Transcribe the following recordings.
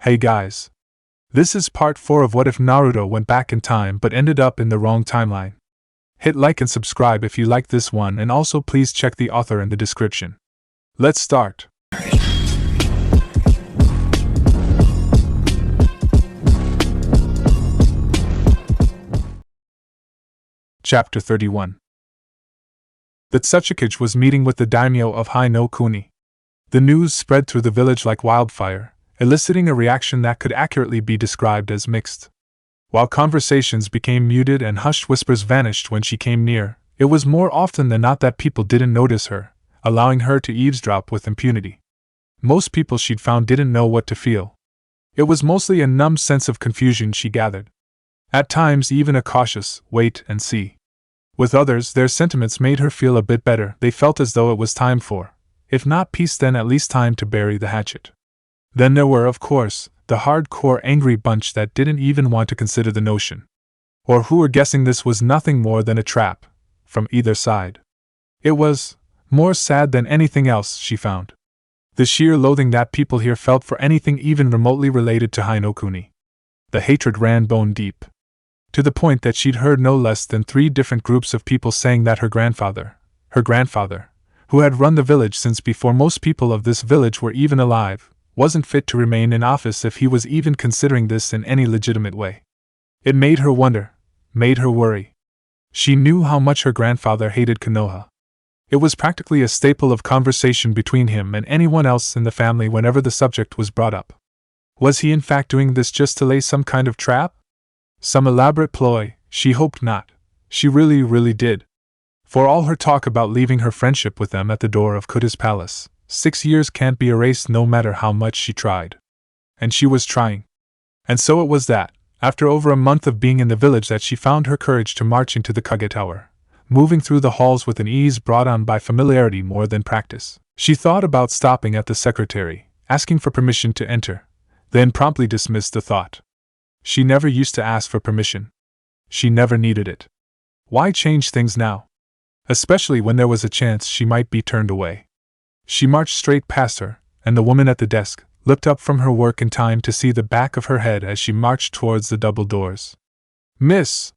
Hey guys. This is part 4 of What If Naruto went back in time but ended up in the wrong timeline. Hit like and subscribe if you like this one, and also please check the author in the description. Let's start. Chapter 31. The Tsuchikage was meeting with the daimyo of Hai no Kuni. The news spread through the village like wildfire, eliciting a reaction that could accurately be described as mixed. While conversations became muted and hushed whispers vanished when she came near, it was more often than not that people didn't notice her, allowing her to eavesdrop with impunity. Most people she'd found didn't know what to feel. It was mostly a numb sense of confusion she gathered. At times even a cautious, wait and see. With others, their sentiments made her feel a bit better. They felt as though it was time for, if not peace, then at least time to bury the hatchet. Then there were, of course, the hardcore angry bunch that didn't even want to consider the notion, or who were guessing this was nothing more than a trap, from either side. It was more sad than anything else, she found. The sheer loathing that people here felt for anything even remotely related to Hai no Kuni. The hatred ran bone deep, to the point that she'd heard no less than 3 different groups of people saying that her grandfather, who had run the village since before most people of this village were even alive, wasn't fit to remain in office if he was even considering this in any legitimate way. It made her wonder, made her worry. She knew how much her grandfather hated Konoha. It was practically a staple of conversation between him and anyone else in the family whenever the subject was brought up. Was he in fact doing this just to lay some kind of trap? Some elaborate ploy? She hoped not. She really did. For all her talk about leaving her friendship with them at the door of Kuta's palace, 6 years can't be erased no matter how much she tried. And she was trying. And so it was that, after over a month of being in the village, that she found her courage to march into the Kage Tower, moving through the halls with an ease brought on by familiarity more than practice. She thought about stopping at the secretary, asking for permission to enter, then promptly dismissed the thought. She never used to ask for permission. She never needed it. Why change things now? Especially when there was a chance she might be turned away. She marched straight past her, and the woman at the desk looked up from her work in time to see the back of her head as she marched towards the double doors. Miss!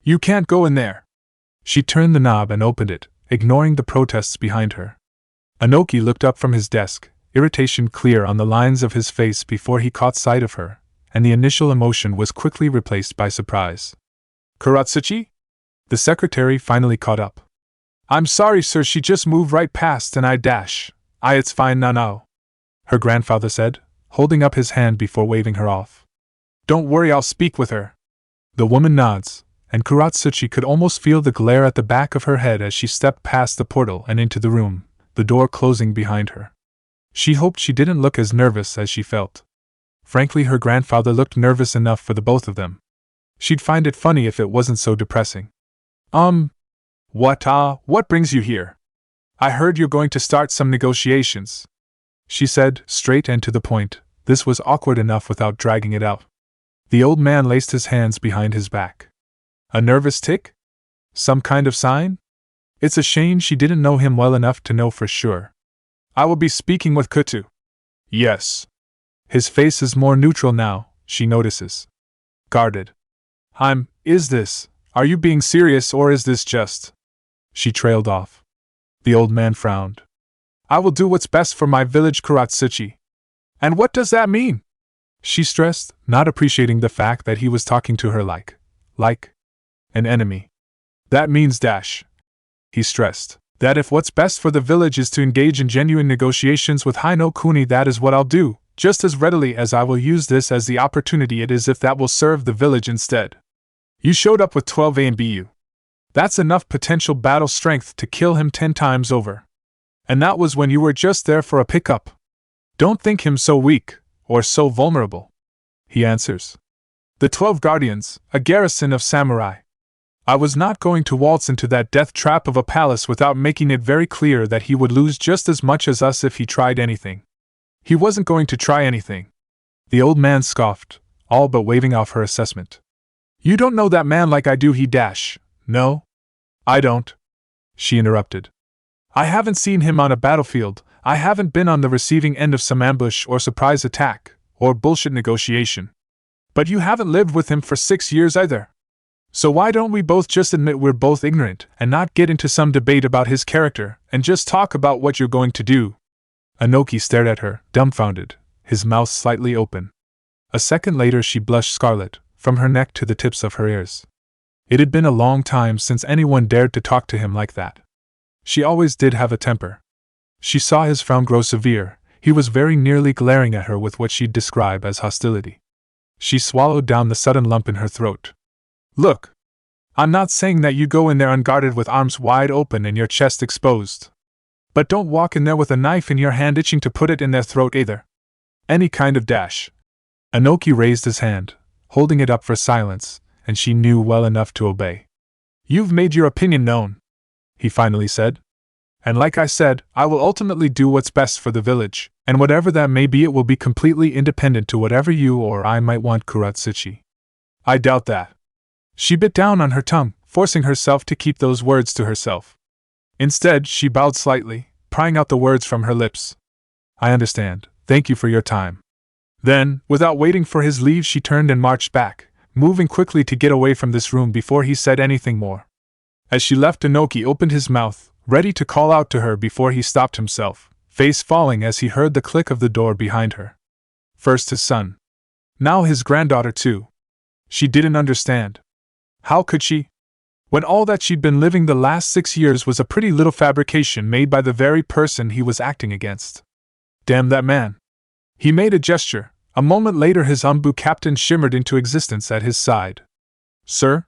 You can't go in there! She turned the knob and opened it, ignoring the protests behind her. Anoki looked up from his desk, irritation clear on the lines of his face before he caught sight of her, and the initial emotion was quickly replaced by surprise. Kuratsuchi? The secretary finally caught up. I'm sorry, sir, she just moved right past and it's fine now, her grandfather said, holding up his hand before waving her off. Don't worry, I'll speak with her. The woman nods, and Kuratsuchi could almost feel the glare at the back of her head as she stepped past the portal and into the room, the door closing behind her. She hoped she didn't look as nervous as she felt. Frankly, her grandfather looked nervous enough for the both of them. She'd find it funny if it wasn't so depressing. What brings you here? I heard you're going to start some negotiations, she said, straight and to the point. This was awkward enough without dragging it out. The old man laced his hands behind his back. A nervous tic? Some kind of sign? It's a shame she didn't know him well enough to know for sure. I will be speaking with Kutu. Yes. His face is more neutral now, she notices. Guarded. Are you being serious or is this just? She trailed off. The old man frowned. I will do what's best for my village, Kuratsuchi. And what does that mean? She stressed, not appreciating the fact that he was talking to her like an enemy. That means he stressed, that if what's best for the village is to engage in genuine negotiations with Hai no Kuni, that is what I'll do, just as readily as I will use this as the opportunity it is if that will serve the village instead. You showed up with 12 AMBU. That's enough potential battle strength to kill him 10 times over. And that was when you were just there for a pickup. Don't think him so weak, or so vulnerable. He answers. The 12 guardians, a garrison of samurai. I was not going to waltz into that death trap of a palace without making it very clear that he would lose just as much as us if he tried anything. He wasn't going to try anything. The old man scoffed, all but waving off her assessment. You don't know that man like I do, No, I don't, she interrupted. I haven't seen him on a battlefield, I haven't been on the receiving end of some ambush or surprise attack, or bullshit negotiation. But you haven't lived with him for 6 years either. So why don't we both just admit we're both ignorant and not get into some debate about his character and just talk about what you're going to do? Anoki stared at her, dumbfounded, his mouth slightly open. A second later she blushed scarlet, from her neck to the tips of her ears. It had been a long time since anyone dared to talk to him like that. She always did have a temper. She saw his frown grow severe. He was very nearly glaring at her with what she'd describe as hostility. She swallowed down the sudden lump in her throat. Look, I'm not saying that you go in there unguarded with arms wide open and your chest exposed. But don't walk in there with a knife in your hand itching to put it in their throat either. Any kind of dash. Anoki raised his hand, holding it up for silence, and she knew well enough to obey. You've made your opinion known, he finally said. And like I said, I will ultimately do what's best for the village, and whatever that may be it will be completely independent to whatever you or I might want, Kuratsuchi. I doubt that. She bit down on her tongue, forcing herself to keep those words to herself. Instead, she bowed slightly, prying out the words from her lips. I understand. Thank you for your time. Then, without waiting for his leave, she turned and marched back, moving quickly to get away from this room before he said anything more. As she left, Anoki opened his mouth, ready to call out to her before he stopped himself, face falling as he heard the click of the door behind her. First his son. Now his granddaughter too. She didn't understand. How could she? When all that she'd been living the last 6 years was a pretty little fabrication made by the very person he was acting against. Damn that man. He made a gesture. A moment later his Umbu captain shimmered into existence at his side. Sir?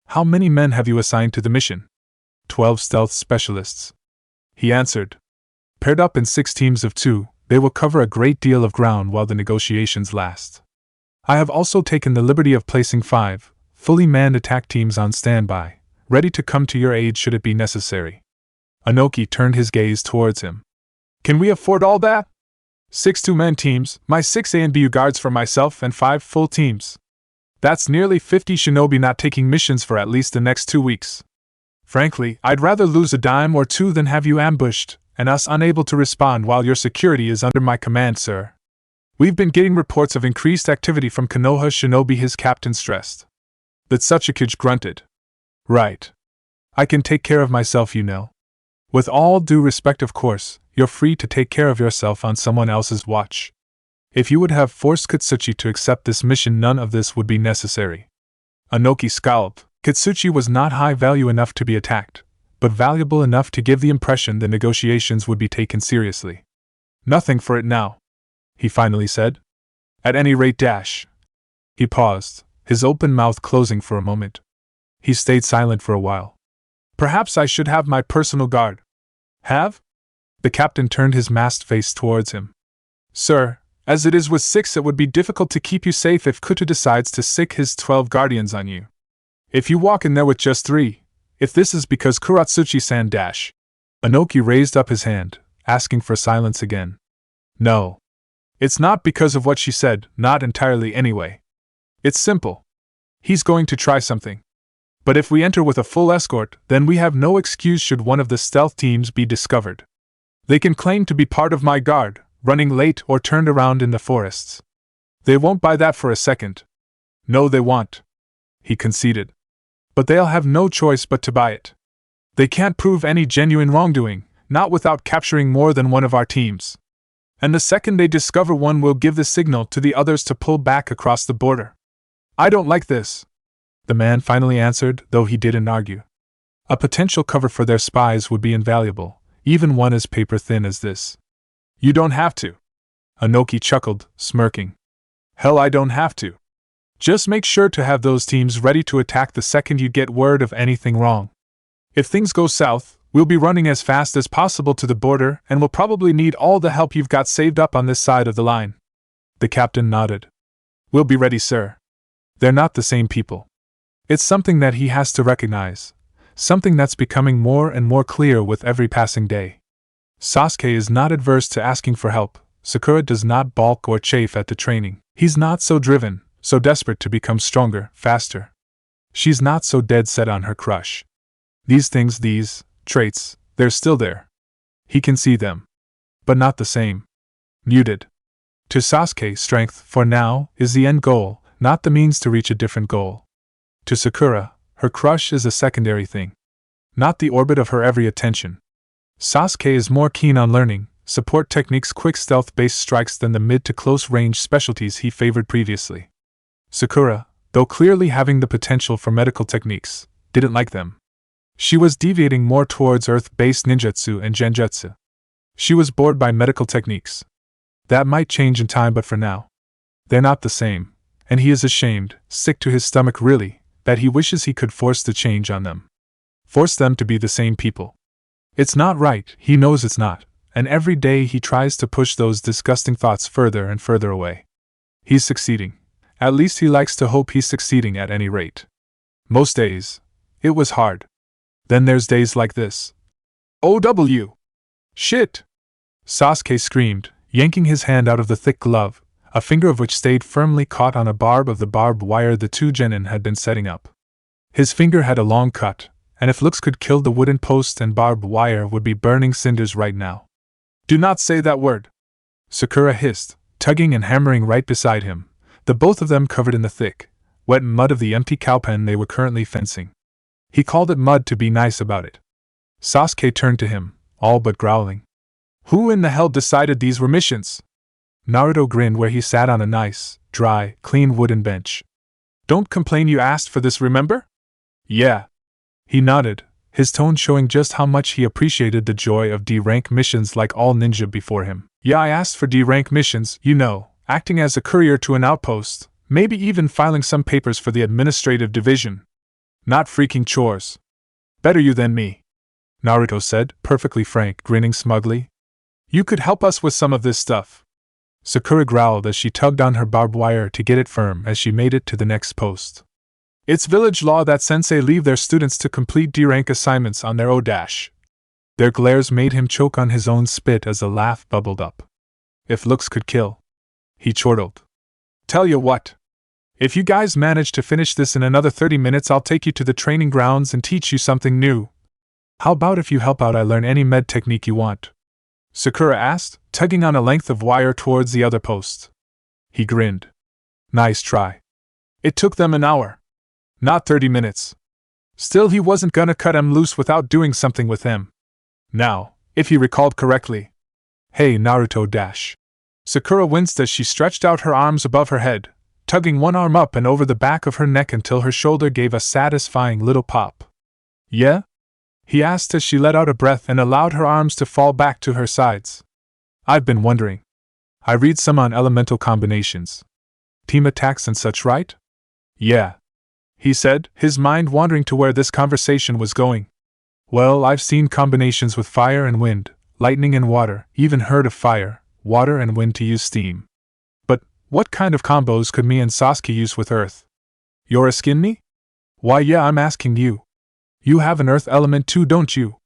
How many men have you assigned to the mission? 12 stealth specialists. He answered. Paired up in 6 teams of 2, they will cover a great deal of ground while the negotiations last. I have also taken the liberty of placing 5 fully manned attack teams on standby, ready to come to your aid should it be necessary. Anoki turned his gaze towards him. Can we afford all that? 6 two-man teams, my 6 A and BU guards for myself, and 5 full teams. That's nearly 50 shinobi not taking missions for at least the next 2 weeks. Frankly, I'd rather lose a dime or two than have you ambushed, and us unable to respond while your security is under my command, sir. We've been getting reports of increased activity from Konoha shinobi, his captain stressed. The Tsuchikage grunted. Right. I can take care of myself, you know. With all due respect, of course, you're free to take care of yourself on someone else's watch. If you would have forced Katsuchi to accept this mission, none of this would be necessary. Anoki scowled. Katsuchi was not high value enough to be attacked, but valuable enough to give the impression the negotiations would be taken seriously. Nothing for it now, he finally said. At any rate, dash. He paused, his open mouth closing for a moment. He stayed silent for a while. Perhaps I should have my personal guard. Have? The captain turned his masked face towards him. Sir, as it is with 6, it would be difficult to keep you safe if Kuta decides to sick his 12 guardians on you. If you walk in there with just 3, if this is because Kuratsuchi-san dash. Anoki raised up his hand, asking for silence again. No. It's not because of what she said, not entirely anyway. It's simple. He's going to try something. But if we enter with a full escort, then we have no excuse should one of the stealth teams be discovered. They can claim to be part of my guard, running late or turned around in the forests. They won't buy that for a second. No, they won't, he conceded. But they'll have no choice but to buy it. They can't prove any genuine wrongdoing, not without capturing more than one of our teams. And the second they discover one will give the signal to the others to pull back across the border. I don't like this, the man finally answered, though he didn't argue. A potential cover for their spies would be invaluable, even one as paper-thin as this. You don't have to. Anoki chuckled, smirking. Hell, I don't have to. Just make sure to have those teams ready to attack the second you get word of anything wrong. If things go south, we'll be running as fast as possible to the border and will probably need all the help you've got saved up on this side of the line. The captain nodded. We'll be ready, sir. They're not the same people. It's something that he has to recognize, something that's becoming more and more clear with every passing day. Sasuke is not adverse to asking for help. Sakura does not balk or chafe at the training. He's not so driven, so desperate to become stronger, faster. She's not so dead set on her crush. These things, these traits, they're still there. He can see them. but not the same. Muted. To Sasuke, strength, for now, is the end goal, not the means to reach a different goal. To Sakura, her crush is a secondary thing, not the orbit of her every attention. Sasuke is more keen on learning support techniques, quick stealth-based strikes than the mid to close-range specialties he favored previously. Sakura, though clearly having the potential for medical techniques, didn't like them. She was deviating more towards earth-based ninjutsu and genjutsu. She was bored by medical techniques. That might change in time, but for now, they're not the same, and he is ashamed, sick to his stomach really, that he wishes he could force the change on them. Force them to be the same people. It's not right, he knows it's not, and every day he tries to push those disgusting thoughts further and further away. He's succeeding. At least he likes to hope he's succeeding at any rate. Most days, it was hard. Then there's days like this. OW! Shit! Sasuke screamed, yanking his hand out of the thick glove, a finger of which stayed firmly caught on a barb of the barbed wire the two genin had been setting up. His finger had a long cut, and if looks could kill, the wooden post and barbed wire would be burning cinders right now. Do not say that word! Sakura hissed, tugging and hammering right beside him, the both of them covered in the thick, wet mud of the empty cowpen they were currently fencing. He called it mud to be nice about it. Sasuke turned to him, all but growling. Who in the hell decided these were missions? Naruto grinned where he sat on a nice, dry, clean wooden bench. Don't complain you asked for this, remember? Yeah. He nodded, his tone showing just how much he appreciated the joy of D-rank missions like all ninja before him. Yeah, I asked for D-rank missions, you know, acting as a courier to an outpost, maybe even filing some papers for the administrative division. Not freaking chores. Better you than me, Naruto said, perfectly frank, grinning smugly. You could help us with some of this stuff. Sakura growled as she tugged on her barbed wire to get it firm as she made it to the next post. It's village law that sensei leave their students to complete D-rank assignments on their O-dash. Their glares made him choke on his own spit as a laugh bubbled up. If looks could kill, he chortled. Tell you what. If you guys manage to finish this in another 30 minutes, I'll take you to the training grounds and teach you something new. How about if you help out, I learn any med technique you want? Sakura asked, tugging on a length of wire towards the other post. He grinned. Nice try. It took them an hour. Not 30 minutes. Still, he wasn't gonna cut him loose without doing something with him. Now, if he recalled correctly. Hey, Naruto dash. Sakura winced as she stretched out her arms above her head, tugging one arm up and over the back of her neck until her shoulder gave a satisfying little pop. Yeah? He asked as she let out a breath and allowed her arms to fall back to her sides. I've been wondering. I read some on elemental combinations. Team attacks and such, right? Yeah. He said, his mind wandering to where this conversation was going. Well, I've seen combinations with fire and wind, lightning and water, even heard of fire, water and wind to use steam. But, what kind of combos could me and Sasuke use with earth? You're asking me? Why yeah, I'm asking you. You have an earth element too, don't you?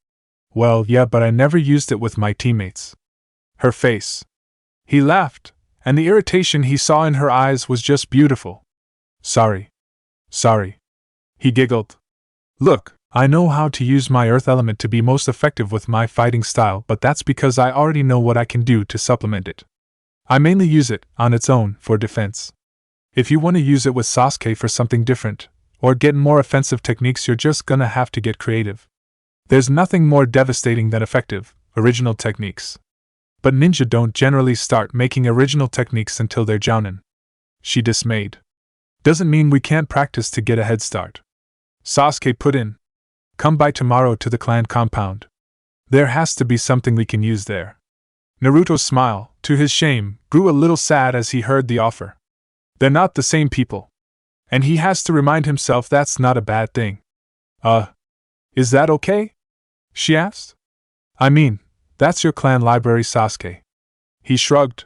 Well, yeah, but I never used it with my teammates. Her face. He laughed, and the irritation he saw in her eyes was just beautiful. Sorry. He giggled. Look, I know how to use my earth element to be most effective with my fighting style, but that's because I already know what I can do to supplement it. I mainly use it, on its own, for defense. If you want to use it with Sasuke for something different, or get more offensive techniques, you're just gonna have to get creative. There's nothing more devastating than effective, original techniques. But ninja don't generally start making original techniques until they're jounin. She dismayed. Doesn't mean we can't practice to get a head start. Sasuke put in. Come by tomorrow to the clan compound. There has to be something we can use there. Naruto's smile, to his shame, grew a little sad as he heard the offer. They're not the same people. And he has to remind himself that's not a bad thing. Is that okay? She asked. I mean, that's your clan library, Sasuke. He shrugged.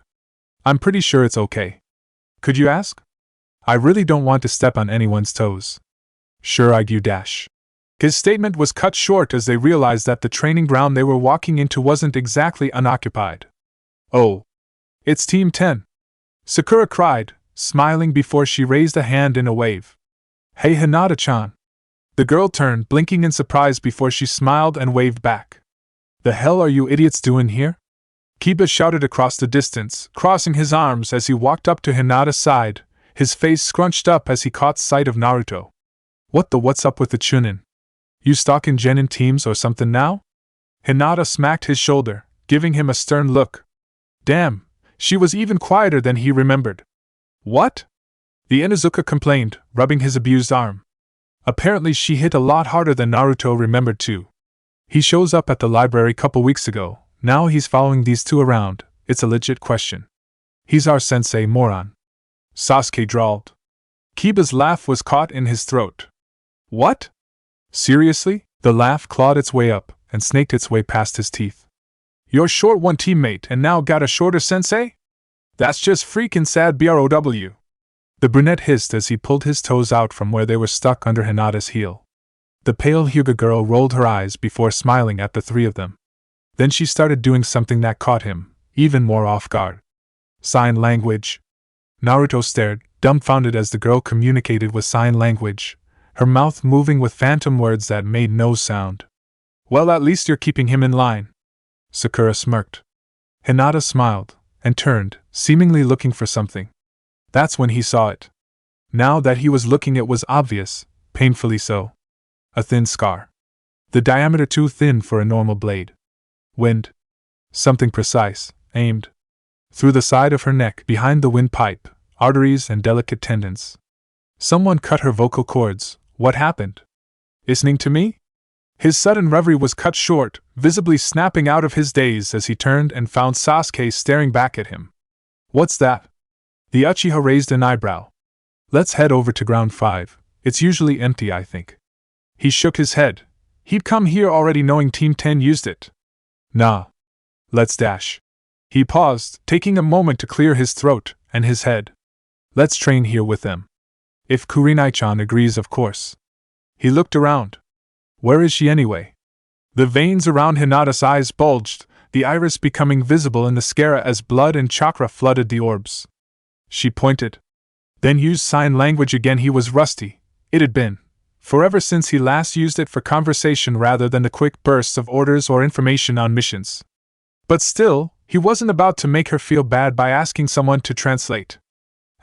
I'm pretty sure it's okay. Could you ask? I really don't want to step on anyone's toes. Sure, I'd you dash. His statement was cut short as they realized that the training ground they were walking into wasn't exactly unoccupied. Oh. It's Team 10. Sakura cried, smiling before she raised a hand in a wave. Hey Hinata-chan. The girl turned, blinking in surprise before she smiled and waved back. The hell are you idiots doing here? Kiba shouted across the distance, crossing his arms as he walked up to Hinata's side, his face scrunched up as he caught sight of Naruto. What's up with the Chunin? You stalking genin teams or something now? Hinata smacked his shoulder, giving him a stern look. Damn, she was even quieter than he remembered. What? The Inuzuka complained, rubbing his abused arm. Apparently she hit a lot harder than Naruto remembered too. He shows up at the library couple weeks ago, now he's following these two around, it's a legit question. He's our sensei, moron. Sasuke drawled. Kiba's laugh was caught in his throat. What? Seriously? The laugh clawed its way up and snaked its way past his teeth. You're short one teammate and now got a shorter sensei? That's just freaking sad brow. The brunette hissed as he pulled his toes out from where they were stuck under Hinata's heel. The pale Hyuga girl rolled her eyes before smiling at the three of them. Then she started doing something that caught him, even more off guard. Sign language. Naruto stared, dumbfounded as the girl communicated with sign language, her mouth moving with phantom words that made no sound. Well, at least you're keeping him in line. Sakura smirked. Hinata smiled, and turned, seemingly looking for something. That's when he saw it. Now that he was looking, it was obvious, painfully so. A thin scar. The diameter too thin for a normal blade. Wind. Something precise, aimed. Through the side of her neck, behind the windpipe, arteries and delicate tendons. Someone cut her vocal cords. What happened? Listening to me? His sudden reverie was cut short, visibly snapping out of his daze as he turned and found Sasuke staring back at him. What's that? The Uchiha raised an eyebrow. Let's head over to ground 5. It's usually empty, I think. He shook his head. He'd come here already knowing Team 10 used it. Nah. Let's dash. He paused, taking a moment to clear his throat and his head. Let's train here with them. If Kurenai-chan agrees, of course. He looked around. Where is she anyway? The veins around Hinata's eyes bulged, the iris becoming visible in the sclera as blood and chakra flooded the orbs. She pointed. Then used sign language again. He was rusty. It had been forever since he last used it for conversation rather than the quick bursts of orders or information on missions. But still, he wasn't about to make her feel bad by asking someone to translate.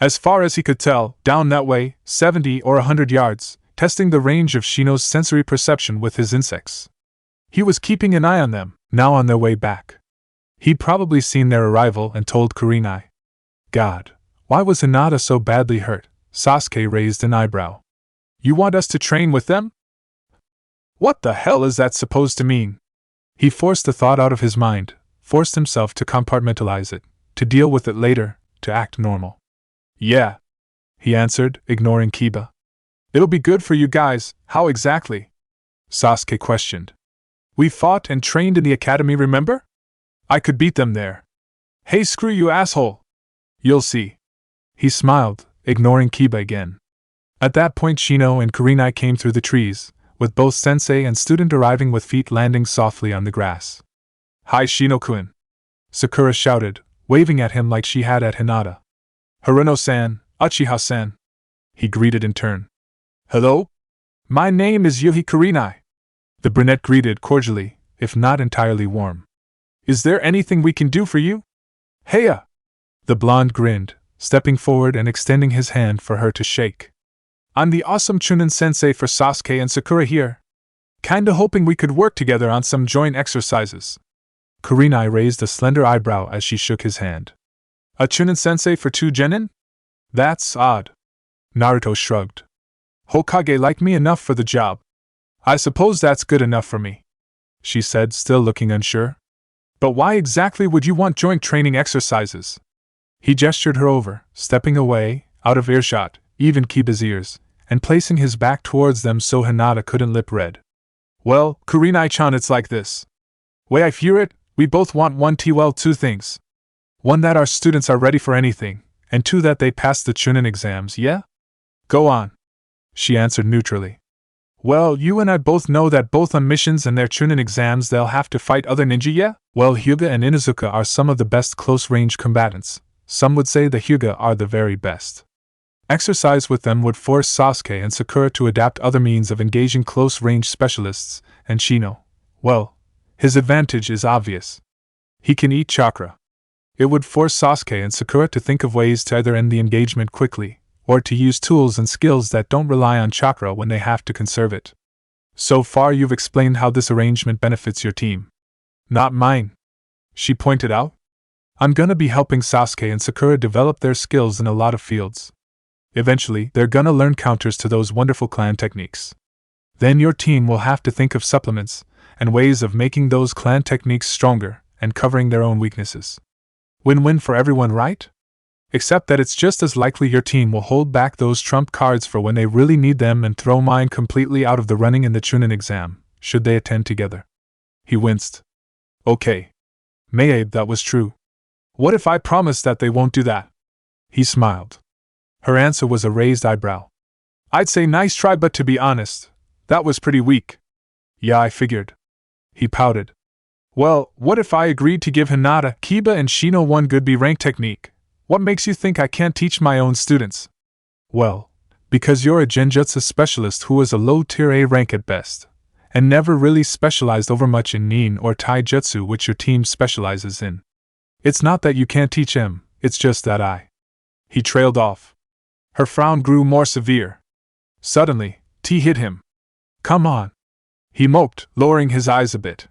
As far as he could tell, down that way, 70 or 100 yards, testing the range of Shino's sensory perception with his insects. He was keeping an eye on them, now on their way back. He'd probably seen their arrival and told Kurenai. God, why was Hinata so badly hurt? Sasuke raised an eyebrow. You want us to train with them? What the hell is that supposed to mean? He forced the thought out of his mind, forced himself to compartmentalize it, to deal with it later, to act normal. Yeah, he answered, ignoring Kiba. It'll be good for you guys. How exactly? Sasuke questioned. We fought and trained in the academy, remember? I could beat them there. Hey, screw you, asshole. You'll see. He smiled, ignoring Kiba again. At that point, Shino and Kurenai came through the trees, with both sensei and student arriving with feet landing softly on the grass. Hi, Shino-kun. Sakura shouted, waving at him like she had at Hinata. Haruno-san, Uchiha-san. He greeted in turn. Hello? My name is Yuhi Kurenai. The brunette greeted cordially, if not entirely warm. Is there anything we can do for you? Heya! The blonde grinned, stepping forward and extending his hand for her to shake. I'm the awesome Chunin sensei for Sasuke and Sakura here. Kinda hoping we could work together on some joint exercises. Kurenai raised a slender eyebrow as she shook his hand. A Chunin sensei for 2 genin? That's odd. Naruto shrugged. Hokage liked me enough for the job. I suppose that's good enough for me, she said, still looking unsure. But why exactly would you want joint training exercises? He gestured her over, stepping away, out of earshot, even Kiba's ears, and placing his back towards them so Hinata couldn't lip read. Well, Kurenai-chan, it's like this. Way I hear it, we both want two things. 1, that our students are ready for anything, and 2, that they pass the Chunin exams, yeah? Go on. She answered neutrally. Well, you and I both know that both on missions and their Chunin exams they'll have to fight other ninja, yeah? Well, Hyuga and Inuzuka are some of the best close-range combatants. Some would say the Hyuga are the very best. Exercise with them would force Sasuke and Sakura to adapt other means of engaging close-range specialists, and Shino, well, his advantage is obvious. He can eat chakra. It would force Sasuke and Sakura to think of ways to either end the engagement quickly, or to use tools and skills that don't rely on chakra when they have to conserve it. So far you've explained how this arrangement benefits your team. Not mine, she pointed out. I'm gonna be helping Sasuke and Sakura develop their skills in a lot of fields. Eventually, they're gonna learn counters to those wonderful clan techniques. Then your team will have to think of supplements and ways of making those clan techniques stronger and covering their own weaknesses. Win-win for everyone, right? Except that it's just as likely your team will hold back those trump cards for when they really need them and throw mine completely out of the running in the Chunin exam, should they attend together. He winced. Okay. Maybe that was true. What if I promise that they won't do that? He smiled. Her answer was a raised eyebrow. I'd say nice try, but to be honest, that was pretty weak. Yeah, I figured. He pouted. Well, what if I agreed to give Hinata, Kiba, and Shino one good B-rank technique? What makes you think I can't teach my own students? Well, because you're a genjutsu specialist who is a low-tier A rank at best, and never really specialized over much in nin or taijutsu, which your team specializes in. It's not that you can't teach him, it's just that I... He trailed off. Her frown grew more severe. Suddenly, T hit him. Come on. He moped, lowering his eyes a bit.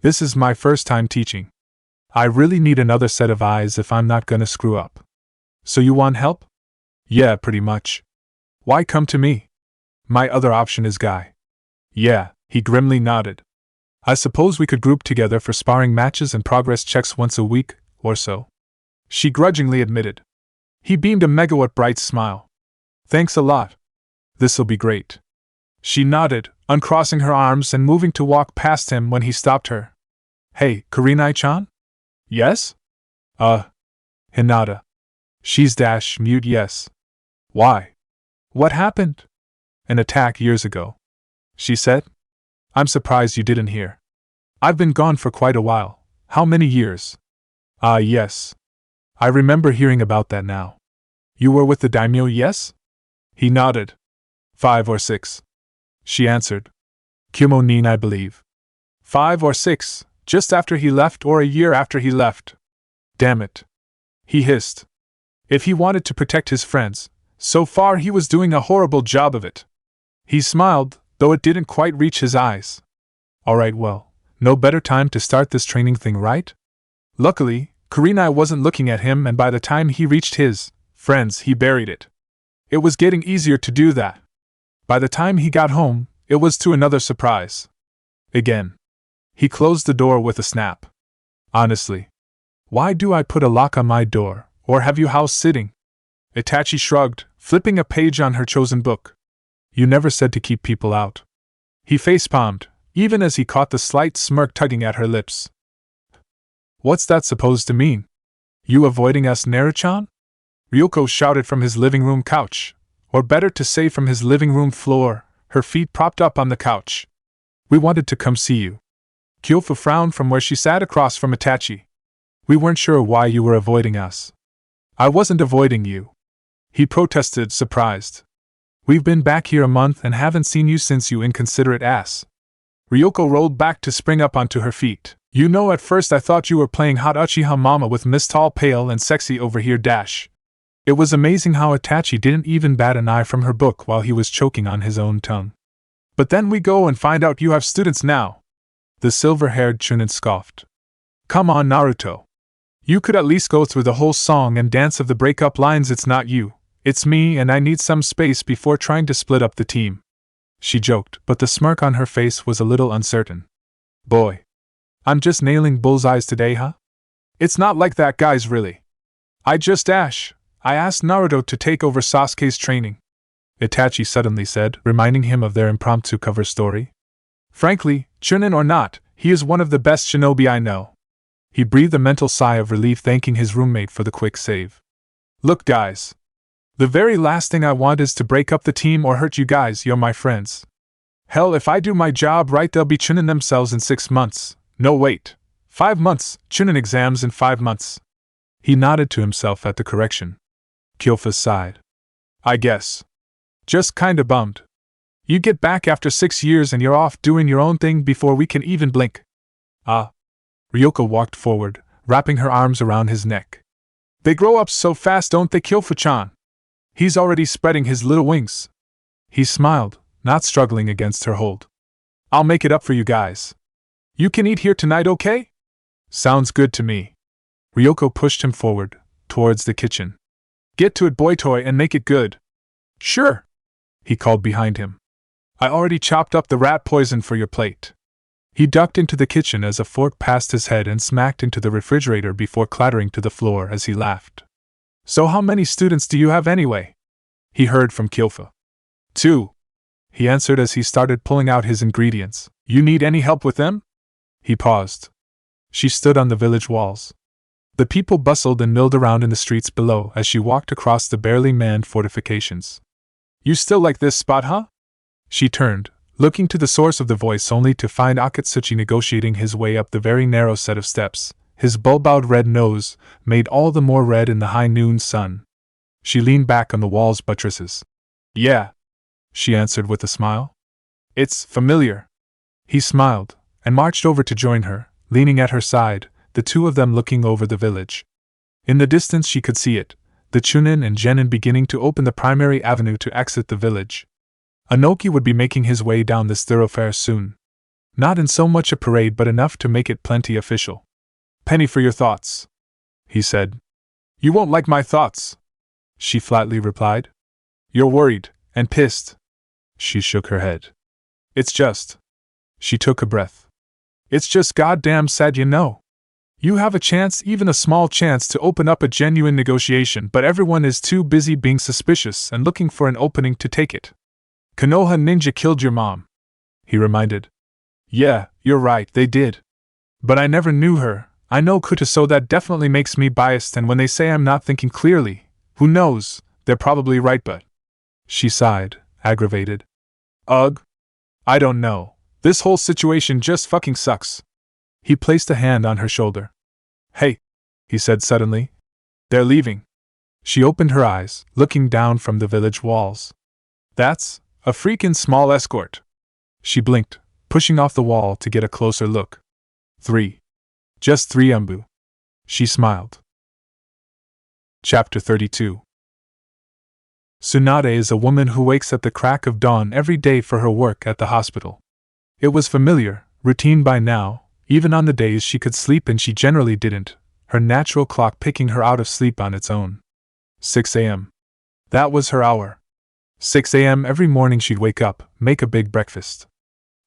This is my first time teaching. I really need another set of eyes if I'm not gonna screw up. So you want help? Yeah, pretty much. Why come to me? My other option is Guy. Yeah, he grimly nodded. I suppose we could group together for sparring matches and progress checks once a week, or so. She grudgingly admitted. He beamed a megawatt bright smile. Thanks a lot. This'll be great. She nodded, uncrossing her arms and moving to walk past him when he stopped her. Hey, Kurenai-chan? Yes? Hinata. She's mute yes. Why? What happened? An attack years ago. She said. I'm surprised you didn't hear. I've been gone for quite a while. How many years? Yes. I remember hearing about that now. You were with the daimyo, yes? He nodded. 5 or 6. She answered. Kumo-nin, I believe. 5 or 6, just after he left or a year after he left. Damn it. He hissed. If he wanted to protect his friends, so far he was doing a horrible job of it. He smiled, though it didn't quite reach his eyes. Alright, well, no better time to start this training thing, right? Luckily, Kurenai wasn't looking at him, and by the time he reached his friends, he buried it. It was getting easier to do that. By the time he got home, it was to another surprise. Again. He closed the door with a snap. Honestly. Why do I put a lock on my door, or have you house sitting? Itachi shrugged, flipping a page on her chosen book. You never said to keep people out. He facepalmed, even as he caught the slight smirk tugging at her lips. What's that supposed to mean? You avoiding us, Naruto-chan? Ryuko shouted from his living room couch, or better to say from his living room floor, her feet propped up on the couch. We wanted to come see you. Kyofu frowned from where she sat across from Itachi. We weren't sure why you were avoiding us. I wasn't avoiding you. He protested, surprised. We've been back here a month and haven't seen you since, you inconsiderate ass. Ryuko rolled back to spring up onto her feet. You know, at first I thought you were playing hot Uchiha Mama with Miss Tall, Pale and Sexy over here. It was amazing how Itachi didn't even bat an eye from her book while he was choking on his own tongue. But then we go and find out you have students now. The silver-haired Chunin scoffed. Come on, Naruto. You could at least go through the whole song and dance of the breakup lines. It's not you, it's me, and I need some space before trying to split up the team. She joked, but the smirk on her face was a little uncertain. Boy. I'm just nailing bullseyes today, huh? It's not like that, guys, really. I asked Naruto to take over Sasuke's training. Itachi suddenly said, reminding him of their impromptu cover story. Frankly, Chunin or not, he is one of the best shinobi I know. He breathed a mental sigh of relief, thanking his roommate for the quick save. Look, guys. The very last thing I want is to break up the team or hurt you guys. You're my friends. Hell, if I do my job right, they'll be Chunin themselves in 6 months. No, wait. 5 months. Chunin exams in 5 months. He nodded to himself at the correction. Kyofu sighed. I guess. Just kinda bummed. You get back after 6 years and you're off doing your own thing before we can even blink. Ryoko walked forward, wrapping her arms around his neck. They grow up so fast, don't they, Kyofu-chan? He's already spreading his little wings. He smiled, not struggling against her hold. I'll make it up for you guys. You can eat here tonight, okay? Sounds good to me. Ryoko pushed him forward, towards the kitchen. Get to it, boy toy, and make it good. Sure, he called behind him. I already chopped up the rat poison for your plate. He ducked into the kitchen as a fork passed his head and smacked into the refrigerator before clattering to the floor as he laughed. So how many students do you have anyway? He heard from Kyofu. 2. He answered as he started pulling out his ingredients. You need any help with them? He paused. She stood on the village walls. The people bustled and milled around in the streets below as she walked across the barely manned fortifications. You still like this spot, huh? She turned, looking to the source of the voice only to find Akatsuchi negotiating his way up the very narrow set of steps, his bulbous red nose made all the more red in the high noon sun. She leaned back on the wall's buttresses. Yeah, she answered with a smile. It's familiar. He smiled, and marched over to join her, leaning at her side, the two of them looking over the village. In the distance she could see it, the Chunin and Genin beginning to open the primary avenue to exit the village. Anoki would be making his way down this thoroughfare soon. Not in so much a parade but enough to make it plenty official. Penny for your thoughts, he said. You won't like my thoughts, she flatly replied. You're worried, and pissed. She shook her head. It's just. She took a breath. It's just goddamn sad, you know. You have a chance, even a small chance, to open up a genuine negotiation, but everyone is too busy being suspicious and looking for an opening to take it. Konoha Ninja killed your mom, he reminded. Yeah, you're right, they did. But I never knew her. I know Kuta, so that definitely makes me biased, and when they say I'm not thinking clearly, who knows, they're probably right, but… She sighed, aggravated. Ugh. I don't know. This whole situation just fucking sucks. He placed a hand on her shoulder. Hey, he said suddenly. They're leaving. She opened her eyes, looking down from the village walls. That's a freaking small escort. She blinked, pushing off the wall to get a closer look. 3. Just 3 umbu. She smiled. Chapter 32. Tsunade is a woman who wakes at the crack of dawn every day for her work at the hospital. It was familiar, routine by now, even on the days she could sleep and she generally didn't, her natural clock picking her out of sleep on its own. 6 a.m. That was her hour. 6 a.m. every morning she'd wake up, make a big breakfast.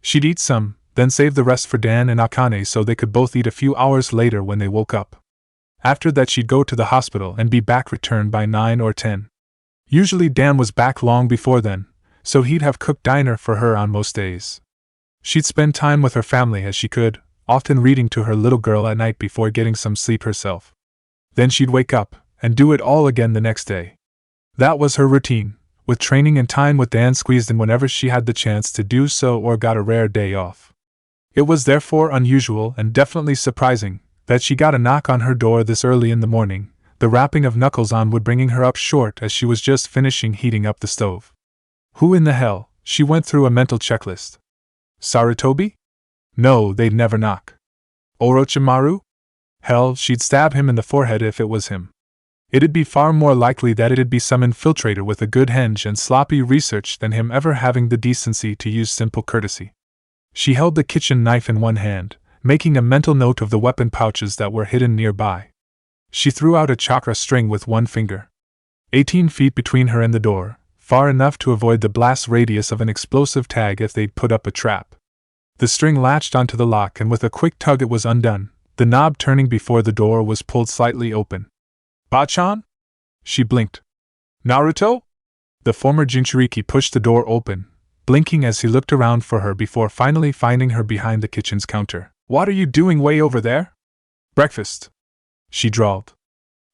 She'd eat some, then save the rest for Dan and Akane so they could both eat a few hours later when they woke up. After that she'd go to the hospital and be back returned by 9 or 10. Usually Dan was back long before then, so he'd have cooked dinner for her on most days. She'd spend time with her family as she could, often reading to her little girl at night before getting some sleep herself. Then she'd wake up, and do it all again the next day. That was her routine, with training and time with Dan squeezed in whenever she had the chance to do so or got a rare day off. It was therefore unusual and definitely surprising that she got a knock on her door this early in the morning, the rapping of knuckles on wood bringing her up short as she was just finishing heating up the stove. Who in the hell? She went through a mental checklist. Sarutobi? No, they'd never knock. Orochimaru? Hell, she'd stab him in the forehead if it was him. It'd be far more likely that it'd be some infiltrator with a good henge and sloppy research than him ever having the decency to use simple courtesy. She held the kitchen knife in one hand, making a mental note of the weapon pouches that were hidden nearby. She threw out a chakra string with one finger. 18 feet between her and the door, far enough to avoid the blast radius of an explosive tag if they'd put up a trap. The string latched onto the lock and with a quick tug it was undone, the knob turning before the door was pulled slightly open. Bachan? She blinked. Naruto? The former Jinchuriki pushed the door open, blinking as he looked around for her before finally finding her behind the kitchen's counter. What are you doing way over there? Breakfast, she drawled.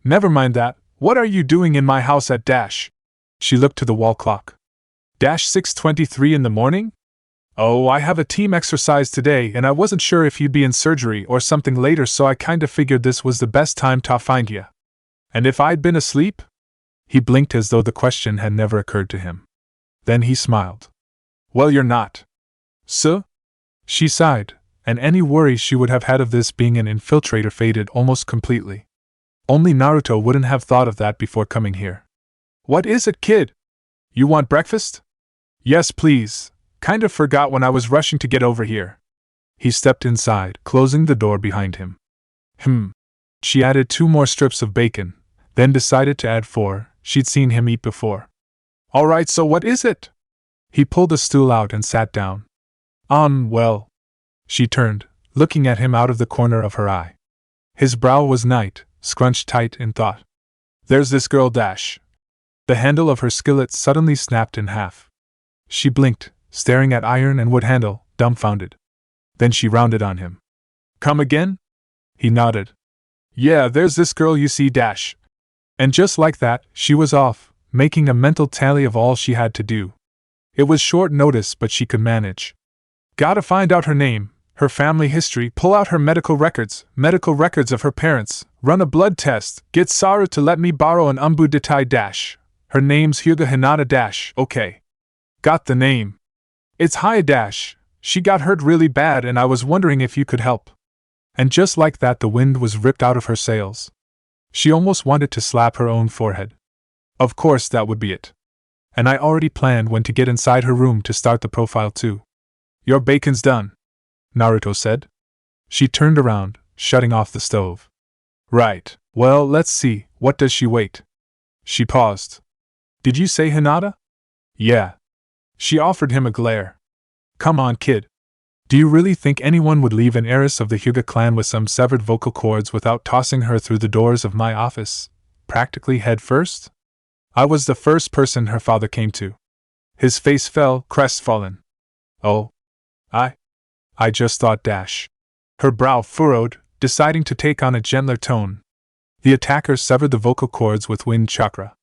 Never mind that, what are you doing in my house at dash? She looked to the wall clock. Dash 6:23 in the morning? Oh, I have a team exercise today and I wasn't sure if you'd be in surgery or something later, so I kinda figured this was the best time to find ya. And if I'd been asleep? He blinked as though the question had never occurred to him. Then he smiled. Well, you're not. So? She sighed, and any worry she would have had of this being an infiltrator faded almost completely. Only Naruto wouldn't have thought of that before coming here. "What is it, kid? You want breakfast?" "Yes, please. Kind of forgot when I was rushing to get over here." He stepped inside, closing the door behind him. She added 2 more strips of bacon, then decided to add 4. She'd seen him eat before. "All right, so what is it?" He pulled a stool out and sat down. Well. She turned, looking at him out of the corner of her eye. His brow was knit, scrunched tight in thought. "There's this girl Dash." The handle of her skillet suddenly snapped in half. She blinked, staring at iron and wood handle, dumbfounded. Then she rounded on him. "Come again?" He nodded. "Yeah, there's this girl you see Dash." And just like that, she was off, making a mental tally of all she had to do. It was short notice, but she could manage. Gotta find out her name, her family history, pull out her medical records of her parents, run a blood test, get Saru to let me borrow an Umbu Detai Dash. Her name's Hyuga Hinata Dash, okay. Got the name. It's Haya Dash. She got hurt really bad and I was wondering if you could help. And just like that the wind was ripped out of her sails. She almost wanted to slap her own forehead. Of course that would be it. And I already planned when to get inside her room to start the profile too. "Your bacon's done," Naruto said. She turned around, shutting off the stove. "Right, well let's see, what does she wait?" She paused. "Did you say Hinata?" "Yeah." She offered him a glare. "Come on, kid. Do you really think anyone would leave an heiress of the Hyuga clan with some severed vocal cords without tossing her through the doors of my office, practically head first? I was the first person her father came to." His face fell, crestfallen. "Oh. I just thought Dash." Her brow furrowed, deciding to take on a gentler tone. "The attacker severed the vocal cords with wind chakra.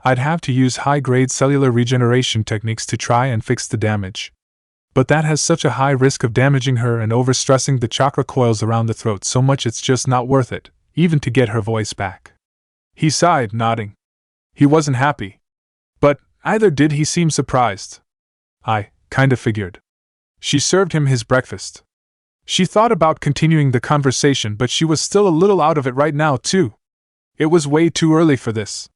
I'd have to use high-grade cellular regeneration techniques to try and fix the damage. But that has such a high risk of damaging her and overstressing the chakra coils around the throat so much it's just not worth it, even to get her voice back." He sighed, nodding. He wasn't happy. But either did he seem surprised. "I kinda figured." She served him his breakfast. She thought about continuing the conversation, but she was still a little out of it right now, too. It was way too early for this.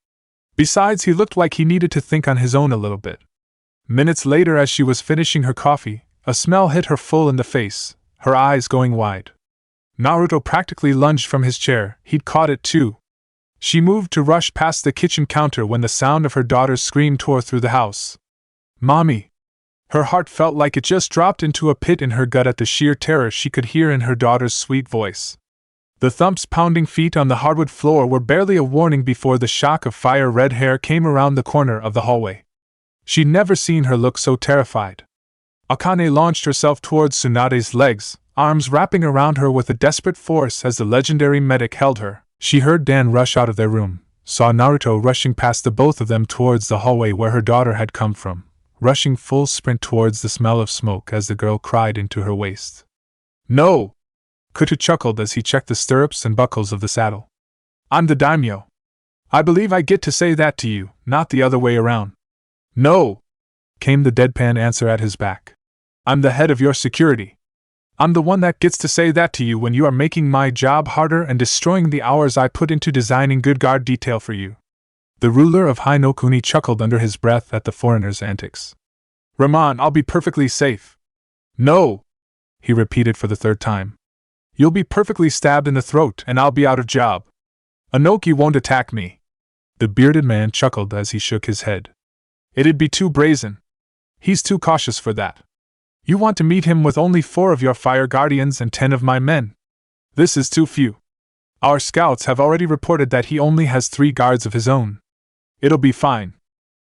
Besides, he looked like he needed to think on his own a little bit. Minutes later, as she was finishing her coffee, a smell hit her full in the face, her eyes going wide. Naruto practically lunged from his chair, he'd caught it too. She moved to rush past the kitchen counter when the sound of her daughter's scream tore through the house. "Mommy!" Her heart felt like it just dropped into a pit in her gut at the sheer terror she could hear in her daughter's sweet voice. The thumps pounding feet on the hardwood floor were barely a warning before the shock of fire-red hair came around the corner of the hallway. She'd never seen her look so terrified. Akane launched herself towards Tsunade's legs, arms wrapping around her with a desperate force as the legendary medic held her. She heard Dan rush out of their room, saw Naruto rushing past the both of them towards the hallway where her daughter had come from, rushing full sprint towards the smell of smoke as the girl cried into her waist. "No!" Kutu chuckled as he checked the stirrups and buckles of the saddle. "I'm the daimyo. I believe I get to say that to you, not the other way around." "No!" came the deadpan answer at his back. "I'm the head of your security. I'm the one that gets to say that to you when you are making my job harder and destroying the hours I put into designing good guard detail for you." The ruler of Hainokuni chuckled under his breath at the foreigner's antics. "Ramon, I'll be perfectly safe." "No!" he repeated for the 3rd time. "You'll be perfectly stabbed in the throat and I'll be out of job. Inoki won't attack me." The bearded man chuckled as he shook his head. "It'd be too brazen. He's too cautious for that. You want to meet him with only 4 of your fire guardians and 10 of my men. This is too few. Our scouts have already reported that he only has 3 guards of his own. It'll be fine."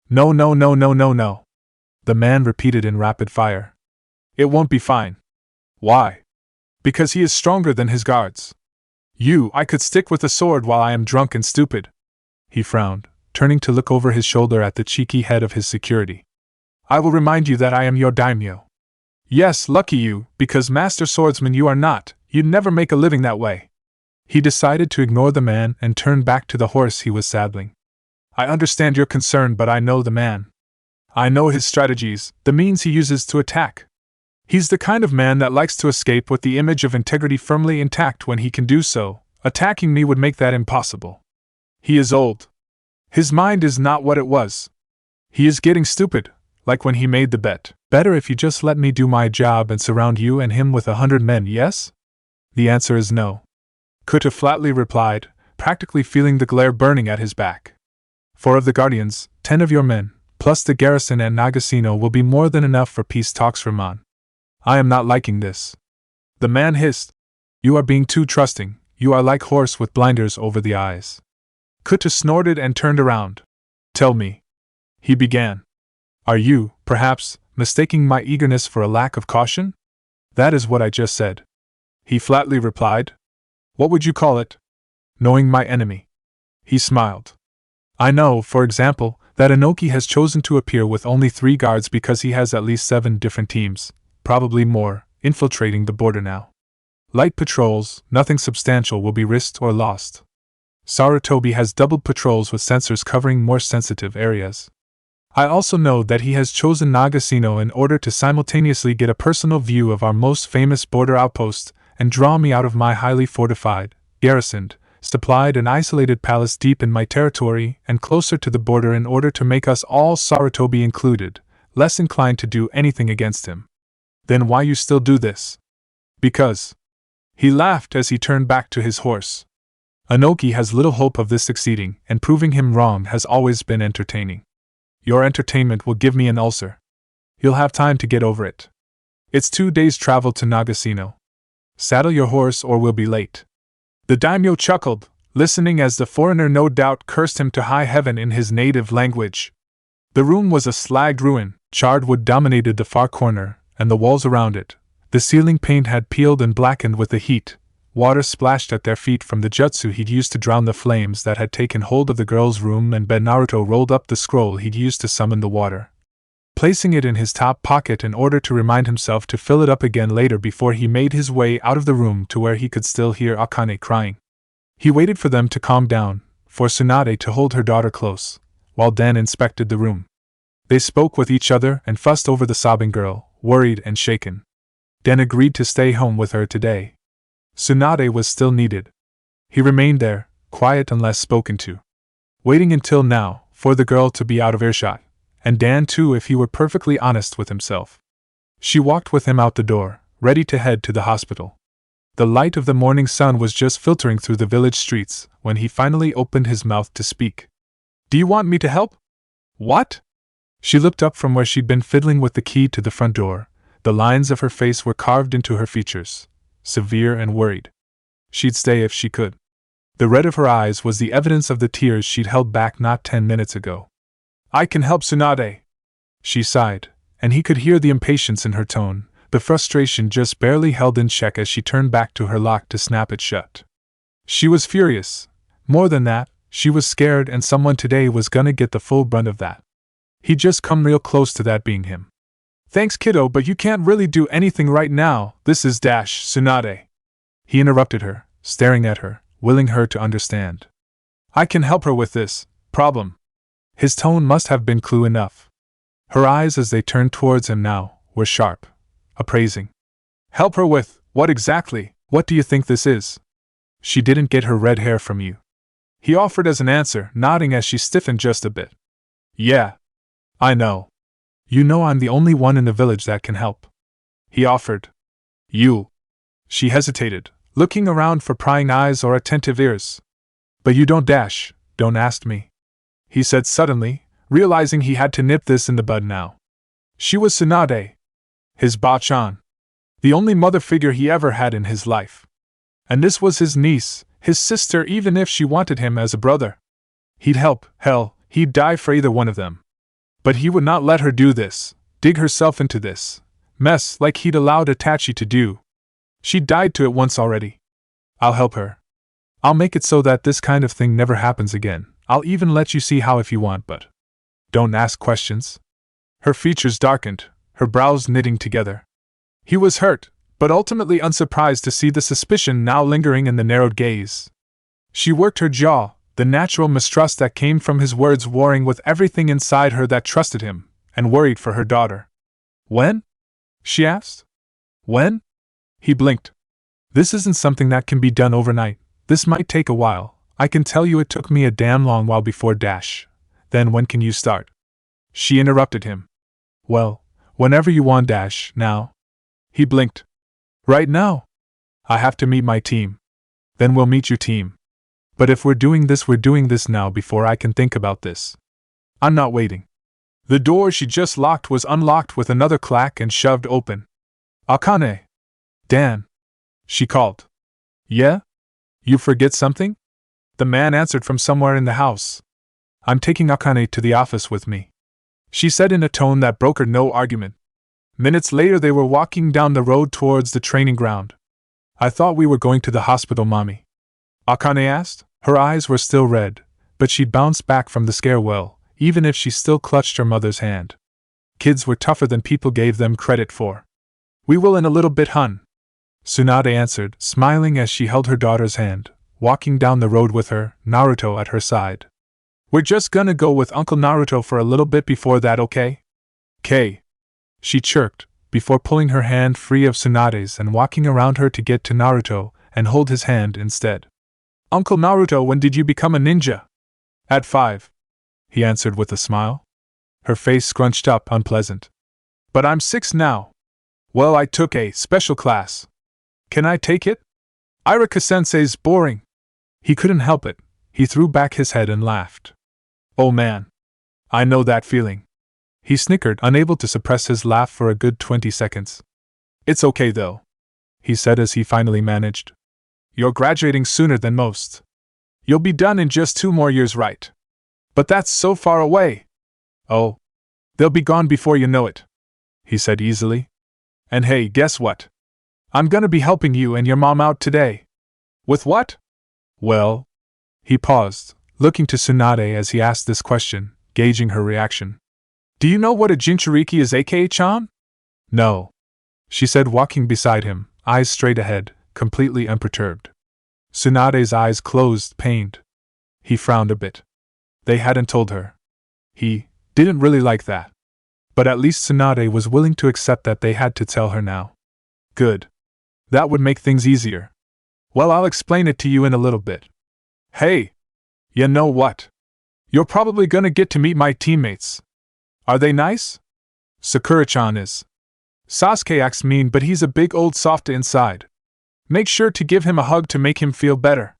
"No, no, no, no, no, no," the man repeated in rapid fire. "It won't be fine." "Why?" "Because he is stronger than his guards. I could stick with a sword while I am drunk and stupid." He frowned, turning to look over his shoulder at the cheeky head of his security. "I will remind you that I am your daimyo." "Yes, lucky you, because master swordsman you are not, you'd never make a living that way." He decided to ignore the man and turn back to the horse he was saddling. "I understand your concern, but I know the man. I know his strategies, the means he uses to attack. He's the kind of man that likes to escape with the image of integrity firmly intact when he can do so. Attacking me would make that impossible. He is old. His mind is not what it was. He is getting stupid, like when he made the bet. Better if you just let me do my job and surround you and him with 100 men, yes? The answer is no. Kuta flatly replied, practically feeling the glare burning at his back. 4 of the Guardians, 10 of your men, plus the garrison at Nagasino will be more than enough for peace talks, Ramon. I am not liking this. The man hissed. You are being too trusting, you are like horse with blinders over the eyes. Kuta snorted and turned around. Tell me. He began. Are you, perhaps, mistaking my eagerness for a lack of caution? That is what I just said. He flatly replied. What would you call it? Knowing my enemy. He smiled. I know, for example, that Inoki has chosen to appear with only 3 guards because he has at least 7 different teams, probably more, infiltrating the border now. Light patrols, nothing substantial will be risked or lost. Sarutobi has doubled patrols with sensors covering more sensitive areas. I also know that he has chosen Nagasino in order to simultaneously get a personal view of our most famous border outpost and draw me out of my highly fortified, garrisoned, supplied and isolated palace deep in my territory and closer to the border in order to make us all, Sarutobi included, less inclined to do anything against him. Then why you still do this? Because. He laughed as he turned back to his horse. Inoki has little hope of this succeeding, and proving him wrong has always been entertaining. Your entertainment will give me an ulcer. You'll have time to get over it. It's 2 days' travel to Nagasino. Saddle your horse or we'll be late. The daimyo chuckled, listening as the foreigner no doubt cursed him to high heaven in his native language. The room was a slagged ruin, charred wood dominated the far corner, and the walls around it. The ceiling paint had peeled and blackened with the heat. Water splashed at their feet from the jutsu he'd used to drown the flames that had taken hold of the girl's room, and Naruto rolled up the scroll he'd used to summon the water, placing it in his top pocket in order to remind himself to fill it up again later before he made his way out of the room to where he could still hear Akane crying. He waited for them to calm down, for Tsunade to hold her daughter close, while Dan inspected the room. They spoke with each other and fussed over the sobbing girl, worried and shaken. Dan agreed to stay home with her today. Tsunade was still needed. He remained there, quiet and less spoken to, waiting until now for the girl to be out of earshot, and Dan too if he were perfectly honest with himself. She walked with him out the door, ready to head to the hospital. The light of the morning sun was just filtering through the village streets when he finally opened his mouth to speak. Do you want me to help? What? She looked up from where she'd been fiddling with the key to the front door. The lines of her face were carved into her features, severe and worried. She'd stay if she could. The red of her eyes was the evidence of the tears she'd held back not 10 minutes ago. I can help, Tsunade. She sighed, and he could hear the impatience in her tone, the frustration just barely held in check as she turned back to her lock to snap it shut. She was furious. More than that, she was scared, and someone today was gonna get the full brunt of that. He'd just come real close to that being him. Thanks, kiddo, but you can't really do anything right now. This is Tsunade. He interrupted her, staring at her, willing her to understand. I can help her with this problem. His tone must have been clue enough. Her eyes, as they turned towards him now, were sharp, appraising. Help her with what exactly? What do you think this is? She didn't get her red hair from you. He offered as an answer, nodding as she stiffened just a bit. Yeah. I know. You know I'm the only one in the village that can help. He offered. You. She hesitated, looking around for prying eyes or attentive ears. But you don't ask me. He said suddenly, realizing he had to nip this in the bud now. She was Tsunade. His Bachan. The only mother figure he ever had in his life. And this was his niece, his sister, even if she wanted him as a brother. He'd help, hell, he'd die for either one of them. But he would not let her do this, dig herself into this mess like he'd allowed Itachi to do. She died to it once already. I'll help her. I'll make it so that this kind of thing never happens again. I'll even let you see how if you want, but don't ask questions. Her features darkened, her brows knitting together. He was hurt, but ultimately unsurprised to see the suspicion now lingering in the narrowed gaze. She worked her jaw, the natural mistrust that came from his words warring with everything inside her that trusted him, and worried for her daughter. When? She asked. When? He blinked. This isn't something that can be done overnight. This might take a while. I can tell you it took me a damn long while before dash. Then when can you start? She interrupted him. Well, whenever you want dash, now. He blinked. Right now? I have to meet my team. Then we'll meet your team. But if we're doing this now before I can think about this. I'm not waiting. The door she just locked was unlocked with another clack and shoved open. Akane. Dan. She called. Yeah? You forget something? The man answered from somewhere in the house. I'm taking Akane to the office with me. She said in a tone that brokered no argument. Minutes later they were walking down the road towards the training ground. I thought we were going to the hospital, Mommy. Akane asked. Her eyes were still red, but she'd bounced back from the scare well, even if she still clutched her mother's hand. Kids were tougher than people gave them credit for. We will in a little bit, hun. Tsunade answered, smiling as she held her daughter's hand, walking down the road with her, Naruto at her side. We're just gonna go with Uncle Naruto for a little bit before that, okay? K. She chirped, before pulling her hand free of Tsunade's and walking around her to get to Naruto and hold his hand instead. Uncle Naruto, when did you become a ninja? At 5. He answered with a smile. Her face scrunched up, unpleasant. But I'm 6 now. Well, I took a special class. Can I take it? Irika-sensei's boring. He couldn't help it. He threw back his head and laughed. Oh man. I know that feeling. He snickered, unable to suppress his laugh for a good 20 seconds. It's okay though, he said as he finally managed. You're graduating sooner than most. You'll be done in just 2 more years, right? But that's so far away. Oh. They'll be gone before you know it, he said easily. And hey, guess what? I'm gonna be helping you and your mom out today. With what? Well. He paused, looking to Tsunade as he asked this question, gauging her reaction. Do you know what a Jinchuriki is, aka-chan? No. She said, walking beside him, eyes straight ahead, completely unperturbed. Tsunade's eyes closed, pained. He frowned a bit. They hadn't told her. He didn't really like that. But at least Tsunade was willing to accept that they had to tell her now. Good. That would make things easier. Well, I'll explain it to you in a little bit. Hey! You know what? You're probably gonna get to meet my teammates. Are they nice? Sakura-chan is. Sasuke acts mean, but he's a big old softa inside. Make sure to give him a hug to make him feel better.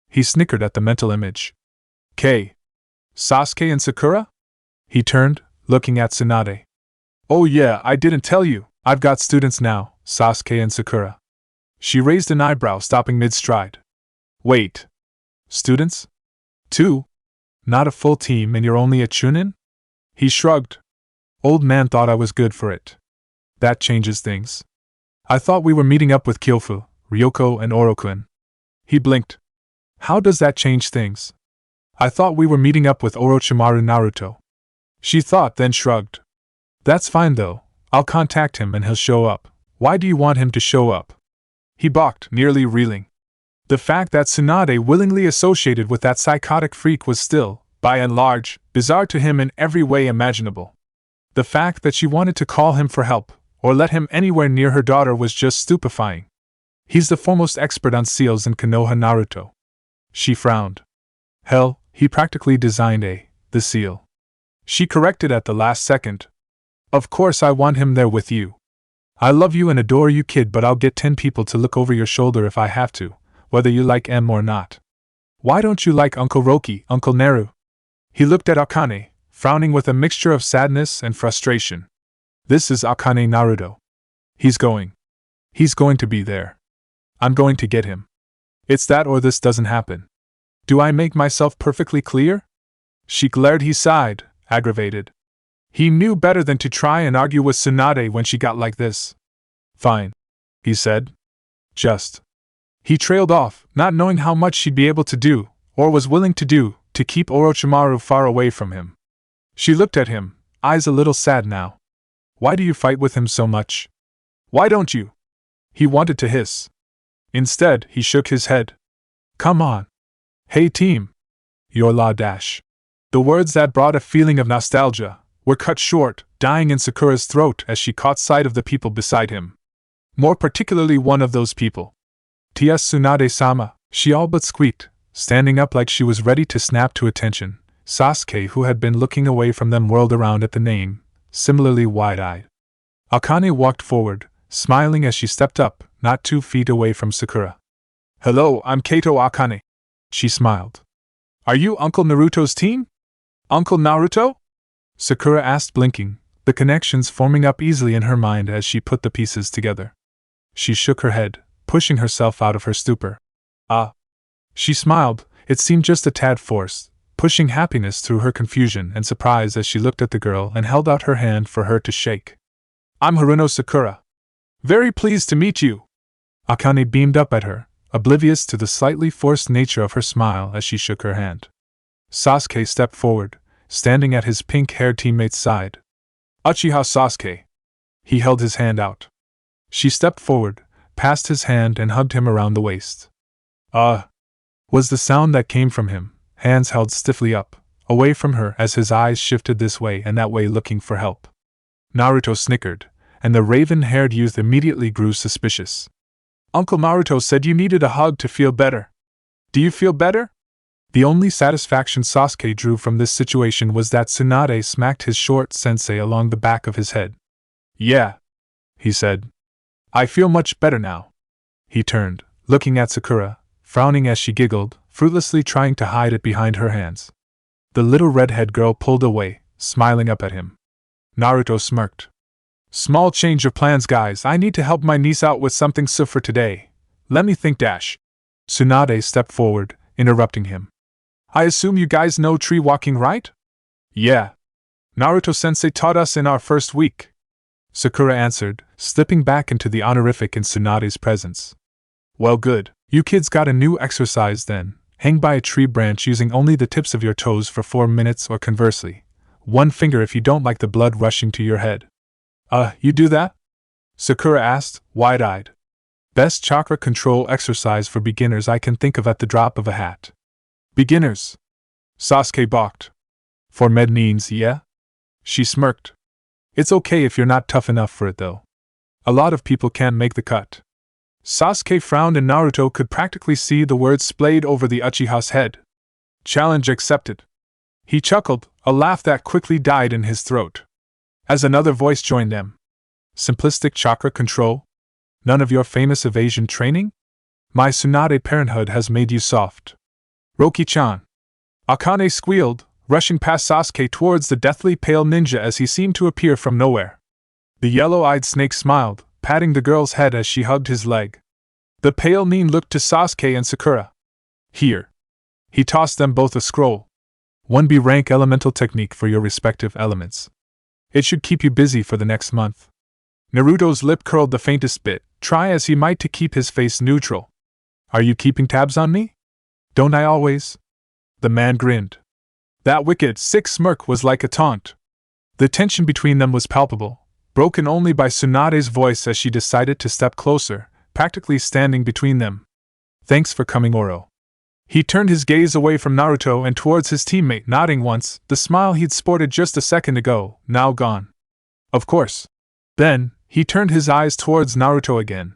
He snickered at the mental image. K. Sasuke and Sakura? He turned, looking at Tsunade. Oh yeah, I didn't tell you. I've got students now, Sasuke and Sakura. She raised an eyebrow, stopping mid-stride. Wait. Students? 2? Not a full team and you're only a chunin? He shrugged. Old man thought I was good for it. That changes things. I thought we were meeting up with Kyofu, Ryoko and Oroku. He blinked. How does that change things? I thought we were meeting up with Orochimaru Naruto. She thought, then shrugged. That's fine though. I'll contact him and he'll show up. Why do you want him to show up? He balked, nearly reeling. The fact that Tsunade willingly associated with that psychotic freak was still, by and large, bizarre to him in every way imaginable. The fact that she wanted to call him for help, or let him anywhere near her daughter, was just stupefying. He's the foremost expert on seals in Konoha Naruto. She frowned. Hell, he practically designed the seal. She corrected at the last second. Of course I want him there with you. I love you and adore you, kid, but I'll get 10 people to look over your shoulder if I have to, whether you like M or not. Why don't you like Uncle Roki, Uncle Neru? He looked at Akane, frowning with a mixture of sadness and frustration. This is Akane Naruto. He's going to be there. I'm going to get him. It's that or this doesn't happen. Do I make myself perfectly clear? She glared. He sighed, aggravated. He knew better than to try and argue with Tsunade when she got like this. Fine, he said. Just. He trailed off, not knowing how much she'd be able to do, or was willing to do, to keep Orochimaru far away from him. She looked at him, eyes a little sad now. Why do you fight with him so much? Why don't you? He wanted to hiss. Instead, he shook his head. Come on. Hey team. Your la dash. The words that brought a feeling of nostalgia were cut short, dying in Sakura's throat as she caught sight of the people beside him. More particularly one of those people. Tia Tsunade-sama, she all but squeaked, standing up like she was ready to snap to attention. Sasuke, who had been looking away from them, whirled around at the name, similarly wide-eyed. Akane walked forward, smiling as she stepped up, not 2 feet away from Sakura. "Hello, I'm Kato Akane." She smiled. "Are you Uncle Naruto's team?" "Uncle Naruto?" Sakura asked, blinking, the connections forming up easily in her mind as she put the pieces together. She shook her head, pushing herself out of her stupor. "Ah." She smiled, it seemed just a tad forced, pushing happiness through her confusion and surprise as she looked at the girl and held out her hand for her to shake. "I'm Haruno Sakura. Very pleased to meet you." Akane beamed up at her, oblivious to the slightly forced nature of her smile as she shook her hand. Sasuke stepped forward, standing at his pink-haired teammate's side. "Uchiha Sasuke." He held his hand out. She stepped forward, passed his hand and hugged him around the waist. Was the sound that came from him, hands held stiffly up, away from her as his eyes shifted this way and that way looking for help. Naruto snickered, and the raven-haired youth immediately grew suspicious. "Uncle Naruto said you needed a hug to feel better. Do you feel better?" The only satisfaction Sasuke drew from this situation was that Tsunade smacked his short sensei along the back of his head. "Yeah," he said. "I feel much better now." He turned, looking at Sakura, frowning as she giggled, fruitlessly trying to hide it behind her hands. The little redhead girl pulled away, smiling up at him. Naruto smirked. "Small change of plans, guys. I need to help my niece out with something for today. Let me think. Tsunade stepped forward, interrupting him. "I assume you guys know tree walking, right?" "Yeah. Naruto-sensei taught us in our first week," Sakura answered, slipping back into the honorific in Tsunade's presence. "Well, good. You kids got a new exercise then. Hang by a tree branch using only the tips of your toes for 4 minutes, or conversely, 1 finger if you don't like the blood rushing to your head." You do that?" Sakura asked, wide-eyed. "Best chakra control exercise for beginners I can think of at the drop of a hat." "Beginners?" Sasuke balked. "For med-neens, yeah?" She smirked. "It's okay if you're not tough enough for it though. A lot of people can't make the cut." Sasuke frowned and Naruto could practically see the words splayed over the Uchiha's head. "Challenge accepted." He chuckled, a laugh that quickly died in his throat. As another voice joined them. "Simplistic chakra control? None of your famous evasion training? My Tsunade parenthood has made you soft." "Roki-chan." Akane squealed, rushing past Sasuke towards the deathly pale ninja as he seemed to appear from nowhere. The yellow-eyed snake smiled, patting the girl's head as she hugged his leg. The pale nin looked to Sasuke and Sakura. "Here." He tossed them both a scroll. 1B rank elemental technique for your respective elements. It should keep you busy for the next month. Naruto's lip curled the faintest bit, try as he might to keep his face neutral. "Are you keeping tabs on me? Don't I always?" The man grinned. That wicked, sick smirk was like a taunt. The tension between them was palpable, broken only by Tsunade's voice as she decided to step closer, practically standing between them. "Thanks for coming, Oro." He turned his gaze away from Naruto and towards his teammate, nodding once, the smile he'd sported just a second ago, now gone. "Of course." Then, he turned his eyes towards Naruto again.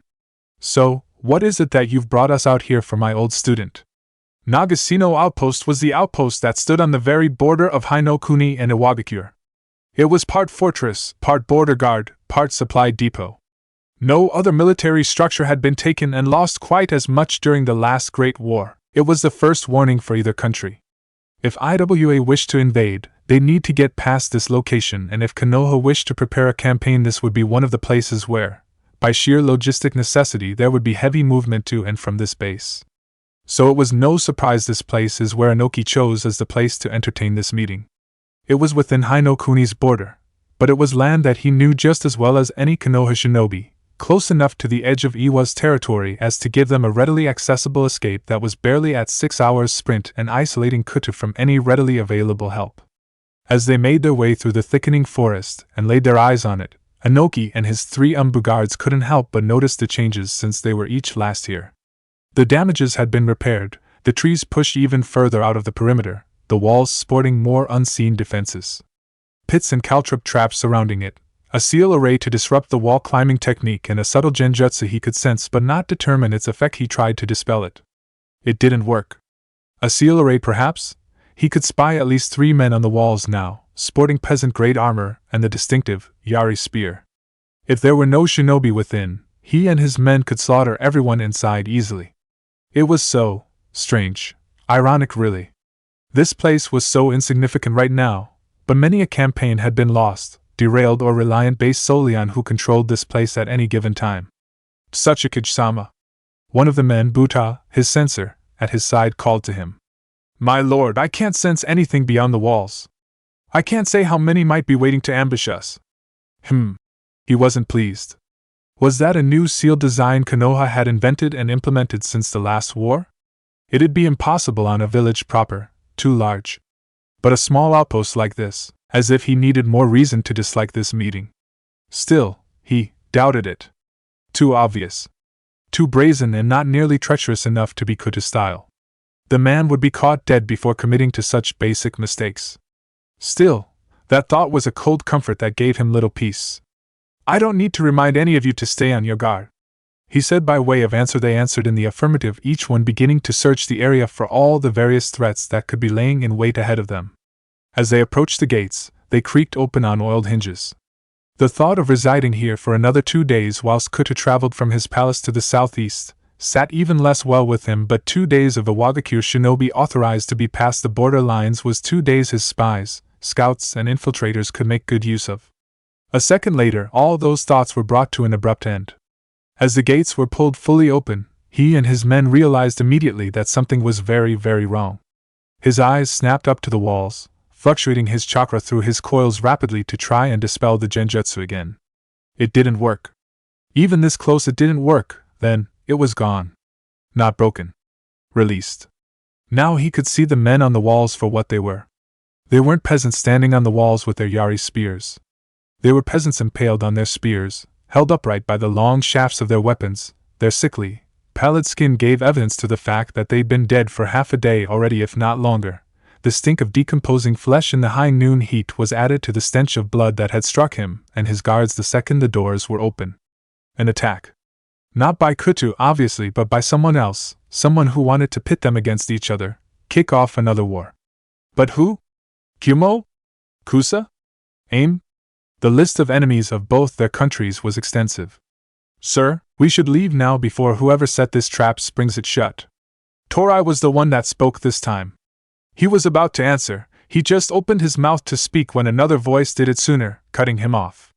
"So, what is it that you've brought us out here for, my old student?" Nagasino Outpost was the outpost that stood on the very border of Hinokuni and Iwagakure. It was part fortress, part border guard, part supply depot. No other military structure had been taken and lost quite as much during the last Great War. It was the first warning for either country. If IWA wished to invade, they'd need to get past this location, and if Konoha wished to prepare a campaign, this would be one of the places where, by sheer logistic necessity, there would be heavy movement to and from this base. So it was no surprise this place is where Inoki chose as the place to entertain this meeting. It was within Hinokuni's border, but it was land that he knew just as well as any Konoha shinobi, close enough to the edge of Iwa's territory as to give them a readily accessible escape that was barely at 6 hours sprint and isolating Kutu from any readily available help. As they made their way through the thickening forest and laid their eyes on it, Inoki and his 3 Umbu guards couldn't help but notice the changes since they were each last here. The damages had been repaired, the trees pushed even further out of the perimeter, the walls sporting more unseen defenses. Pits and caltrop traps surrounding it, A seal array to disrupt the wall-climbing technique and a subtle genjutsu he could sense but not determine its effect. He tried to dispel it. It didn't work. A seal array perhaps? He could spy at least 3 men on the walls now, sporting peasant-grade armor and the distinctive Yari spear. If there were no shinobi within, he and his men could slaughter everyone inside easily. It was so strange, ironic really. This place was so insignificant right now, but many a campaign had been lost, derailed or reliant based solely on who controlled this place at any given time. Tsuchikage-sama. One of the men, Buta, his censor, at his side called to him. My lord, I can't sense anything beyond the walls. I can't say how many might be waiting to ambush us. He wasn't pleased. Was that a new seal design Konoha had invented and implemented since the last war? It'd be impossible on a village proper, too large. But a small outpost like this, as if he needed more reason to dislike this meeting. Still, he doubted it. Too obvious. Too brazen and not nearly treacherous enough to be Kuta style. The man would be caught dead before committing to such basic mistakes. Still, that thought was a cold comfort that gave him little peace. I don't need to remind any of you to stay on your guard, he said by way of answer. They answered in the affirmative, each one beginning to search the area for all the various threats that could be laying in wait ahead of them. As they approached the gates, they creaked open on oiled hinges. The thought of residing here for another 2 days whilst Kuta traveled from his palace to the southeast sat even less well with him, but 2 days of the Wagakure shinobi authorized to be past the border lines was 2 days his spies, scouts, and infiltrators could make good use of. A second later, all those thoughts were brought to an abrupt end. As the gates were pulled fully open, he and his men realized immediately that something was very, very wrong. His eyes snapped up to the walls, fluctuating his chakra through his coils rapidly to try and dispel the genjutsu again. It didn't work. Even this close it didn't work, then, it was gone. Not broken. Released. Now he could see the men on the walls for what they were. They weren't peasants standing on the walls with their Yari spears. They were peasants impaled on their spears, held upright by the long shafts of their weapons. Their sickly, pallid skin gave evidence to the fact that they'd been dead for half a day already, if not longer. The stink of decomposing flesh in the high noon heat was added to the stench of blood that had struck him and his guards the second the doors were open. An attack. Not by Kutu, obviously, but by someone else, someone who wanted to pit them against each other, kick off another war. But who? Kyumo? Kusa? Aim? The list of enemies of both their countries was extensive. Sir, we should leave now before whoever set this trap springs it shut. Torai was the one that spoke this time. He was about to answer, he just opened his mouth to speak when another voice did it sooner, cutting him off.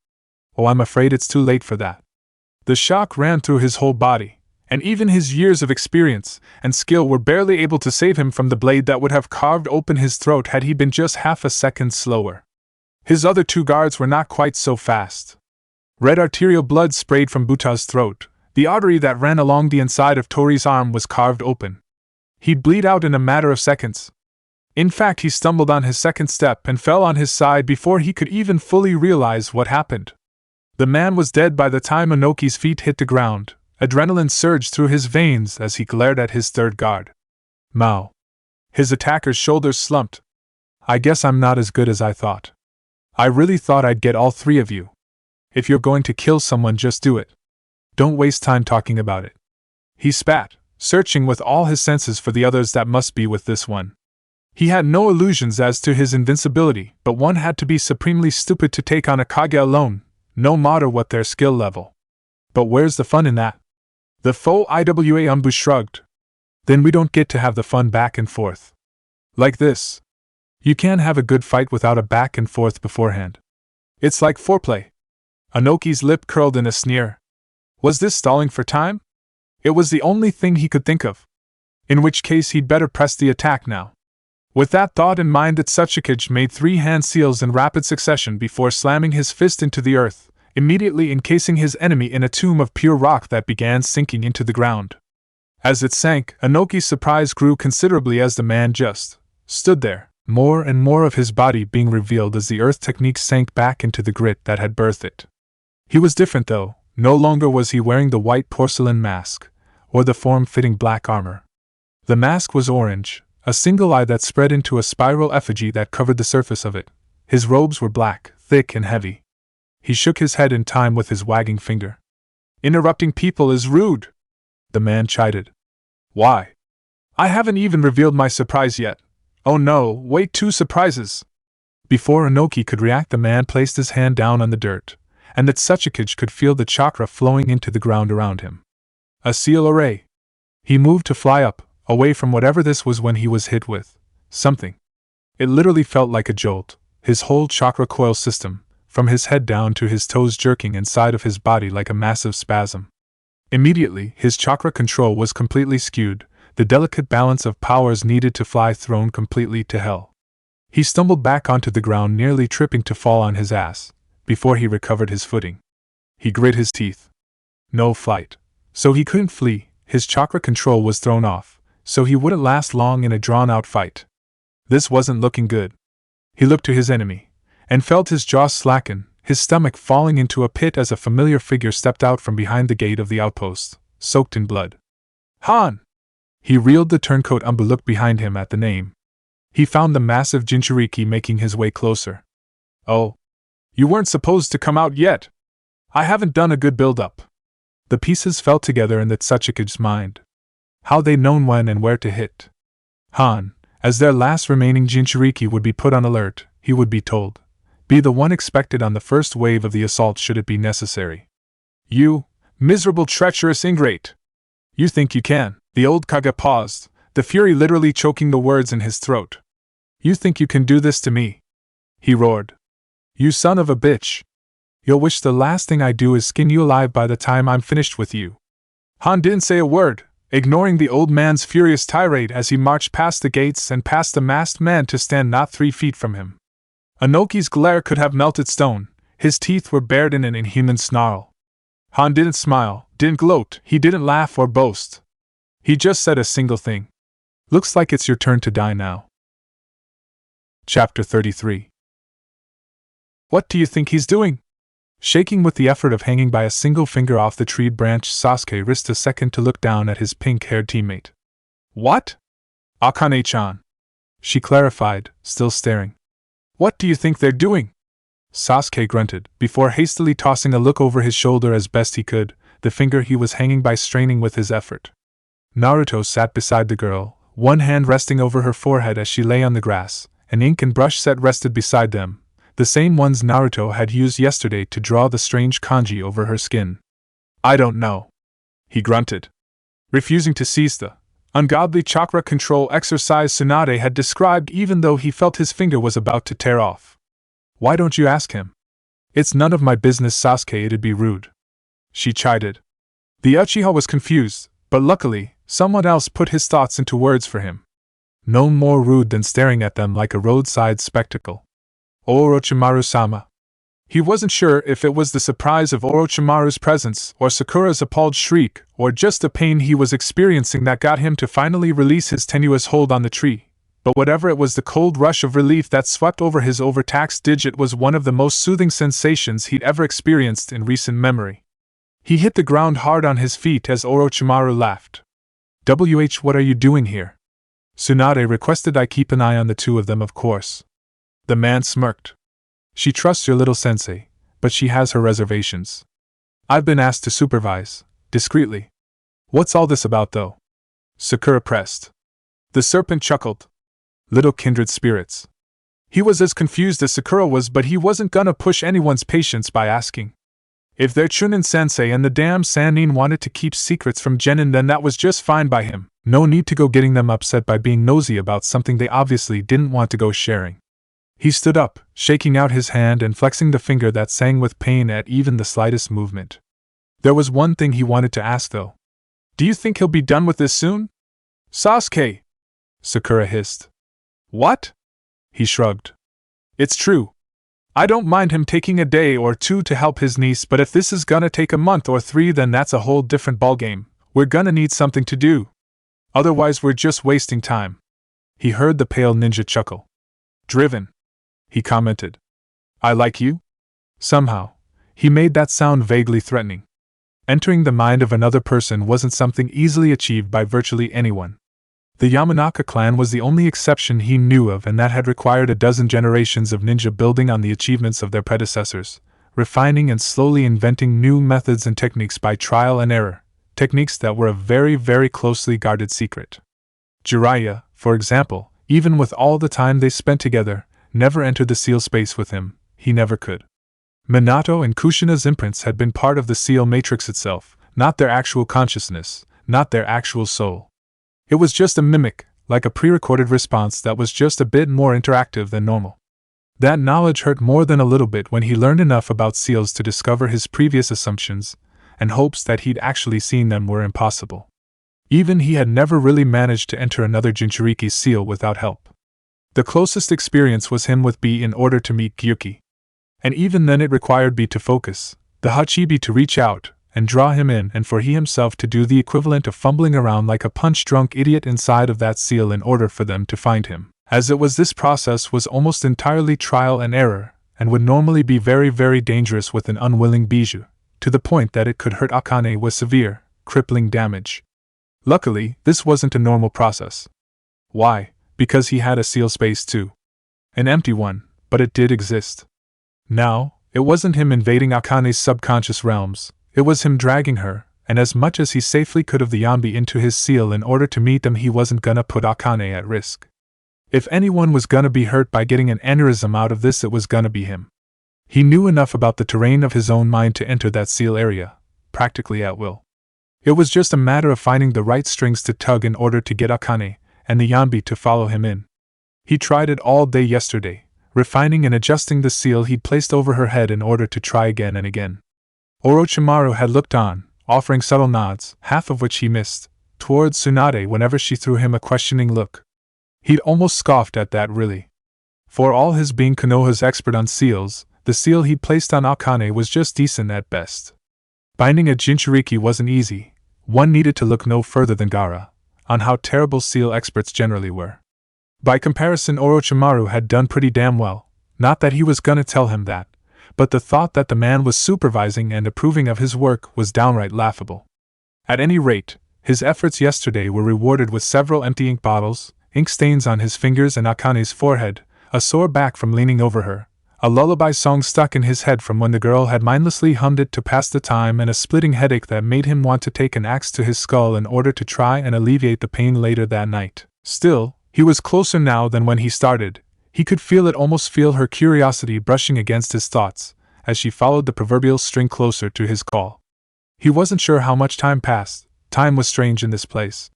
Oh, I'm afraid it's too late for that. The shock ran through his whole body, and even his years of experience and skill were barely able to save him from the blade that would have carved open his throat had he been just half a second slower. His other 2 guards were not quite so fast. Red arterial blood sprayed from Buta's throat. The artery that ran along the inside of Tori's arm was carved open. He'd bleed out in a matter of seconds. In fact, he stumbled on his second step and fell on his side before he could even fully realize what happened. The man was dead by the time Inoki's feet hit the ground. Adrenaline surged through his veins as he glared at his third guard. Mao. His attacker's shoulders slumped. I guess I'm not as good as I thought. I really thought I'd get all 3 of you. If you're going to kill someone, just do it. Don't waste time talking about it. He spat, searching with all his senses for the others that must be with this one. He had no illusions as to his invincibility, but one had to be supremely stupid to take on a Kage alone, no matter what their skill level. But where's the fun in that? The foe Iwa Umbu shrugged. Then we don't get to have the fun back and forth. Like this. You can't have a good fight without a back and forth beforehand. It's like foreplay. Inoki's lip curled in a sneer. Was this stalling for time? It was the only thing he could think of. In which case he'd better press the attack now. With that thought in mind, that Tsuchikage made 3 hand seals in rapid succession before slamming his fist into the earth, immediately encasing his enemy in a tomb of pure rock that began sinking into the ground. As it sank, Inoki's surprise grew considerably as the man just stood there, more and more of his body being revealed as the earth technique sank back into the grit that had birthed it. He was different though. No longer was he wearing the white porcelain mask, or the form-fitting black armor. The mask was orange, a single eye that spread into a spiral effigy that covered the surface of it. His robes were black, thick and heavy. He shook his head in time with his wagging finger. Interrupting people is rude, the man chided. Why? I haven't even revealed my surprise yet. Oh no, wait, 2 surprises. Before Inoki could react, the man placed his hand down on the dirt, and that Tsuchikage could feel the chakra flowing into the ground around him. A seal array. He moved to fly up, away from whatever this was when he was hit with something. It literally felt like a jolt, his whole chakra coil system, from his head down to his toes jerking inside of his body like a massive spasm. Immediately, his chakra control was completely skewed, the delicate balance of powers needed to fly thrown completely to hell. He stumbled back onto the ground, nearly tripping to fall on his ass, before he recovered his footing. He grit his teeth. No flight. So he couldn't flee, his chakra control was thrown off, so he wouldn't last long in a drawn-out fight. This wasn't looking good. He looked to his enemy, and felt his jaw slacken, his stomach falling into a pit as a familiar figure stepped out from behind the gate of the outpost, soaked in blood. Han! He reeled. The turncoat Umbu looked behind him at the name. He found the massive Jinchuriki making his way closer. Oh. You weren't supposed to come out yet. I haven't done a good build-up. The pieces fell together in the Tsuchikage's mind. How they'd known when and where to hit. Han, as their last remaining Jinchuriki would be put on alert, he would be told. Be the one expected on the first wave of the assault should it be necessary. You, miserable treacherous ingrate! You think you can? The old Kage paused, the fury literally choking the words in his throat. You think you can do this to me? He roared. You son of a bitch! You'll wish the last thing I do is skin you alive by the time I'm finished with you. Han didn't say a word, ignoring the old man's furious tirade as he marched past the gates and past the masked man to stand not 3 feet from him. Inoki's glare could have melted stone, his teeth were bared in an inhuman snarl. Han didn't smile, didn't gloat, he didn't laugh or boast. He just said a single thing. Looks like it's your turn to die now. Chapter 33. What do you think he's doing? Shaking with the effort of hanging by a single finger off the tree branch, Sasuke risked a second to look down at his pink-haired teammate. What? Akane-chan. She clarified, still staring. What do you think they're doing? Sasuke grunted, before hastily tossing a look over his shoulder as best he could, the finger he was hanging by straining with his effort. Naruto sat beside the girl, one hand resting over her forehead as she lay on the grass, an ink and brush set rested beside them, the same ones Naruto had used yesterday to draw the strange kanji over her skin. I don't know. He grunted. Refusing to cease the ungodly chakra control exercise Tsunade had described, even though he felt his finger was about to tear off. Why don't you ask him? It's none of my business, Sasuke, it'd be rude. She chided. The Uchiha was confused, but luckily, someone else put his thoughts into words for him. No more rude than staring at them like a roadside spectacle. Orochimaru-sama. He wasn't sure if it was the surprise of Orochimaru's presence, or Sakura's appalled shriek, or just the pain he was experiencing that got him to finally release his tenuous hold on the tree. But whatever it was, the cold rush of relief that swept over his overtaxed digit was one of the most soothing sensations he'd ever experienced in recent memory. He hit the ground hard on his feet as Orochimaru laughed. What are you doing here? Tsunade requested I keep an eye on the two of them, of course. The man smirked. She trusts your little sensei, but she has her reservations. I've been asked to supervise, discreetly. What's all this about, though? Sakura pressed. The serpent chuckled. Little kindred spirits. He was as confused as Sakura was, but he wasn't gonna push anyone's patience by asking. If their Chunin-sensei and the damn Sannin wanted to keep secrets from Genin, then that was just fine by him. No need to go getting them upset by being nosy about something they obviously didn't want to go sharing. He stood up, shaking out his hand and flexing the finger that sang with pain at even the slightest movement. There was one thing he wanted to ask, though. Do you think he'll be done with this soon? Sasuke! Sakura hissed. What? He shrugged. It's true. I don't mind him taking a day or two to help his niece, but if this is gonna take a month or 3, then that's a whole different ballgame. We're gonna need something to do. Otherwise we're just wasting time. He heard the pale ninja chuckle. Driven. He commented. I like you? Somehow, he made that sound vaguely threatening. Entering the mind of another person wasn't something easily achieved by virtually anyone. The Yamanaka clan was the only exception he knew of, and that had required a dozen generations of ninja building on the achievements of their predecessors, refining and slowly inventing new methods and techniques by trial and error, techniques that were a very, very closely guarded secret. Jiraiya, for example, even with all the time they spent together, never entered the seal space with him. He never could. Minato and Kushina's imprints had been part of the seal matrix itself, not their actual consciousness, not their actual soul. It was just a mimic, like a pre-recorded response that was just a bit more interactive than normal. That knowledge hurt more than a little bit when he learned enough about seals to discover his previous assumptions, and hopes that he'd actually seen them were impossible. Even he had never really managed to enter another Jinchuriki seal without help. The closest experience was him with B in order to meet Gyuki. And even then it required B to focus, the Hachibi to reach out and draw him in, and for he himself to do the equivalent of fumbling around like a punch-drunk idiot inside of that seal in order for them to find him. As it was, this process was almost entirely trial and error, and would normally be very, very dangerous with an unwilling Bijou, to the point that it could hurt Akane with severe, crippling damage. Luckily, this wasn't a normal process. Why? Because he had a seal space too. An empty one, but it did exist. Now, it wasn't him invading Akane's subconscious realms, it was him dragging her, and as much as he safely could of the Yambi into his seal in order to meet them. He wasn't gonna put Akane at risk. If anyone was gonna be hurt by getting an aneurysm out of this, it was gonna be him. He knew enough about the terrain of his own mind to enter that seal area, practically at will. It was just a matter of finding the right strings to tug in order to get Akane and the Yambi to follow him in. He tried it all day yesterday, refining and adjusting the seal he'd placed over her head in order to try again and again. Orochimaru had looked on, offering subtle nods, half of which he missed, towards Tsunade whenever she threw him a questioning look. He'd almost scoffed at that, really. For all his being Konoha's expert on seals, the seal he'd placed on Akane was just decent at best. Binding a Jinchuriki wasn't easy. One needed to look no further than Gaara, on how terrible seal experts generally were. By comparison, Orochimaru had done pretty damn well. Not that he was gonna tell him that, but the thought that the man was supervising and approving of his work was downright laughable. At any rate, his efforts yesterday were rewarded with several empty ink bottles, ink stains on his fingers and Akane's forehead, a sore back from leaning over her, a lullaby song stuck in his head from when the girl had mindlessly hummed it to pass the time, and a splitting headache that made him want to take an axe to his skull in order to try and alleviate the pain later that night. Still, he was closer now than when he started. He could feel it, almost feel her curiosity brushing against his thoughts, as she followed the proverbial string closer to his call. He wasn't sure how much time passed. Time was strange in this place.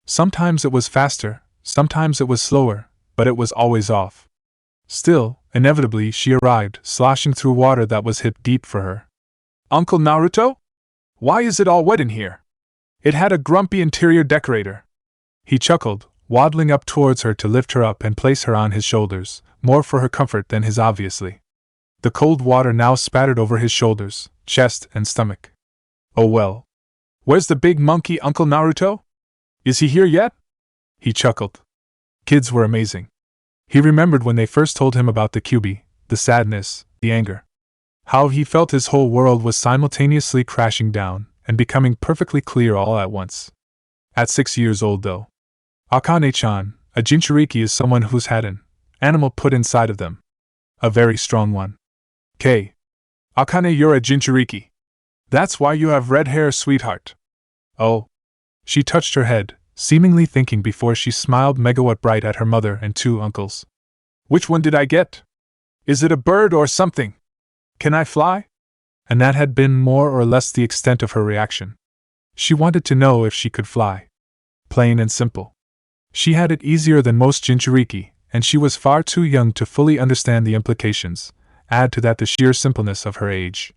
Sometimes it was faster, sometimes it was slower, but it was always off. Still, inevitably she arrived, sloshing through water that was hip deep for her. "Uncle Naruto? Why is it all wet in here?" It had a grumpy interior decorator. He chuckled, waddling up towards her to lift her up and place her on his shoulders, more for her comfort than his, obviously. The cold water now spattered over his shoulders, chest, and stomach. "Oh well. Where's the big monkey, Uncle Naruto? Is he here yet?" He chuckled. Kids were amazing. He remembered when they first told him about the Kyuubi, the sadness, the anger. How he felt his whole world was simultaneously crashing down and becoming perfectly clear all at once. At 6 years old, though. Akane-chan, a Jinchuriki is someone who's had an animal put inside of them. A very strong one. Akane, you're a Jinchuriki. That's why you have red hair, sweetheart. Oh. She touched her head, seemingly thinking before she smiled megawatt bright at her mother and two uncles. Which one did I get? Is it a bird or something? Can I fly? And that had been more or less the extent of her reaction. She wanted to know if she could fly. Plain and simple. She had it easier than most Jinchuriki, and she was far too young to fully understand the implications. Add to that the sheer simpleness of her age,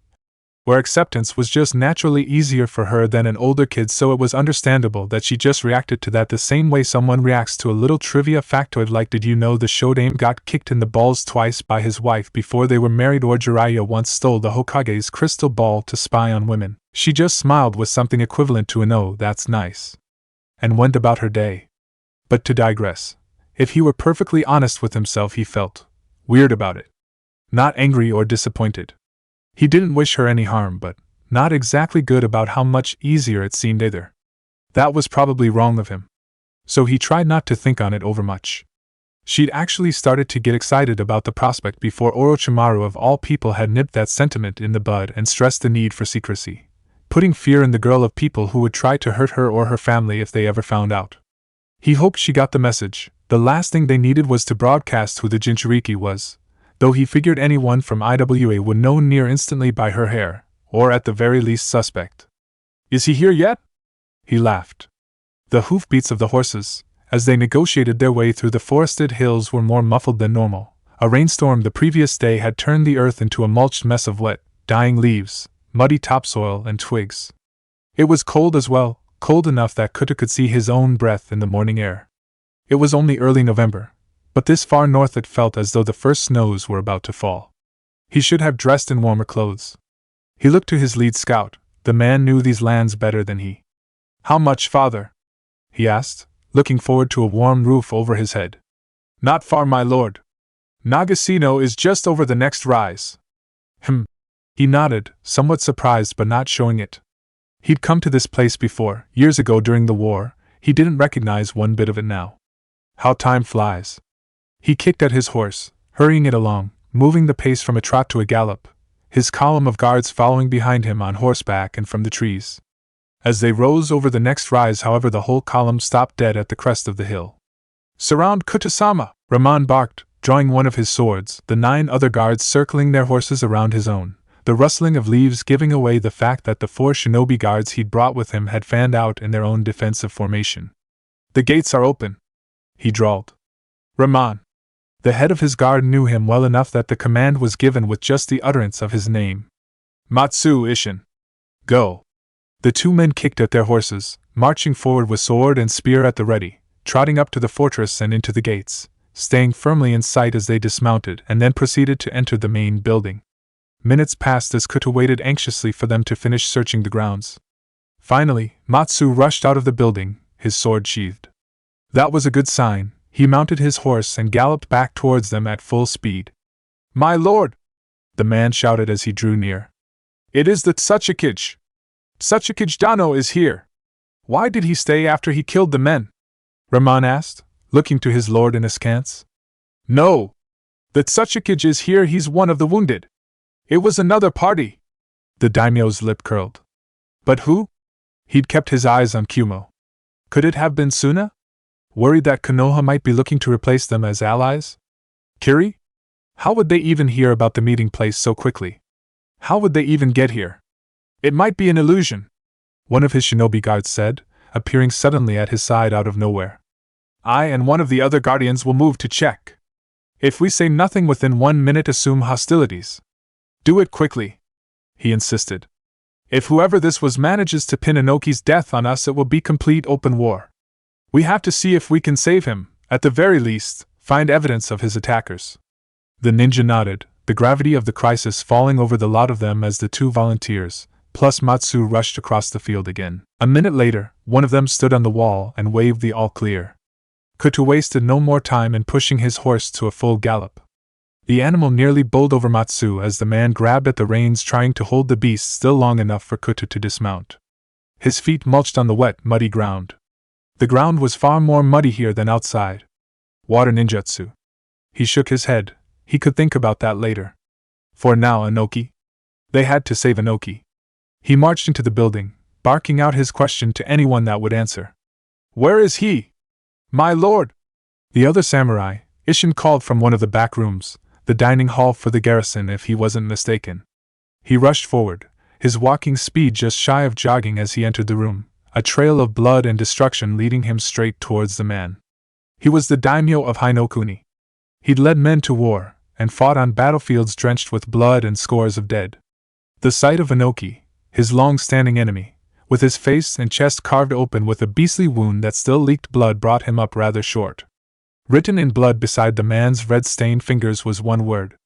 where acceptance was just naturally easier for her than an older kid, so it was understandable that she just reacted to that the same way someone reacts to a little trivia factoid like, did you know the Shodaime got kicked in the balls twice by his wife before they were married, or Jiraiya once stole the Hokage's crystal ball to spy on women? She just smiled with something equivalent to an "oh, that's nice," and went about her day. But to digress, if he were perfectly honest with himself, he felt weird about it. Not angry or disappointed. He didn't wish her any harm, but not exactly good about how much easier it seemed either. That was probably wrong of him. So he tried not to think on it overmuch. She'd actually started to get excited about the prospect before Orochimaru of all people had nipped that sentiment in the bud and stressed the need for secrecy, putting fear in the girl of people who would try to hurt her or her family if they ever found out. He hoped she got the message. The last thing they needed was to broadcast who the Jinchuriki was, though he figured anyone from IWA would know near instantly by her hair, or at the very least suspect. "Is he here yet?" He laughed. The hoofbeats of the horses, as they negotiated their way through the forested hills, were more muffled than normal. A rainstorm the previous day had turned the earth into a mulched mess of wet, dying leaves, muddy topsoil, and twigs. It was cold as well, cold enough that Kuta could see his own breath in the morning air. It was only early November, but this far north it felt as though the first snows were about to fall. He should have dressed in warmer clothes. He looked to his lead scout. The man knew these lands better than he. "How much farther?" he asked, looking forward to a warm roof over his head. "Not far, my lord. Nagasino is just over the next rise." He nodded, somewhat surprised but not showing it. He'd come to this place before, years ago during the war. He didn't recognize one bit of it now. How time flies. He kicked at his horse, hurrying it along, moving the pace from a trot to a gallop, his column of guards following behind him on horseback and from the trees. As they rose over the next rise, however, the whole column stopped dead at the crest of the hill. "Surround Kutasama!" Raman barked, drawing one of his swords, the 9 other guards circling their horses around his own, the rustling of leaves giving away the fact that the 4 shinobi guards he'd brought with him had fanned out in their own defensive formation. "The gates are open," he drawled. "Raman." The head of his guard knew him well enough that the command was given with just the utterance of his name. "Matsu Ishin. Go." The 2 men kicked at their horses, marching forward with sword and spear at the ready, trotting up to the fortress and into the gates, staying firmly in sight as they dismounted and then proceeded to enter the main building. Minutes passed as Kuta waited anxiously for them to finish searching the grounds. Finally, Matsu rushed out of the building, his sword sheathed. That was a good sign. He mounted his horse and galloped back towards them at full speed. "My lord!" the man shouted as he drew near. "It is the Tsuchikage! Tsuchikage Dano is here!" "Why did he stay after he killed the men?" Raman asked, looking to his lord in askance. "No! The Tsuchikage is here, he's one of the wounded. It was another party." The daimyo's lip curled. "But who?" He'd kept his eyes on Kumo. Could it have been Suna? Worried that Konoha might be looking to replace them as allies? Kiri? How would they even hear about the meeting place so quickly? How would they even get here? "It might be an illusion," one of his shinobi guards said, appearing suddenly at his side out of nowhere. "I and one of the other guardians will move to check. If we say nothing within 1 minute, assume hostilities. Do it quickly," he insisted. "If whoever this was manages to pin Inoki's death on us, it will be complete open war. We have to see if we can save him, at the very least, find evidence of his attackers." The ninja nodded, the gravity of the crisis falling over the lot of them as the 2 volunteers, plus Matsu, rushed across the field again. A minute later, one of them stood on the wall and waved the all clear. Kuta wasted no more time in pushing his horse to a full gallop. The animal nearly bowled over Matsu as the man grabbed at the reins, trying to hold the beast still long enough for Kuta to dismount. His feet mulched on the wet, muddy ground. The ground was far more muddy here than outside. Water ninjutsu. He shook his head. He could think about that later. For now, Inoki. They had to save Inoki. He marched into the building, barking out his question to anyone that would answer. "Where is he?" "My lord!" The other samurai, Ishin, called from one of the back rooms, the dining hall for the garrison if he wasn't mistaken. He rushed forward, his walking speed just shy of jogging as he entered the room, a trail of blood and destruction leading him straight towards the man. He was the daimyo of Hinokuni. He'd led men to war, and fought on battlefields drenched with blood and scores of dead. The sight of Inoki, his long-standing enemy, with his face and chest carved open with a beastly wound that still leaked blood, brought him up rather short. Written in blood beside the man's red-stained fingers was one word.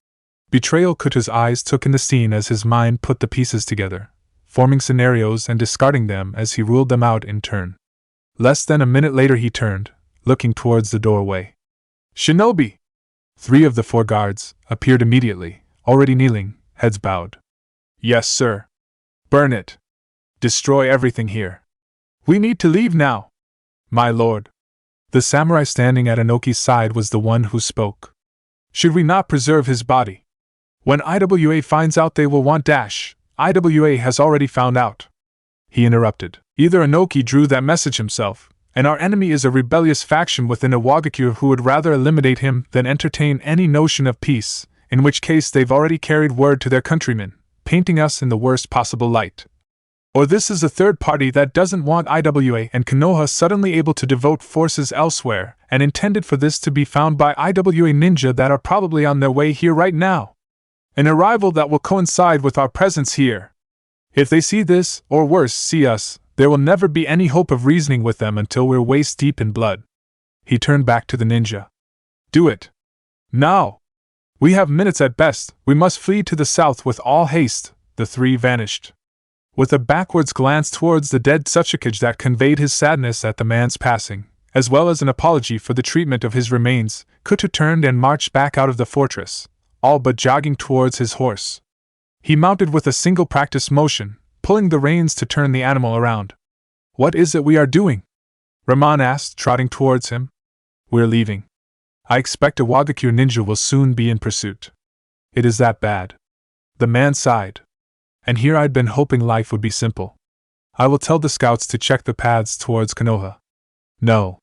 Betrayal. Kuta's eyes took in the scene as his mind put the pieces together, forming scenarios and discarding them as he ruled them out in turn. Less than a minute later he turned, looking towards the doorway. "Shinobi!" 3 of the 4 guards appeared immediately, already kneeling, heads bowed. "Yes, sir." "Burn it. Destroy everything here. We need to leave now." "My lord." The samurai standing at Inoki's side was the one who spoke. Should we not preserve his body? When IWA finds out they will want dash. IWA has already found out. He interrupted. Either Inoki drew that message himself, and our enemy is a rebellious faction within Iwagakure who would rather eliminate him than entertain any notion of peace, in which case they've already carried word to their countrymen, painting us in the worst possible light. Or this is a third party that doesn't want IWA and Konoha suddenly able to devote forces elsewhere, and intended for this to be found by IWA ninja that are probably on their way here right now. An arrival that will coincide with our presence here. If they see this, or worse, see us, there will never be any hope of reasoning with them until we're waist deep in blood. He turned back to the ninja. Do it. Now! We have minutes at best, we must flee to the south with all haste. The three vanished. With a backwards glance towards the dead Tsuchikage that conveyed his sadness at the man's passing, as well as an apology for the treatment of his remains, Kuta turned and marched back out of the fortress, all but jogging towards his horse. He mounted with a single practice motion, pulling the reins to turn the animal around. What is it we are doing? Ramon asked, trotting towards him. We're leaving. I expect a Wagakure ninja will soon be in pursuit. It is that bad. The man sighed. And here I'd been hoping life would be simple. I will tell the scouts to check the paths towards Konoha. No,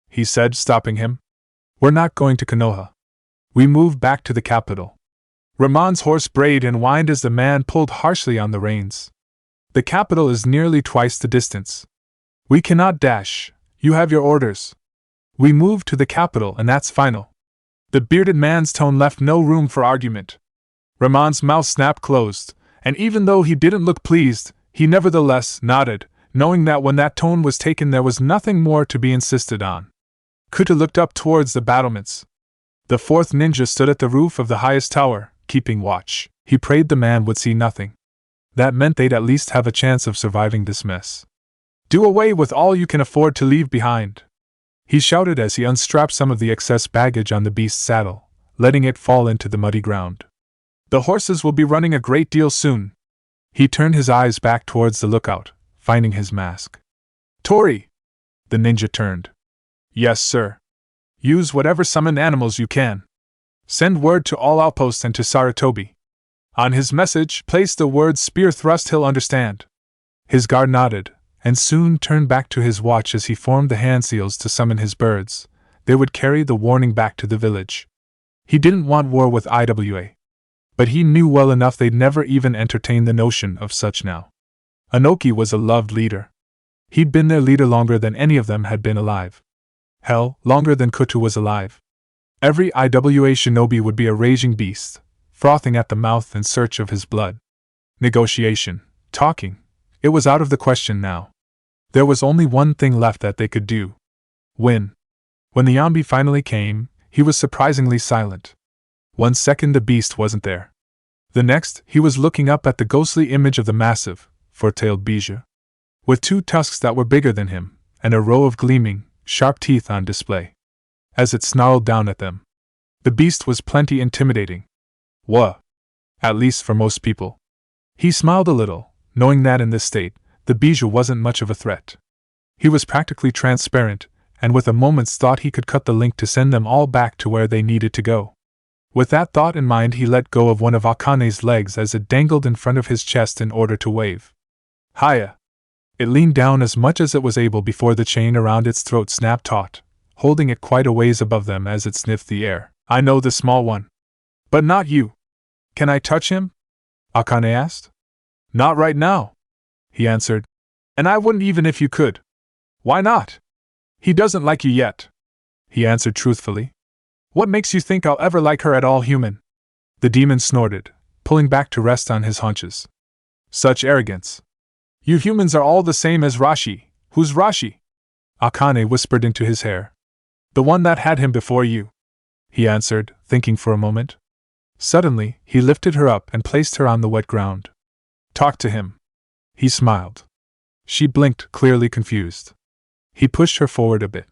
he said, stopping him. We're not going to Konoha. We move back to the capital. Ramon's horse brayed and whined as the man pulled harshly on the reins. The capital is nearly twice the distance. We cannot dash. You have your orders. We move to the capital and that's final. The bearded man's tone left no room for argument. Ramon's mouth snapped closed, and even though he didn't look pleased, he nevertheless nodded, knowing that when that tone was taken there was nothing more to be insisted on. Kuta looked up towards the battlements. The fourth ninja stood at the roof of the highest tower, keeping watch. He prayed the man would see nothing. That meant they'd at least have a chance of surviving this mess. Do away with all you can afford to leave behind, he shouted as he unstrapped some of the excess baggage on the beast's saddle, letting it fall into the muddy ground. The horses will be running a great deal soon. He turned his eyes back towards the lookout, finding his mask. Tori! The ninja turned. Yes, sir. Use whatever summoned animals you can. Send word to all outposts and to Sarutobi. On his message, place the word spear thrust, he'll understand. His guard nodded, and soon turned back to his watch as he formed the hand seals to summon his birds. They would carry the warning back to the village. He didn't want war with IWA. But he knew well enough they'd never even entertain the notion of such now. Inoki was a loved leader. He'd been their leader longer than any of them had been alive. Hell, longer than Kuta was alive. Every IWA shinobi would be a raging beast, frothing at the mouth in search of his blood. Negotiation, talking, it was out of the question now. There was only one thing left that they could do. Win. When the Yambi finally came, he was surprisingly silent. 1 second the beast wasn't there. The next, he was looking up at the ghostly image of the massive, four-tailed Bijou, with 2 tusks that were bigger than him, and a row of gleaming, sharp teeth on display. As it snarled down at them, the beast was plenty intimidating. Wha? At least for most people. He smiled a little, knowing that in this state, the Bijou wasn't much of a threat. He was practically transparent, and with a moment's thought he could cut the link to send them all back to where they needed to go. With that thought in mind, he let go of one of Akane's legs as it dangled in front of his chest in order to wave. Hiya! It leaned down as much as it was able before the chain around its throat snapped taut, holding it quite a ways above them as it sniffed the air. I know the small one. But not you. Can I touch him? Akane asked. Not right now, he answered. And I wouldn't even if you could. Why not? He doesn't like you yet, he answered truthfully. What makes you think I'll ever like her at all, human? The demon snorted, pulling back to rest on his haunches. Such arrogance. You humans are all the same as Rashi. Who's Rashi? Akane whispered into his hair. The one that had him before you, he answered, thinking for a moment. Suddenly, he lifted her up and placed her on the wet ground. Talk to him. He smiled. She blinked, clearly confused. He pushed her forward a bit.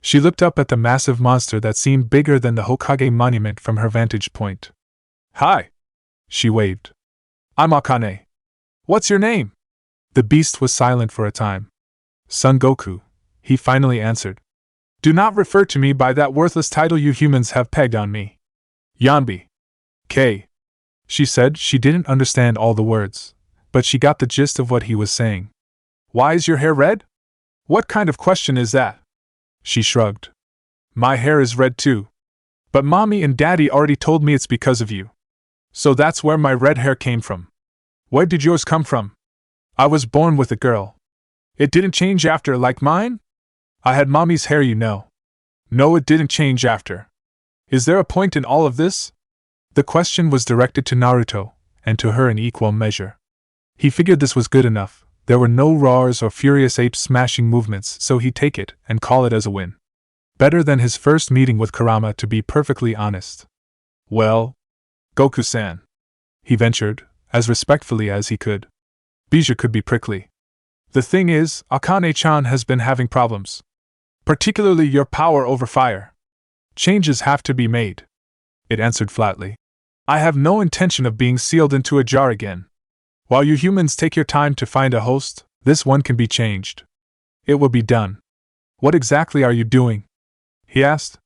She looked up at the massive monster that seemed bigger than the Hokage monument from her vantage point. Hi! She waved. I'm Akane. What's your name? The beast was silent for a time. Son Goku, he finally answered. Do not refer to me by that worthless title you humans have pegged on me. Yanbi. K. She said she didn't understand all the words, but she got the gist of what he was saying. Why is your hair red? What kind of question is that? She shrugged. My hair is red too. But Mommy and Daddy already told me it's because of you. So that's where my red hair came from. Where did yours come from? I was born with a girl. It didn't change after like mine? I had Mommy's hair, you know. No, it didn't change after. Is there a point in all of this? The question was directed to Naruto, and to her in equal measure. He figured this was good enough. There were no roars or furious ape-smashing movements, so he'd take it and call it as a win. Better than his first meeting with Kurama, to be perfectly honest. Well, Goku-san, he ventured, as respectfully as he could. Bijou could be prickly. The thing is, Akane-chan has been having problems. Particularly your power over fire. Changes have to be made. It answered flatly. I have no intention of being sealed into a jar again. While you humans take your time to find a host, this one can be changed. It will be done. What exactly are you doing? He asked.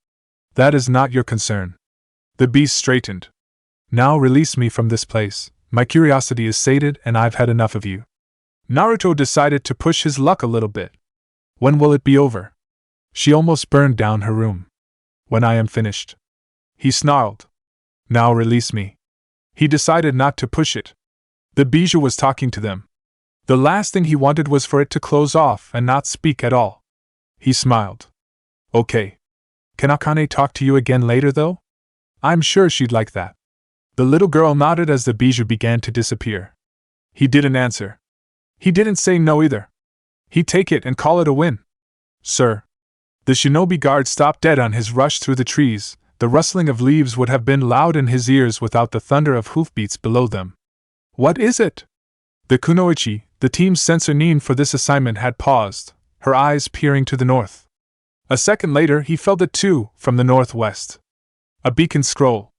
That is not your concern. The beast straightened. Now release me from this place. My curiosity is sated and I've had enough of you. Naruto decided to push his luck a little bit. When will it be over? She almost burned down her room. When I am finished. He snarled. Now release me. He decided not to push it. The Bijou was talking to them. The last thing he wanted was for it to close off and not speak at all. He smiled. Okay. Can Akane talk to you again later though? I'm sure she'd like that. The little girl nodded as the Bijou began to disappear. He didn't answer. He didn't say no either. He'd take it and call it a win. Sir. The shinobi guard stopped dead on his rush through the trees. The rustling of leaves would have been loud in his ears without the thunder of hoofbeats below them. What is it? The kunoichi, the team's censor Nin for this assignment, had paused, her eyes peering to the north. A second later he felt it too, from the northwest. A beacon scroll.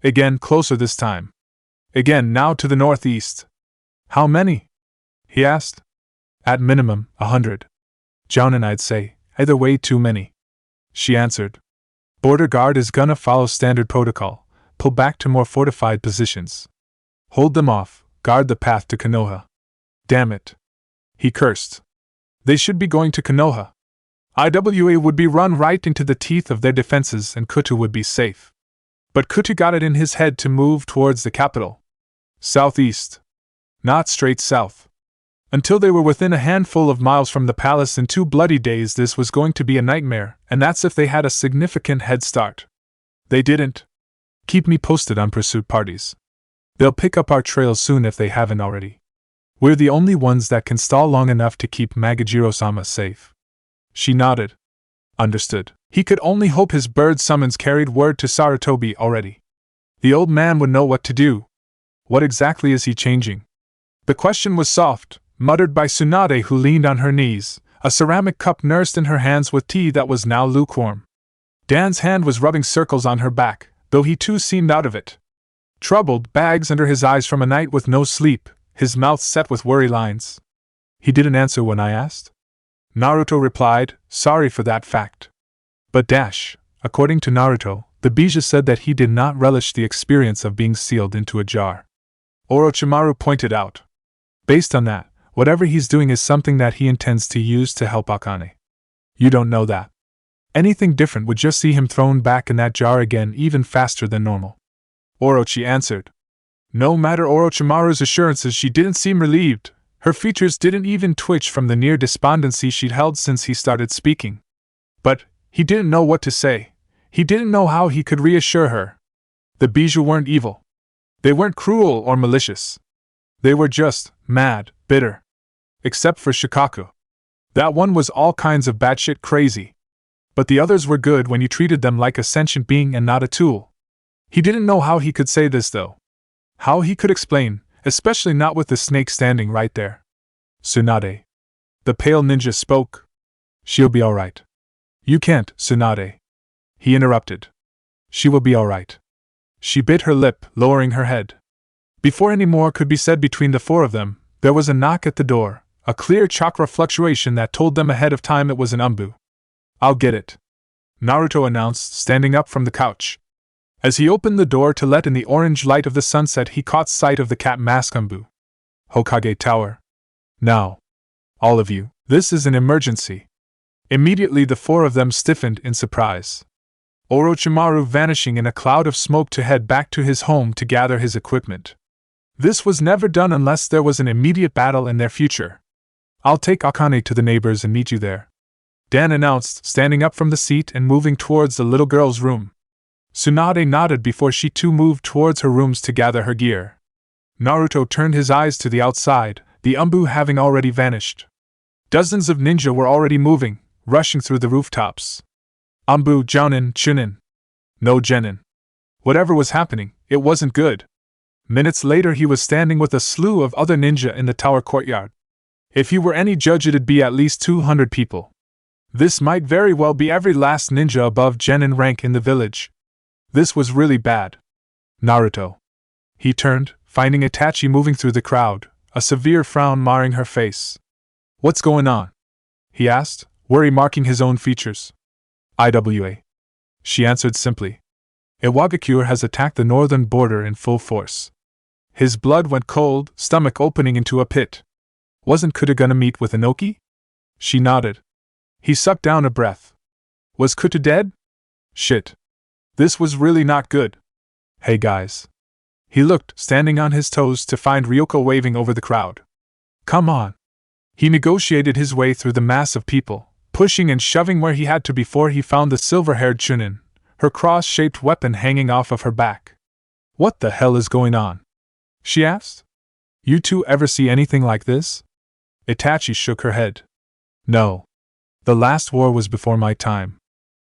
Again, closer this time. Again, now to the northeast. How many? He asked. At minimum, 100. Jounin, I'd say, either way too many. She answered. Border guard is gonna follow standard protocol, pull back to more fortified positions. Hold them off, guard the path to Konoha. Damn it. He cursed. They should be going to Konoha. IWA would be run right into the teeth of their defenses and Kutu would be safe. But Kutu got it in his head to move towards the capital. Southeast. Not straight south. Until they were within a handful of miles from the palace in 2 bloody days, this was going to be a nightmare, and that's if they had a significant head start. They didn't. Keep me posted on pursuit parties. They'll pick up our trail soon if they haven't already. We're the only ones that can stall long enough to keep Magajiro-sama safe. She nodded. Understood. He could only hope his bird summons carried word to Sarutobi already. The old man would know what to do. What exactly is he changing? The question was soft, muttered by Tsunade, who leaned on her knees, a ceramic cup nursed in her hands with tea that was now lukewarm. Dan's hand was rubbing circles on her back, though he too seemed out of it. Troubled, bags under his eyes from a night with no sleep, his mouth set with worry lines. He didn't answer when I asked. Naruto replied, sorry for that fact. But according to Naruto, the Bijou said that he did not relish the experience of being sealed into a jar. Orochimaru pointed out. Based on that, whatever he's doing is something that he intends to use to help Akane. You don't know that. Anything different would just see him thrown back in that jar again even faster than normal. Orochi answered. No matter Orochimaru's assurances, she didn't seem relieved. Her features didn't even twitch from the near despondency she'd held since he started speaking. But he didn't know what to say. He didn't know how he could reassure her. The Bijou weren't evil. They weren't cruel or malicious. They were just mad, bitter. Except for Shikaku. That one was all kinds of batshit crazy. But the others were good when you treated them like a sentient being and not a tool. He didn't know how he could say this though. How he could explain, especially not with the snake standing right there. Tsunade. The pale ninja spoke. She'll be alright. You can't, Tsunade. He interrupted. She will be alright. She bit her lip, lowering her head. Before any more could be said between the four of them, there was a knock at the door, a clear chakra fluctuation that told them ahead of time it was an Umbu. I'll get it. Naruto announced, standing up from the couch. As he opened the door to let in the orange light of the sunset, he caught sight of the cat mask Umbu. Hokage Tower. Now. All of you, this is an emergency. Immediately the four of them stiffened in surprise. Orochimaru vanishing in a cloud of smoke to head back to his home to gather his equipment. This was never done unless there was an immediate battle in their future. I'll take Akane to the neighbors and meet you there, Dan announced, standing up from the seat and moving towards the little girl's room. Tsunade nodded before she too moved towards her rooms to gather her gear. Naruto turned his eyes to the outside, the Umbu having already vanished. Dozens of ninja were already moving, rushing through the rooftops. Umbu, Jounin, Chunin. No Genin. Whatever was happening, it wasn't good. Minutes later he was standing with a slew of other ninja in the tower courtyard. If he were any judge, it'd be at least 200 people. This might very well be every last ninja above Genin rank in the village. This was really bad. Naruto. He turned, finding Itachi moving through the crowd, a severe frown marring her face. What's going on? He asked, worry marking his own features. IWA. She answered simply. Iwagakure has attacked the northern border in full force. His blood went cold, stomach opening into a pit. Wasn't Kuta gonna meet with Inoki? She nodded. He sucked down a breath. Was Kuta dead? Shit. This was really not good. Hey guys. He looked, standing on his toes, to find Ryoko waving over the crowd. Come on. He negotiated his way through the mass of people, pushing and shoving where he had to before he found the silver-haired Chunin, her cross-shaped weapon hanging off of her back. What the hell is going on? She asked. You two ever see anything like this? Itachi shook her head. No. The last war was before my time.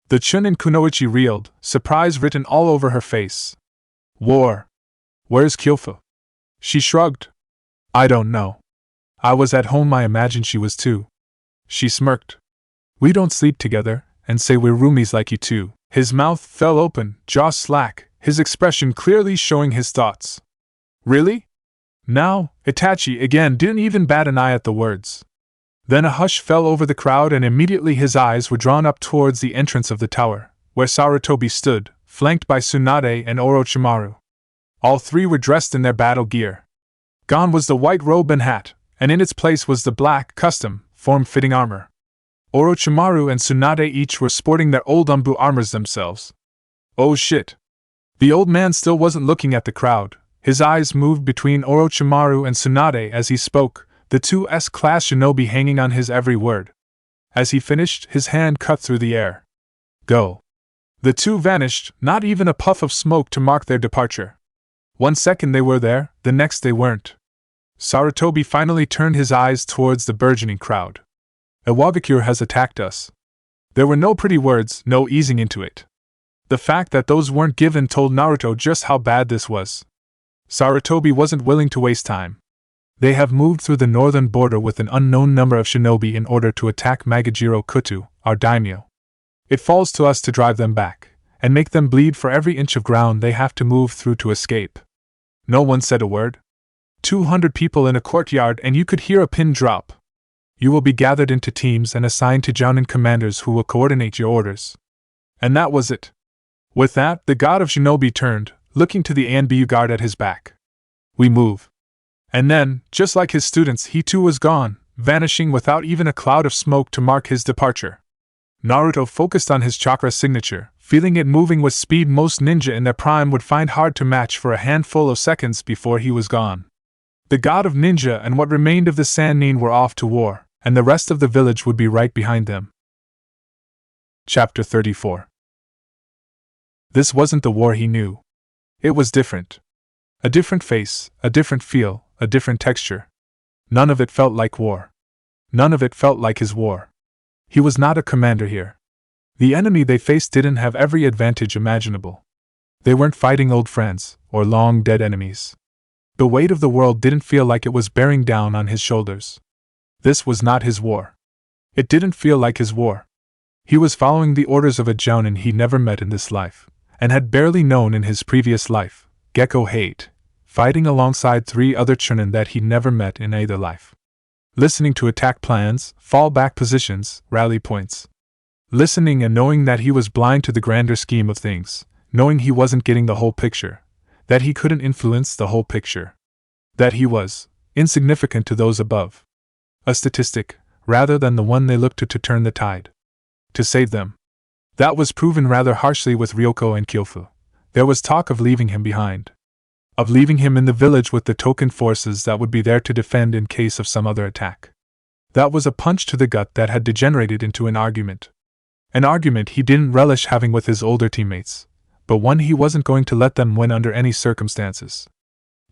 The Chunin Kunoichi reeled, surprise written all over her face. War. Where's Kyofu? She shrugged. I don't know. I was at home, I imagine she was too. She smirked. We don't sleep together, and say we're roomies like you two. His mouth fell open, jaw slack, his expression clearly showing his thoughts. Really? Now, Itachi again didn't even bat an eye at the words. Then a hush fell over the crowd and immediately his eyes were drawn up towards the entrance of the tower, where Sarutobi stood, flanked by Tsunade and Orochimaru. All three were dressed in their battle gear. Gone was the white robe and hat, and in its place was the black, custom, form-fitting armor. Orochimaru and Tsunade each were sporting their old Umbu armors themselves. Oh shit. The old man still wasn't looking at the crowd. His eyes moved between Orochimaru and Tsunade as he spoke, the two S-class shinobi hanging on his every word. As he finished, his hand cut through the air. Go. The two vanished, not even a puff of smoke to mark their departure. 1 second they were there, the next they weren't. Sarutobi finally turned his eyes towards the burgeoning crowd. Iwagakure has attacked us. There were no pretty words, no easing into it. The fact that those weren't given told Naruto just how bad this was. Sarutobi wasn't willing to waste time. They have moved through the northern border with an unknown number of shinobi in order to attack Magajiro Kutu, our daimyo. It falls to us to drive them back, and make them bleed for every inch of ground they have to move through to escape. No one said a word. 200 people in a courtyard and you could hear a pin drop. You will be gathered into teams and assigned to Jounin commanders who will coordinate your orders. And that was it. With that, the god of shinobi turned, looking to the Anbu guard at his back. We move. And then, just like his students, he too was gone, vanishing without even a cloud of smoke to mark his departure. Naruto focused on his chakra signature, feeling it moving with speed most ninja in their prime would find hard to match for a handful of seconds before he was gone. The god of ninja and what remained of the Sannin were off to war, and the rest of the village would be right behind them. Chapter 34. This wasn't the war he knew. It was different. A different face, a different feel, a different texture. None of it felt like war. None of it felt like his war. He was not a commander here. The enemy they faced didn't have every advantage imaginable. They weren't fighting old friends, or long-dead enemies. The weight of the world didn't feel like it was bearing down on his shoulders. This was not his war. It didn't feel like his war. He was following the orders of a Jounin he never met in this life, and had barely known in his previous life, Gecko Hate, fighting alongside 3 other Chunin that he never met in either life. Listening to attack plans, fallback positions, rally points. listening and knowing that he was blind to the grander scheme of things, knowing he wasn't getting the whole picture, that he couldn't influence the whole picture, that he was insignificant to those above. A statistic, rather than the one they looked to turn the tide. To save them. That was proven rather harshly with Ryoko and Kyofu. There was talk of leaving him behind. Of leaving him in the village with the token forces that would be there to defend in case of some other attack. That was a punch to the gut that had degenerated into an argument. An argument he didn't relish having with his older teammates, but one he wasn't going to let them win under any circumstances.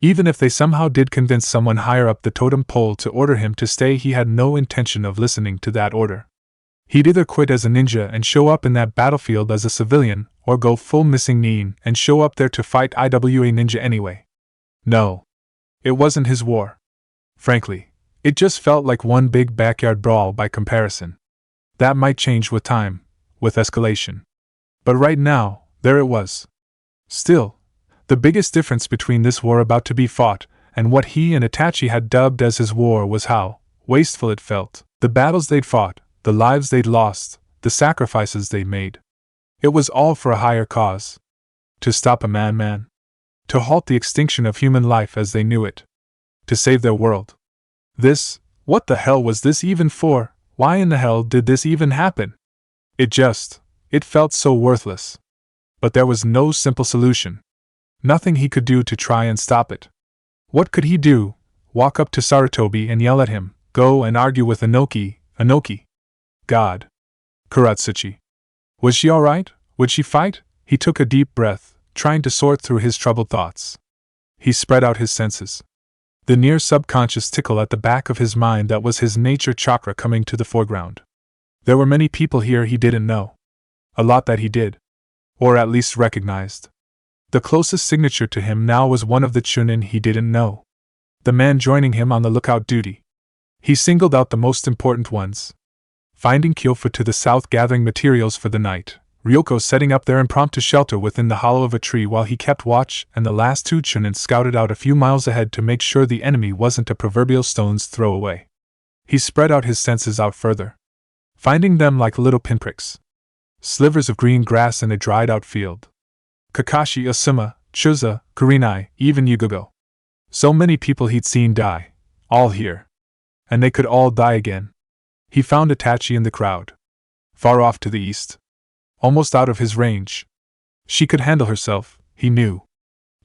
Even if they somehow did convince someone higher up the totem pole to order him to stay, he had no intention of listening to that order. He'd either quit as a ninja and show up in that battlefield as a civilian, or go full missing Nin and show up there to fight IWA ninja anyway. No. It wasn't his war. Frankly, it just felt like one big backyard brawl by comparison. That might change with time, with escalation. But right now, there it was. Still, the biggest difference between this war about to be fought and what he and Itachi had dubbed as his war was how wasteful it felt. The battles they'd fought, the lives they'd lost, the sacrifices they'd made. It was all for a higher cause. To stop a madman. To halt the extinction of human life as they knew it. To save their world. What the hell was this even for? Why in the hell did this even happen? It felt so worthless. But there was no simple solution. Nothing he could do to try and stop it. What could he do? Walk up to Sarutobi and yell at him, go and argue with Inoki. God. Kuratsuchi. Was she alright? Would she fight? He took a deep breath, trying to sort through his troubled thoughts. He spread out his senses. The near subconscious tickle at the back of his mind that was his nature chakra coming to the foreground. There were many people here he didn't know. A lot that he did. Or at least recognized. The closest signature to him now was one of the Chunin he didn't know. The man joining him on the lookout duty. He singled out the most important ones. Finding Kyofu to the south gathering materials for the night, Ryoko setting up their impromptu shelter within the hollow of a tree while he kept watch, and the last two Chunin scouted out a few miles ahead to make sure the enemy wasn't a proverbial stone's throw away. He spread out his senses out further. Finding them like little pinpricks. Slivers of green grass in a dried-out field. Kakashi, Asuma, Chuza, Kurinai, even Yugogo. So many people he'd seen die. All here. And they could all die again. He found Itachi in the crowd. Far off to the east. Almost out of his range. She could handle herself, he knew.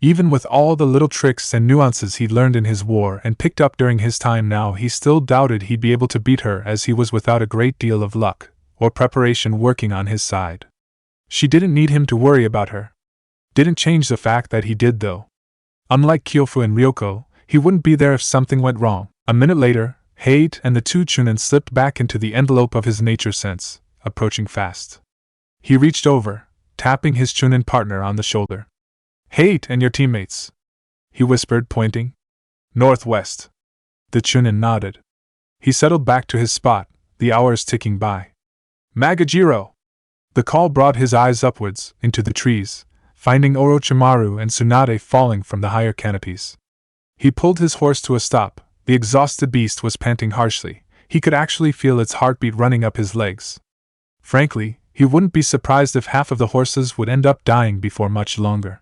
Even with all the little tricks and nuances he'd learned in his war and picked up during his time now, he still doubted he'd be able to beat her, as he was without a great deal of luck or preparation working on his side. She didn't need him to worry about her. Didn't change the fact that he did, though. Unlike Kyofu and Ryoko, he wouldn't be there if something went wrong. A minute later, Hate and the two Chunin slipped back into the envelope of his nature sense, approaching fast. He reached over, tapping his Chunin partner on the shoulder. Hate and your teammates, he whispered, pointing. Northwest. The Chunin nodded. He settled back to his spot, the hours ticking by. Magajiro! The call brought his eyes upwards, into the trees, finding Orochimaru and Tsunade falling from the higher canopies. He pulled his horse to a stop. The exhausted beast was panting harshly. He could actually feel its heartbeat running up his legs. Frankly, he wouldn't be surprised if half of the horses would end up dying before much longer.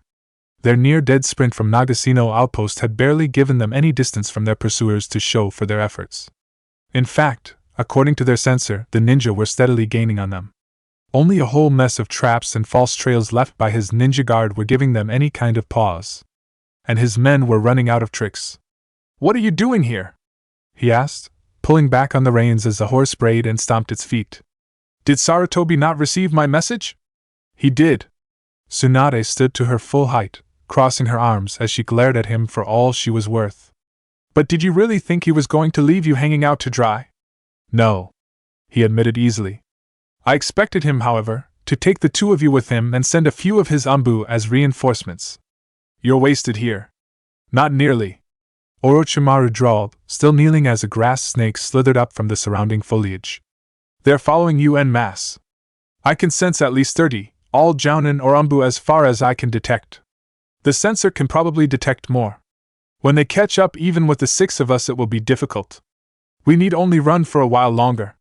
Their near-dead sprint from Nagasino outpost had barely given them any distance from their pursuers to show for their efforts. In fact, according to their sensor, the ninja were steadily gaining on them. Only a whole mess of traps and false trails left by his ninja guard were giving them any kind of pause. And his men were running out of tricks. What are you doing here? He asked, pulling back on the reins as the horse brayed and stomped its feet. Did Sarutobi not receive my message? He did. Tsunade stood to her full height, crossing her arms as she glared at him for all she was worth. But did you really think he was going to leave you hanging out to dry? No, he admitted easily. I expected him, however, to take the two of you with him and send a few of his Anbu as reinforcements. You're wasted here. Not nearly. Orochimaru drawled, still kneeling as a grass snake slithered up from the surrounding foliage. They're following you en masse. I can sense at least 30, all Jounin or Anbu as far as I can detect. The sensor can probably detect more. When they catch up, even with the 6 of us, it will be difficult. We need only run for a while longer.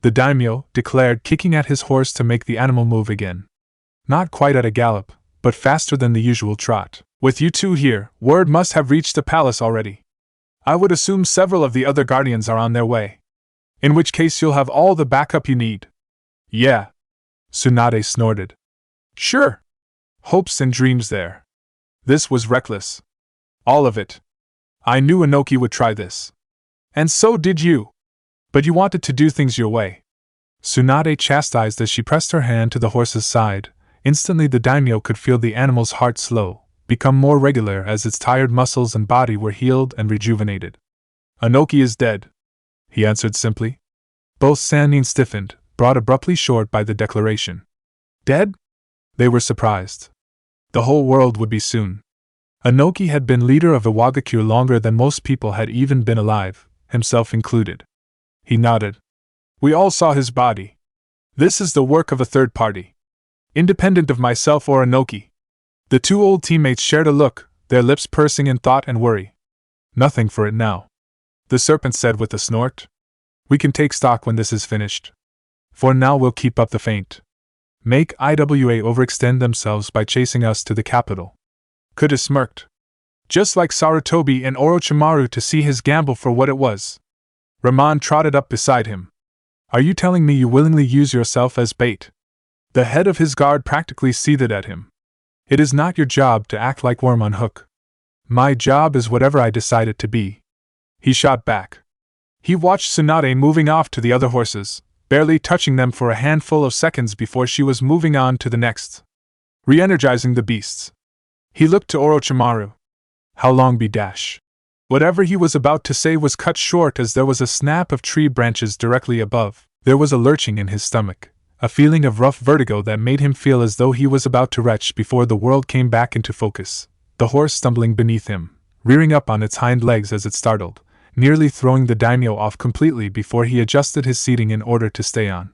the daimyo declared, kicking at his horse to make the animal move again. Not quite at a gallop, but faster than the usual trot. With you two here, word must have reached the palace already. I would assume several of the other guardians are on their way. In which case you'll have all the backup you need. Yeah. Tsunade snorted. Sure. Hopes and dreams there. This was reckless. All of it. I knew Inoki would try this. And so did you. But you wanted to do things your way. Tsunade chastised as she pressed her hand to the horse's side. Instantly the daimyo could feel the animal's heart slow, become more regular as its tired muscles and body were healed and rejuvenated. Inoki is dead, he answered simply. Both Sannin stiffened, brought abruptly short by the declaration. Dead? They were surprised. The whole world would be soon. Inoki had been leader of Iwagakure longer than most people had even been alive, himself included. He nodded. We all saw his body. This is the work of a third party. Independent of myself or Inoki. The two old teammates shared a look, their lips pursing in thought and worry. Nothing for it now. The serpent said with a snort. We can take stock when this is finished. For now we'll keep up the feint. Make IWA overextend themselves by chasing us to the capital. Kuta smirked. Just like Sarutobi and Orochimaru to see his gamble for what it was. Ramon trotted up beside him. Are you telling me you willingly use yourself as bait? The head of his guard practically seethed at him. It is not your job to act like worm on hook. My job is whatever I decide it to be. He shot back. He watched Tsunade moving off to the other horses, barely touching them for a handful of seconds before she was moving on to the next. Re-energizing the beasts. He looked to Orochimaru. How long be dash? Whatever he was about to say was cut short as there was a snap of tree branches directly above. There was a lurching in his stomach, a feeling of rough vertigo that made him feel as though he was about to retch before the world came back into focus. The horse stumbling beneath him, rearing up on its hind legs as it startled, nearly throwing the daimyo off completely before he adjusted his seating in order to stay on.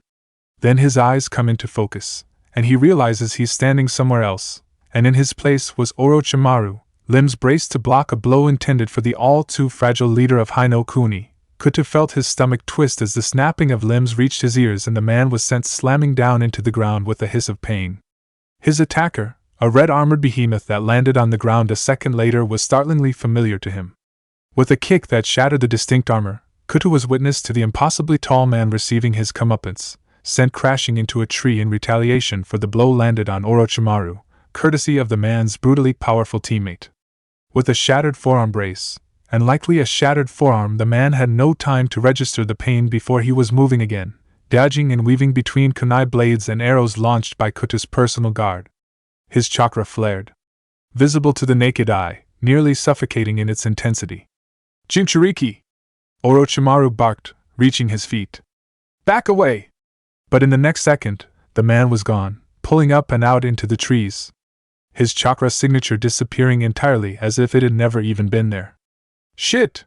Then his eyes come into focus, and he realizes he's standing somewhere else, and in his place was Orochimaru, limbs braced to block a blow intended for the all-too-fragile leader of Hino Kuni. Kuta felt his stomach twist as the snapping of limbs reached his ears and the man was sent slamming down into the ground with a hiss of pain. His attacker, a red-armored behemoth that landed on the ground a second later, was startlingly familiar to him. With a kick that shattered the distinct armor, Kuta was witness to the impossibly tall man receiving his comeuppance, sent crashing into a tree in retaliation for the blow landed on Orochimaru, courtesy of the man's brutally powerful teammate. With a shattered forearm brace, and likely a shattered forearm, the man had no time to register the pain before he was moving again, dodging and weaving between kunai blades and arrows launched by Kuta's personal guard. His chakra flared, visible to the naked eye, nearly suffocating in its intensity. Jinchuriki! Orochimaru barked, reaching his feet. Back away! But in the next second, the man was gone, pulling up and out into the trees. His chakra signature disappearing entirely as if it had never even been there. Shit!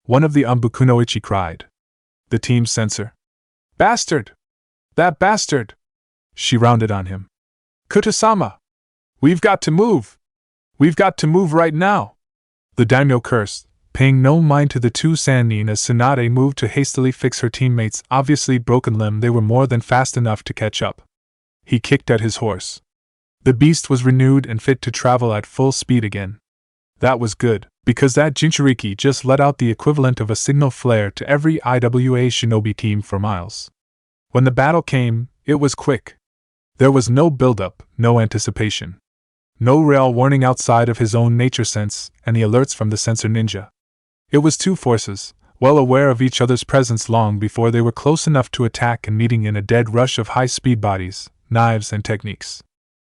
One of the Umbukunoichi cried. The team censor. Bastard! That bastard! She rounded on him. Kuta-sama! We've got to move! We've got to move right now! The daimyo cursed, paying no mind to the two Sannin as Tsunade moved to hastily fix her teammate's obviously broken limb. They were more than fast enough to catch up. He kicked at his horse. The beast was renewed and fit to travel at full speed again. That was good, because that Jinchuriki just let out the equivalent of a signal flare to every IWA shinobi team for miles. When the battle came, it was quick. There was no build-up, no anticipation. No rail warning outside of his own nature sense and the alerts from the sensor ninja. It was two forces, well aware of each other's presence long before they were close enough to attack and meeting in a dead rush of high-speed bodies, knives and techniques.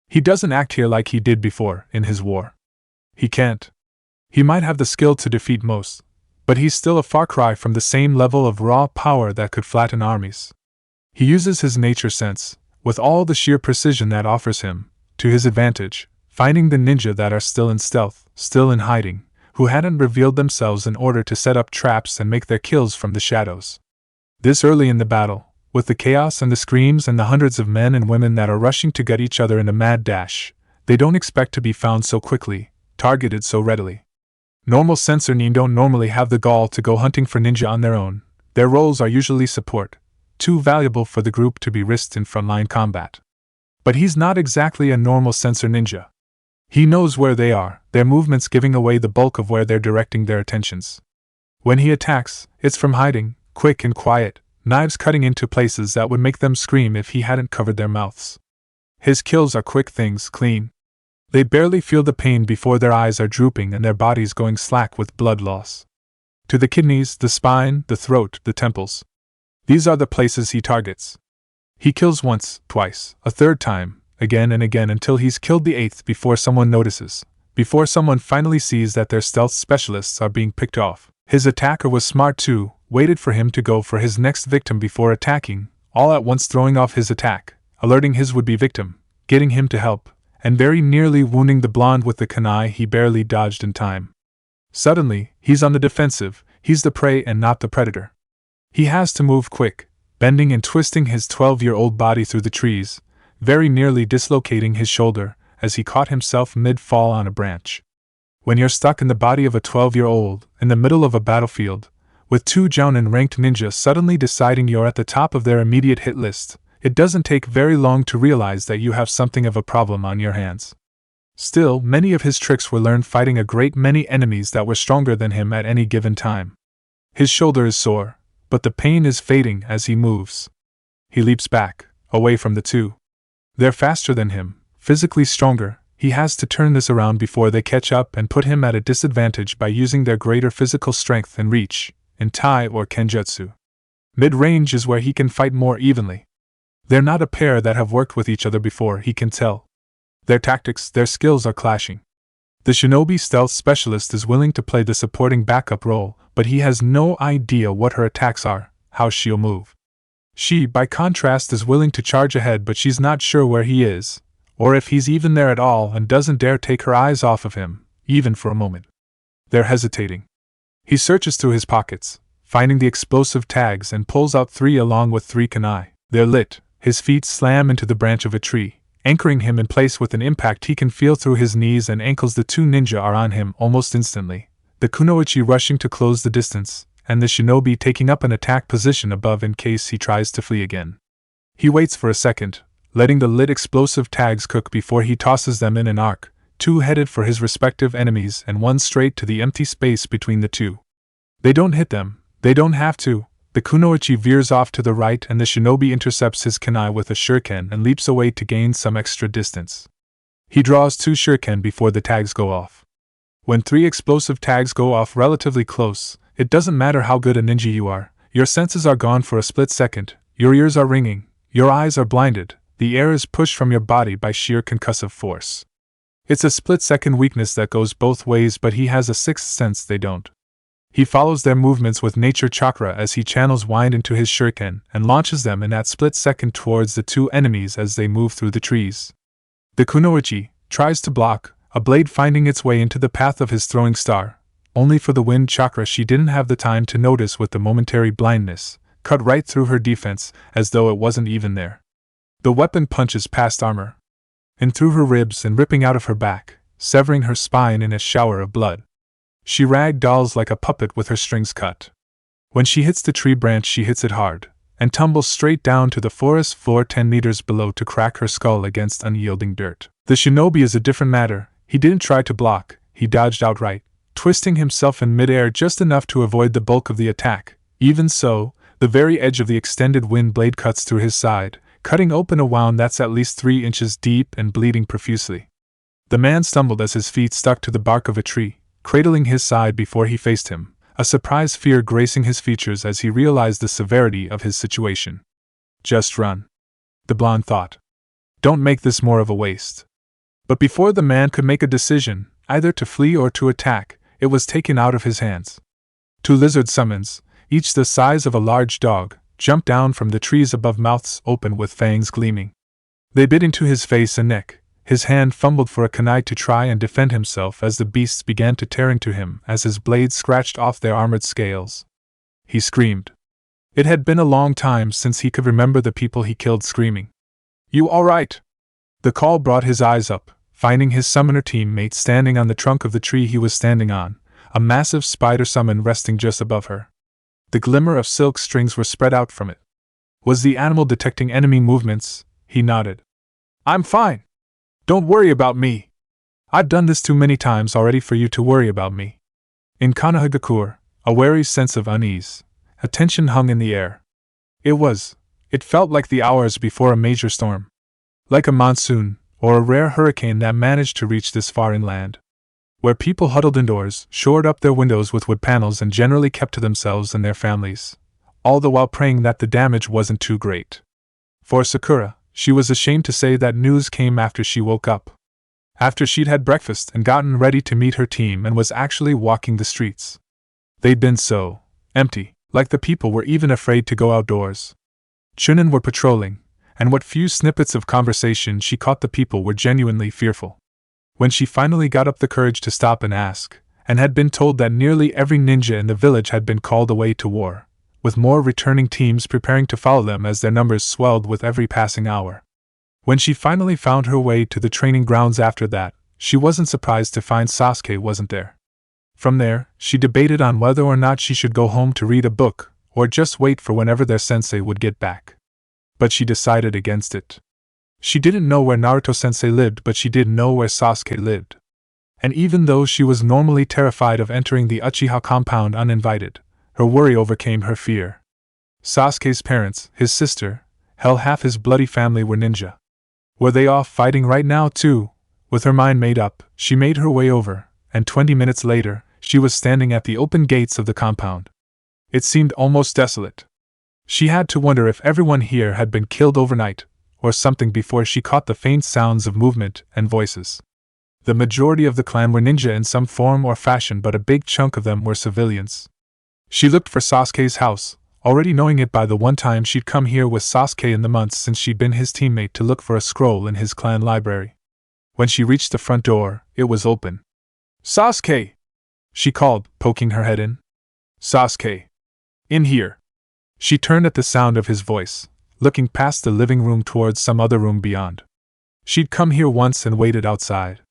He doesn't act here like he did before, in his war. He can't. He might have the skill to defeat most, but he's still a far cry from the same level of raw power that could flatten armies. He uses his nature sense, with all the sheer precision that offers him, to his advantage, finding the ninja that are still in stealth, still in hiding, who hadn't revealed themselves in order to set up traps and make their kills from the shadows. This early in the battle, with the chaos and the screams and the hundreds of men and women that are rushing to gut each other in a mad dash, they don't expect to be found so quickly, targeted so readily. Normal sensor nin don't normally have the gall to go hunting for ninja on their own. Their roles are usually support, too valuable for the group to be risked in frontline combat. But he's not exactly a normal sensor ninja. He knows where they are, their movements giving away the bulk of where they're directing their attentions. When he attacks, it's from hiding, quick and quiet, knives cutting into places that would make them scream if he hadn't covered their mouths. His kills are quick things, clean. They barely feel the pain before their eyes are drooping and their bodies going slack with blood loss. To the kidneys, the spine, the throat, the temples. These are the places he targets. He kills once, twice, a third time, again and again until he's killed the eighth before someone notices, before someone finally sees that their stealth specialists are being picked off. His attacker was smart too, waited for him to go for his next victim before attacking, all at once throwing off his attack, alerting his would-be victim, getting him to help, and very nearly wounding the blonde with the kunai he barely dodged in time. Suddenly, he's on the defensive, he's the prey and not the predator. He has to move quick, bending and twisting his 12-year-old body through the trees, very nearly dislocating his shoulder as he caught himself mid-fall on a branch. When you're stuck in the body of a 12-year-old, in the middle of a battlefield, with two Jounin-ranked ninjas suddenly deciding you're at the top of their immediate hit list, it doesn't take very long to realize that you have something of a problem on your hands. Still, many of his tricks were learned fighting a great many enemies that were stronger than him at any given time. His shoulder is sore, but the pain is fading as he moves. He leaps back, away from the two. They're faster than him, physically stronger. He has to turn this around before they catch up and put him at a disadvantage by using their greater physical strength and reach, in Tai or Kenjutsu. Mid-range is where he can fight more evenly. They're not a pair that have worked with each other before, he can tell. Their tactics, their skills are clashing. The shinobi stealth specialist is willing to play the supporting backup role, but he has no idea what her attacks are, how she'll move. She, by contrast, is willing to charge ahead, but she's not sure where he is, or if he's even there at all, and doesn't dare take her eyes off of him, even for a moment. They're hesitating. He searches through his pockets, finding the explosive tags, and pulls out 3 along with 3 kunai. They're lit. His feet slam into the branch of a tree, anchoring him in place with an impact he can feel through his knees and ankles. The 2 ninja are on him almost instantly, the kunoichi rushing to close the distance, and the shinobi taking up an attack position above in case he tries to flee again. He waits for a second, letting the lit explosive tags cook before he tosses them in an arc, 2 headed for his respective enemies and 1 straight to the empty space between the 2. They don't hit them, they don't have to. The kunoichi veers off to the right and the shinobi intercepts his kunai with a shuriken and leaps away to gain some extra distance. He draws 2 shuriken before the tags go off. When 3 explosive tags go off relatively close, it doesn't matter how good a ninja you are, your senses are gone for a split second, your ears are ringing, your eyes are blinded, the air is pushed from your body by sheer concussive force. It's a split-second weakness that goes both ways, but he has a sixth sense they don't. He follows their movements with nature chakra as he channels wind into his shuriken and launches them in that split second towards the 2 enemies as they move through the trees. The kunoichi tries to block, a blade finding its way into the path of his throwing star, only for the wind chakra she didn't have the time to notice with the momentary blindness, cut right through her defense as though it wasn't even there. The weapon punches past armor, and through her ribs and ripping out of her back, severing her spine in a shower of blood. She rag-dolls like a puppet with her strings cut. When she hits the tree branch she hits it hard, and tumbles straight down to the forest floor 10 meters below to crack her skull against unyielding dirt. The shinobi is a different matter. He didn't try to block, he dodged outright, twisting himself in midair just enough to avoid the bulk of the attack. Even so, the very edge of the extended wind blade cuts through his side, cutting open a wound that's at least 3 inches deep and bleeding profusely. The man stumbled as his feet stuck to the bark of a tree, cradling his side before he faced him, a surprised fear gracing his features as he realized the severity of his situation. Just run, the blonde thought. Don't make this more of a waste. But before the man could make a decision, either to flee or to attack, it was taken out of his hands. 2 lizard summons, each the size of a large dog, jumped down from the trees above, mouths open with fangs gleaming. They bit into his face and neck. His hand fumbled for a kunai to try and defend himself as the beasts began to tear into him as his blades scratched off their armored scales. He screamed. It had been a long time since he could remember the people he killed screaming. "You all right?" The call brought his eyes up, finding his summoner teammate standing on the trunk of the tree he was standing on, a massive spider summon resting just above her. The glimmer of silk strings were spread out from it. Was the animal detecting enemy movements? He nodded. I'm fine. Don't worry about me. I've done this too many times already for you to worry about me. In Konohagakure, a wary sense of unease, a tension hung in the air. It felt like the hours before a major storm. Like a monsoon, or a rare hurricane that managed to reach this far inland. Where people huddled indoors, shored up their windows with wood panels and generally kept to themselves and their families, all the while praying that the damage wasn't too great. For Sakura, she was ashamed to say that news came after she woke up. After she'd had breakfast and gotten ready to meet her team and was actually walking the streets. They'd been so empty, like the people were even afraid to go outdoors. Chunin were patrolling, and what few snippets of conversation she caught the people were genuinely fearful. When she finally got up the courage to stop and ask, and had been told that nearly every ninja in the village had been called away to war, with more returning teams preparing to follow them as their numbers swelled with every passing hour. When she finally found her way to the training grounds after that, she wasn't surprised to find Sasuke wasn't there. From there, she debated on whether or not she should go home to read a book, or just wait for whenever their sensei would get back. But she decided against it. She didn't know where Naruto-sensei lived, but she did know where Sasuke lived. And even though she was normally terrified of entering the Uchiha compound uninvited, her worry overcame her fear. Sasuke's parents, his sister, hell, half his bloody family were ninja. Were they off fighting right now too? With her mind made up, she made her way over, and 20 minutes later, she was standing at the open gates of the compound. It seemed almost desolate. She had to wonder if everyone here had been killed overnight, or something, before she caught the faint sounds of movement and voices. The majority of the clan were ninja in some form or fashion, but a big chunk of them were civilians. She looked for Sasuke's house, already knowing it by the one time she'd come here with Sasuke in the months since she'd been his teammate to look for a scroll in his clan library. When she reached the front door, it was open. "Sasuke!" she called, poking her head in. "Sasuke! In here!" She turned at the sound of his voice, looking past the living room towards some other room beyond. She'd come here once and waited outside.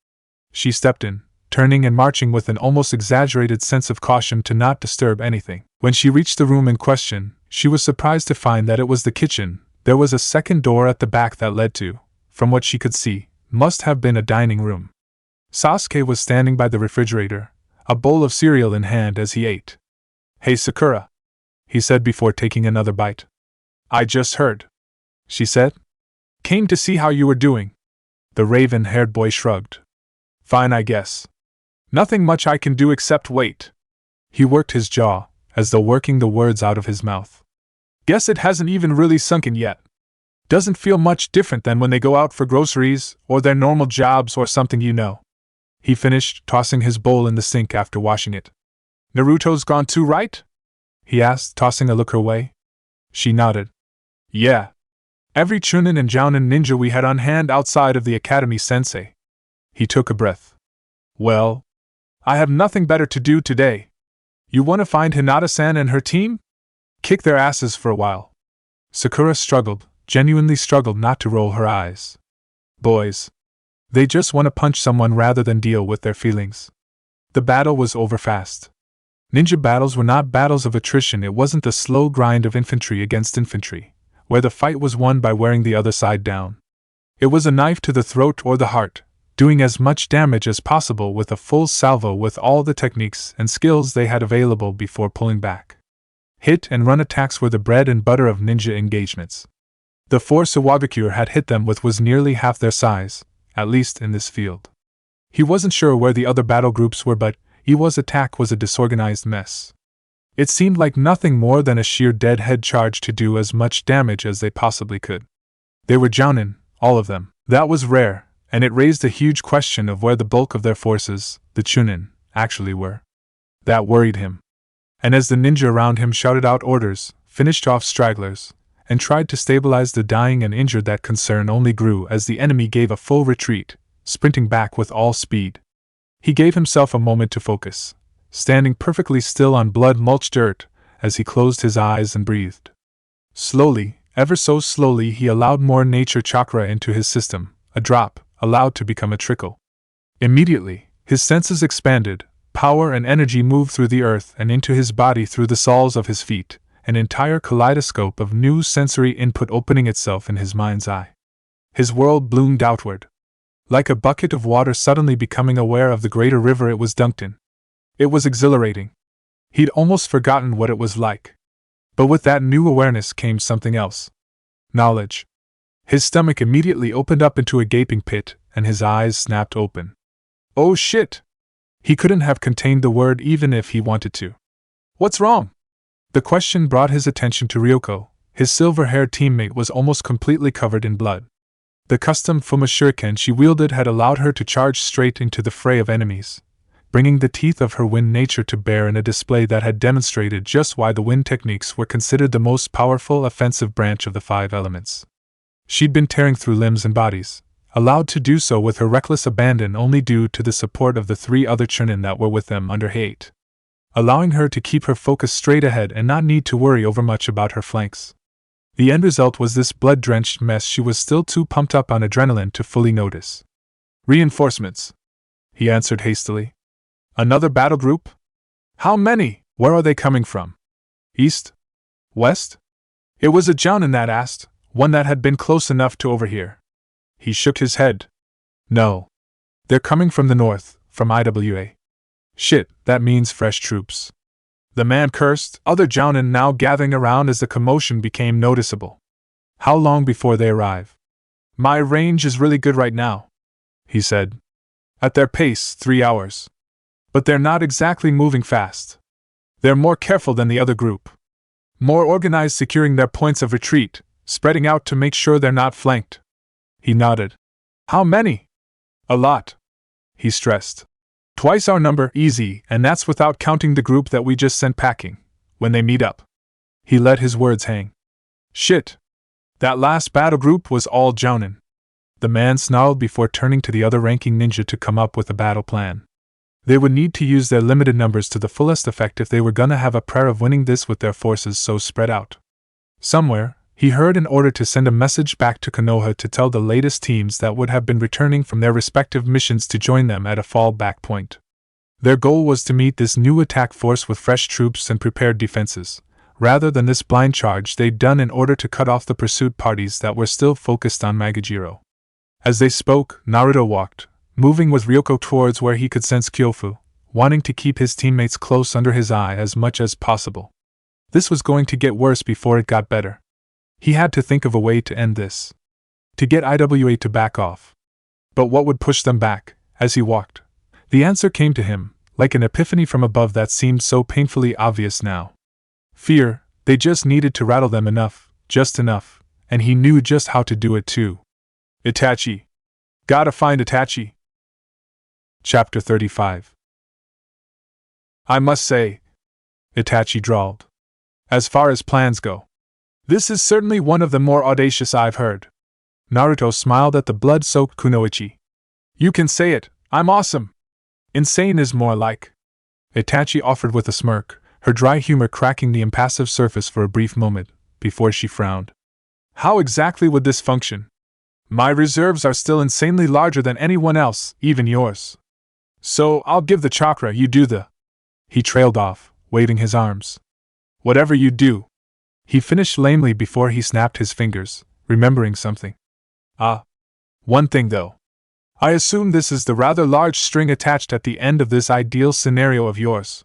She stepped in, turning and marching with an almost exaggerated sense of caution to not disturb anything. When she reached the room in question, she was surprised to find that it was the kitchen. There was a second door at the back that led to, from what she could see, must have been a dining room. Sasuke was standing by the refrigerator, a bowl of cereal in hand as he ate. "Hey Sakura," he said before taking another bite. "I just heard," she said. "Came to see how you were doing." The raven-haired boy shrugged. "Fine, I guess. Nothing much I can do except wait." He worked his jaw, as though working the words out of his mouth. "Guess it hasn't even really sunken yet. Doesn't feel much different than when they go out for groceries, or their normal jobs or something, you know." He finished, tossing his bowl in the sink after washing it. "Naruto's gone too, right?" he asked, tossing a look her way. She nodded. "Yeah. Every Chunin and Jounin ninja we had on hand outside of the academy, sensei." He took a breath. "Well, I have nothing better to do today. You want to find Hinata-san and her team? Kick their asses for a while." Sakura struggled, genuinely struggled not to roll her eyes. Boys. They just want to punch someone rather than deal with their feelings. The battle was over fast. Ninja battles were not battles of attrition. It wasn't the slow grind of infantry against infantry, where the fight was won by wearing the other side down. It was a knife to the throat or the heart, doing as much damage as possible with a full salvo with all the techniques and skills they had available before pulling back. Hit and run attacks were the bread and butter of ninja engagements. The force Iwabikure had hit them with was nearly half their size, at least in this field. He wasn't sure where the other battle groups were, but Iwa's attack was a disorganized mess. It seemed like nothing more than a sheer deadhead charge to do as much damage as they possibly could. They were Jounin, all of them. That was rare, and it raised a huge question of where the bulk of their forces, the Chunin, actually were. That worried him. And as the ninja around him shouted out orders, finished off stragglers, and tried to stabilize the dying and injured, that concern only grew as the enemy gave a full retreat, sprinting back with all speed. He gave himself a moment to focus, standing perfectly still on blood-mulched dirt, as he closed his eyes and breathed. Slowly, ever so slowly, he allowed more nature chakra into his system, a drop, allowed to become a trickle. Immediately, his senses expanded, power and energy moved through the earth and into his body through the soles of his feet, an entire kaleidoscope of new sensory input opening itself in his mind's eye. His world bloomed outward, like a bucket of water suddenly becoming aware of the greater river it was dunked in. It was exhilarating. He'd almost forgotten what it was like. But with that new awareness came something else. Knowledge. His stomach immediately opened up into a gaping pit, and his eyes snapped open. Oh shit! He couldn't have contained the word even if he wanted to. What's wrong? The question brought his attention to Ryoko. His silver-haired teammate was almost completely covered in blood. The custom Fuma shuriken she wielded had allowed her to charge straight into the fray of enemies, bringing the teeth of her wind nature to bear in a display that had demonstrated just why the wind techniques were considered the most powerful offensive branch of the 5 elements. She'd been tearing through limbs and bodies, allowed to do so with her reckless abandon only due to the support of the 3 other chunin that were with them under hate, allowing her to keep her focus straight ahead and not need to worry over much about her flanks. The end result was this blood-drenched mess she was still too pumped up on adrenaline to fully notice. Reinforcements, he answered hastily. Another battle group? How many? Where are they coming from? East? West? It was a Jounin that asked, one that had been close enough to overhear. He shook his head. No. They're coming from the north, from IWA. Shit, that means fresh troops. The man cursed, other Jounin now gathering around as the commotion became noticeable. How long before they arrive? My range is really good right now, he said. At their pace, 3 hours. But they're not exactly moving fast. They're more careful than the other group. More organized, securing their points of retreat, spreading out to make sure they're not flanked. He nodded. How many? A lot, he stressed. Twice our number, easy, and that's without counting the group that we just sent packing, when they meet up. He let his words hang. Shit. That last battle group was all Jounin. The man snarled before turning to the other ranking ninja to come up with a battle plan. They would need to use their limited numbers to the fullest effect if they were gonna have a prayer of winning this with their forces so spread out. Somewhere, he heard an order to send a message back to Konoha to tell the latest teams that would have been returning from their respective missions to join them at a fallback point. Their goal was to meet this new attack force with fresh troops and prepared defenses, rather than this blind charge they'd done in order to cut off the pursuit parties that were still focused on Magajiro. As they spoke, Naruto walked, moving with Ryoko towards where he could sense Kyofu, wanting to keep his teammates close under his eye as much as possible. This was going to get worse before it got better. He had to think of a way to end this. To get IWA to back off. But what would push them back? As he walked, the answer came to him, like an epiphany from above that seemed so painfully obvious now. Fear. They just needed to rattle them enough, just enough, and he knew just how to do it too. Itachi. Gotta find Itachi. Chapter 35. I must say, Itachi drawled. As far as plans go, this is certainly one of the more audacious I've heard. Naruto smiled at the blood-soaked kunoichi. You can say it, I'm awesome. Insane is more like. Itachi offered with a smirk, her dry humor cracking the impassive surface for a brief moment, before she frowned. How exactly would this function? My reserves are still insanely larger than anyone else, even yours. So, I'll give the chakra, you do the... He trailed off, waving his arms. Whatever you do. He finished lamely before he snapped his fingers, remembering something. One thing though. I assume this is the rather large string attached at the end of this ideal scenario of yours.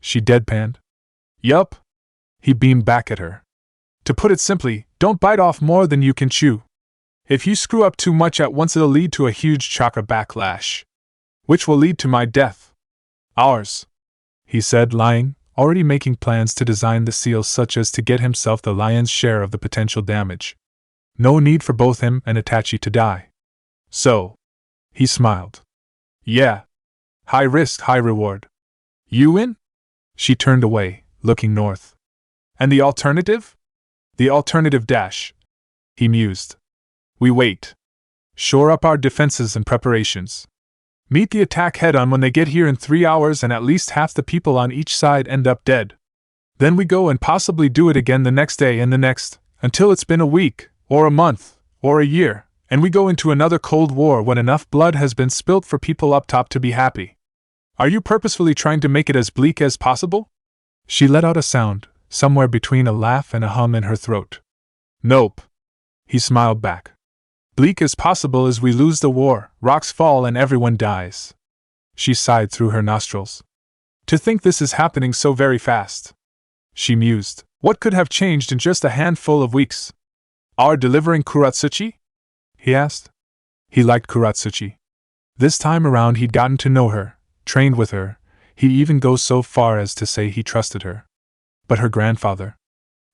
She deadpanned. Yup. He beamed back at her. To put it simply, don't bite off more than you can chew. If you screw up too much at once, it'll lead to a huge chakra backlash, which will lead to my death. Ours, he said, lying, already making plans to design the seal such as to get himself the lion's share of the potential damage. No need for both him and Itachi to die. So, he smiled. Yeah. High risk, high reward. You in? She turned away, looking north. And the alternative? The alternative dash. He mused. We wait. Shore up our defenses and preparations. Meet the attack head-on when they get here in 3 hours and at least half the people on each side end up dead. Then we go and possibly do it again the next day and the next, until it's been a week, or a month, or a year, and we go into another Cold War when enough blood has been spilt for people up top to be happy. Are you purposefully trying to make it as bleak as possible? She let out a sound, somewhere between a laugh and a hum in her throat. Nope. He smiled back. Bleak as possible as we lose the war, rocks fall and everyone dies. She sighed through her nostrils. To think this is happening so very fast. She mused. What could have changed in just a handful of weeks? Are delivering Kuratsuchi? He asked. He liked Kuratsuchi. This time around he'd gotten to know her, trained with her, he'd even go so far as to say he trusted her. But her grandfather?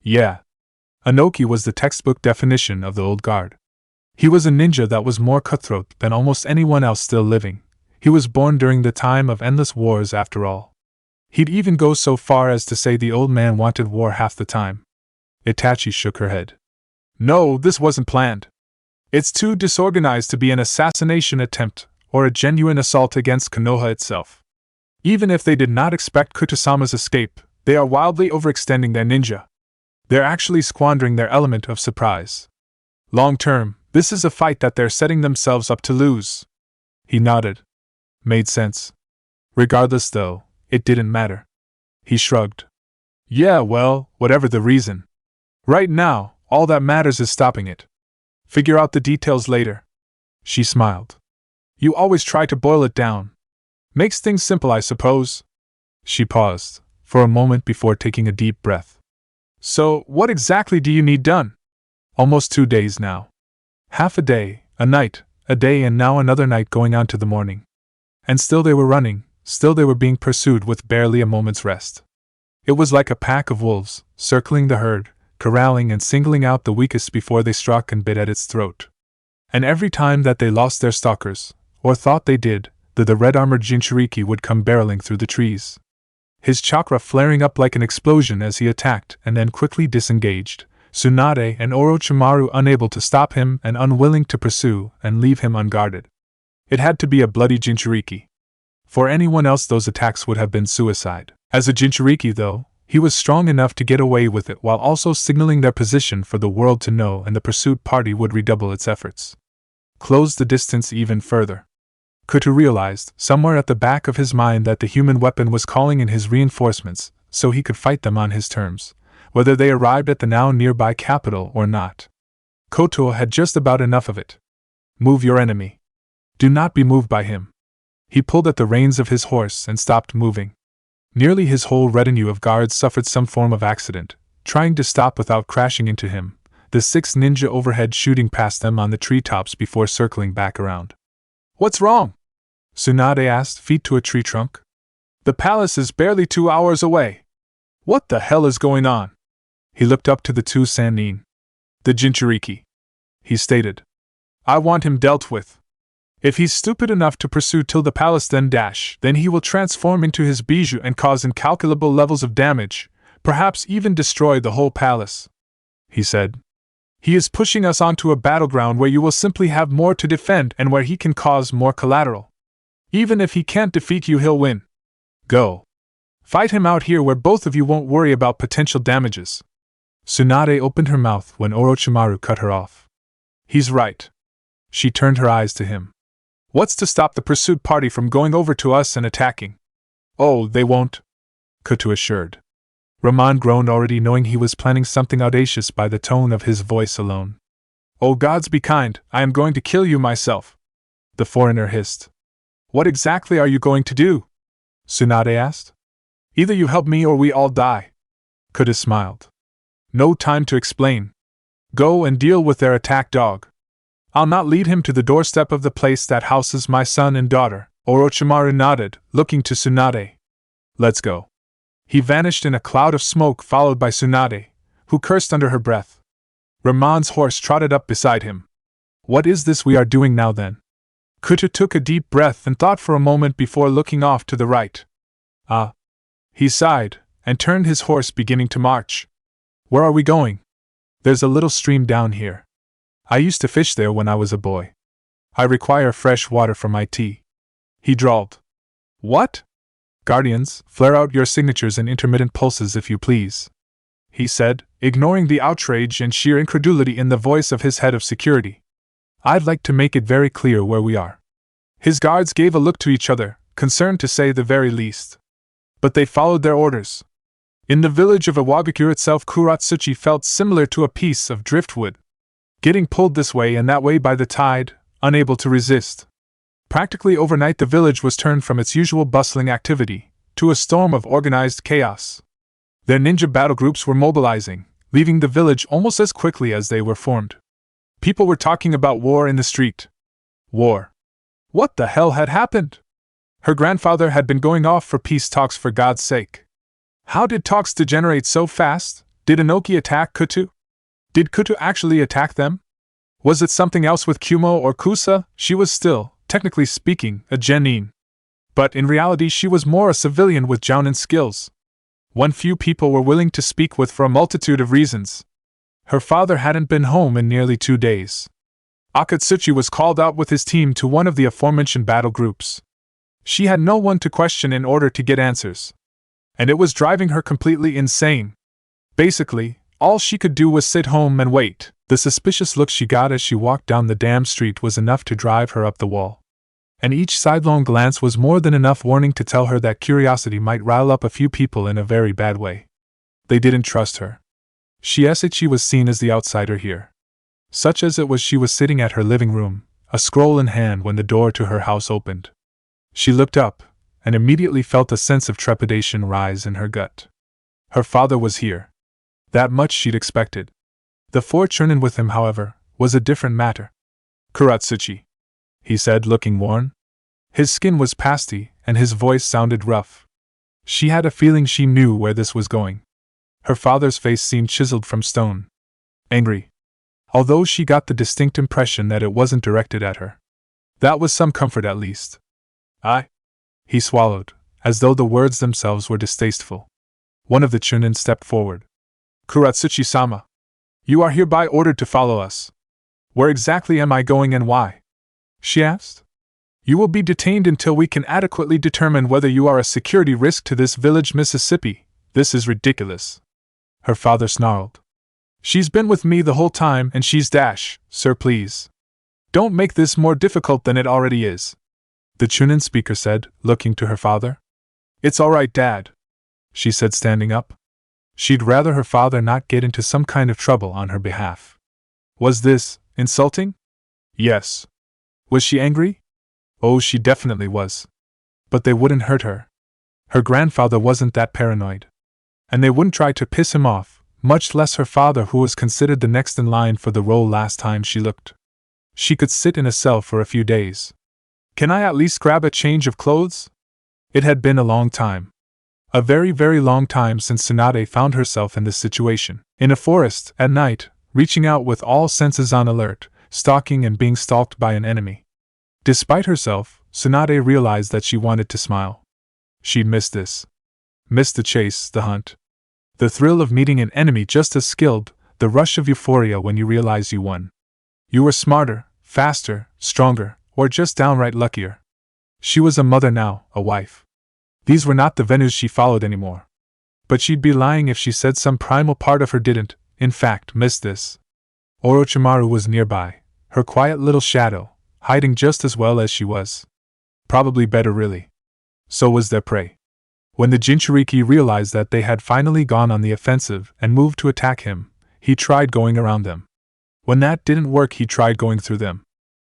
Yeah. Anoki was the textbook definition of the old guard. He was a ninja that was more cutthroat than almost anyone else still living. He was born during the time of endless wars after all. He'd even go so far as to say the old man wanted war half the time. Itachi shook her head. No, this wasn't planned. It's too disorganized to be an assassination attempt or a genuine assault against Konoha itself. Even if they did not expect Kutasama's escape, they are wildly overextending their ninja. They're actually squandering their element of surprise. Long term, this is a fight that they're setting themselves up to lose. He nodded. Made sense. Regardless, though, it didn't matter. He shrugged. Yeah, well, whatever the reason. Right now, all that matters is stopping it. Figure out the details later. She smiled. You always try to boil it down. Makes things simple, I suppose. She paused, for a moment before taking a deep breath. So, what exactly do you need done? Almost 2 days now. Half a day, a night, a day, and now another night going on to the morning. And still they were running, still they were being pursued with barely a moment's rest. It was like a pack of wolves, circling the herd, corralling and singling out the weakest before they struck and bit at its throat. And every time that they lost their stalkers, or thought they did, the red-armored Jinchuriki would come barreling through the trees. His chakra flaring up like an explosion as he attacked and then quickly disengaged, Tsunade and Orochimaru unable to stop him and unwilling to pursue and leave him unguarded. It had to be a bloody Jinchuriki. For anyone else those attacks would have been suicide. As a Jinchuriki, though, he was strong enough to get away with it while also signaling their position for the world to know, and the pursuit party would redouble its efforts. Close the distance even further. Kuta realized, somewhere at the back of his mind, that the human weapon was calling in his reinforcements, so he could fight them on his terms, whether they arrived at the now nearby capital or not. Koto had just about enough of it. Move your enemy. Do not be moved by him. He pulled at the reins of his horse and stopped moving. Nearly his whole retinue of guards suffered some form of accident, trying to stop without crashing into him, the 6 ninja overhead shooting past them on the treetops before circling back around. What's wrong? Tsunade asked, feet to a tree trunk. The palace is barely 2 hours away. What the hell is going on? He looked up to the 2 Sannin. The Jinchuriki. He stated. I want him dealt with. If he's stupid enough to pursue till the palace then he will transform into his bijou and cause incalculable levels of damage, perhaps even destroy the whole palace. He said. He is pushing us onto a battleground where you will simply have more to defend and where he can cause more collateral. Even if he can't defeat you, he'll win. Go. Fight him out here where both of you won't worry about potential damages. Tsunade opened her mouth when Orochimaru cut her off. He's right. She turned her eyes to him. What's to stop the pursuit party from going over to us and attacking? Oh, they won't, Kutu assured. Raman groaned, already knowing he was planning something audacious by the tone of his voice alone. Oh gods be kind, I am going to kill you myself, the foreigner hissed. What exactly are you going to do? Tsunade asked. Either you help me or we all die. Kuta smiled. No time to explain. Go and deal with their attack dog. I'll not lead him to the doorstep of the place that houses my son and daughter. Orochimaru nodded, looking to Tsunade. Let's go. He vanished in a cloud of smoke, followed by Tsunade, who cursed under her breath. Ramon's horse trotted up beside him. What is this we are doing now then? Kuta took a deep breath and thought for a moment before looking off to the right. Ah. He sighed, and turned his horse, beginning to march. Where are we going? There's a little stream down here. I used to fish there when I was a boy. I require fresh water for my tea. He drawled. What? Guardians, flare out your signatures and intermittent pulses if you please, he said, ignoring the outrage and sheer incredulity in the voice of his head of security. I'd like to make it very clear where we are. His guards gave a look to each other, concerned to say the very least. But they followed their orders. In the village of Iwagakure itself, Kuratsuchi felt similar to a piece of driftwood, getting pulled this way and that way by the tide, unable to resist. Practically overnight, the village was turned from its usual bustling activity to a storm of organized chaos. Their ninja battle groups were mobilizing, leaving the village almost as quickly as they were formed. People were talking about war in the street. War. What the hell had happened? Her grandfather had been going off for peace talks, for God's sake. How did talks degenerate so fast? Did Inoki attack Kutu? Did Kutu actually attack them? Was it something else with Kumo or Kusa? She was still, technically speaking, a genin. But in reality she was more a civilian with jounin skills. One few people were willing to speak with for a multitude of reasons. Her father hadn't been home in nearly 2 days. Akatsuchi was called out with his team to one of the aforementioned battle groups. She had no one to question in order to get answers. And it was driving her completely insane. Basically, all she could do was sit home and wait. The suspicious look she got as she walked down the damn street was enough to drive her up the wall. And each sidelong glance was more than enough warning to tell her that curiosity might rile up a few people in a very bad way. They didn't trust her. Shiesichi was seen as the outsider here. Such as it was, she was sitting at her living room, a scroll in hand, when the door to her house opened. She looked up, and immediately felt a sense of trepidation rise in her gut. Her father was here. That much she'd expected. The 4 churnin with him, however, was a different matter. Kuratsuchi, he said, looking worn. His skin was pasty, and his voice sounded rough. She had a feeling she knew where this was going. Her father's face seemed chiseled from stone. Angry. Although she got the distinct impression that it wasn't directed at her. That was some comfort, at least. He swallowed, as though the words themselves were distasteful. One of the churnin stepped forward. Kuratsuchi-sama, you are hereby ordered to follow us. Where exactly am I going and why? She asked. You will be detained until we can adequately determine whether you are a security risk to this village, Mississippi. This is ridiculous. Her father snarled. She's been with me the whole time and she's sir, please. Don't make this more difficult than it already is. The churnin speaker said, looking to her father. It's all right, Dad, she said, standing up. She'd rather her father not get into some kind of trouble on her behalf. Was this insulting? Yes. Was she angry? Oh, she definitely was. But they wouldn't hurt her. Her grandfather wasn't that paranoid. And they wouldn't try to piss him off, much less her father, who was considered the next in line for the role last time she looked. She could sit in a cell for a few days. Can I at least grab a change of clothes? It had been a long time. A very, very long time since Tsunade found herself in this situation. In a forest, at night, reaching out with all senses on alert, stalking and being stalked by an enemy. Despite herself, Tsunade realized that she wanted to smile. She'd missed this. Missed the chase, the hunt. The thrill of meeting an enemy just as skilled, the rush of euphoria when you realize you won. You were smarter, faster, stronger, or just downright luckier. She was a mother now, a wife. These were not the Venus she followed anymore. But she'd be lying if she said some primal part of her didn't, in fact, miss this. Orochimaru was nearby, her quiet little shadow, hiding just as well as she was. Probably better, really. So was their prey. When the Jinchuriki realized that they had finally gone on the offensive and moved to attack him, he tried going around them. When that didn't work, he tried going through them.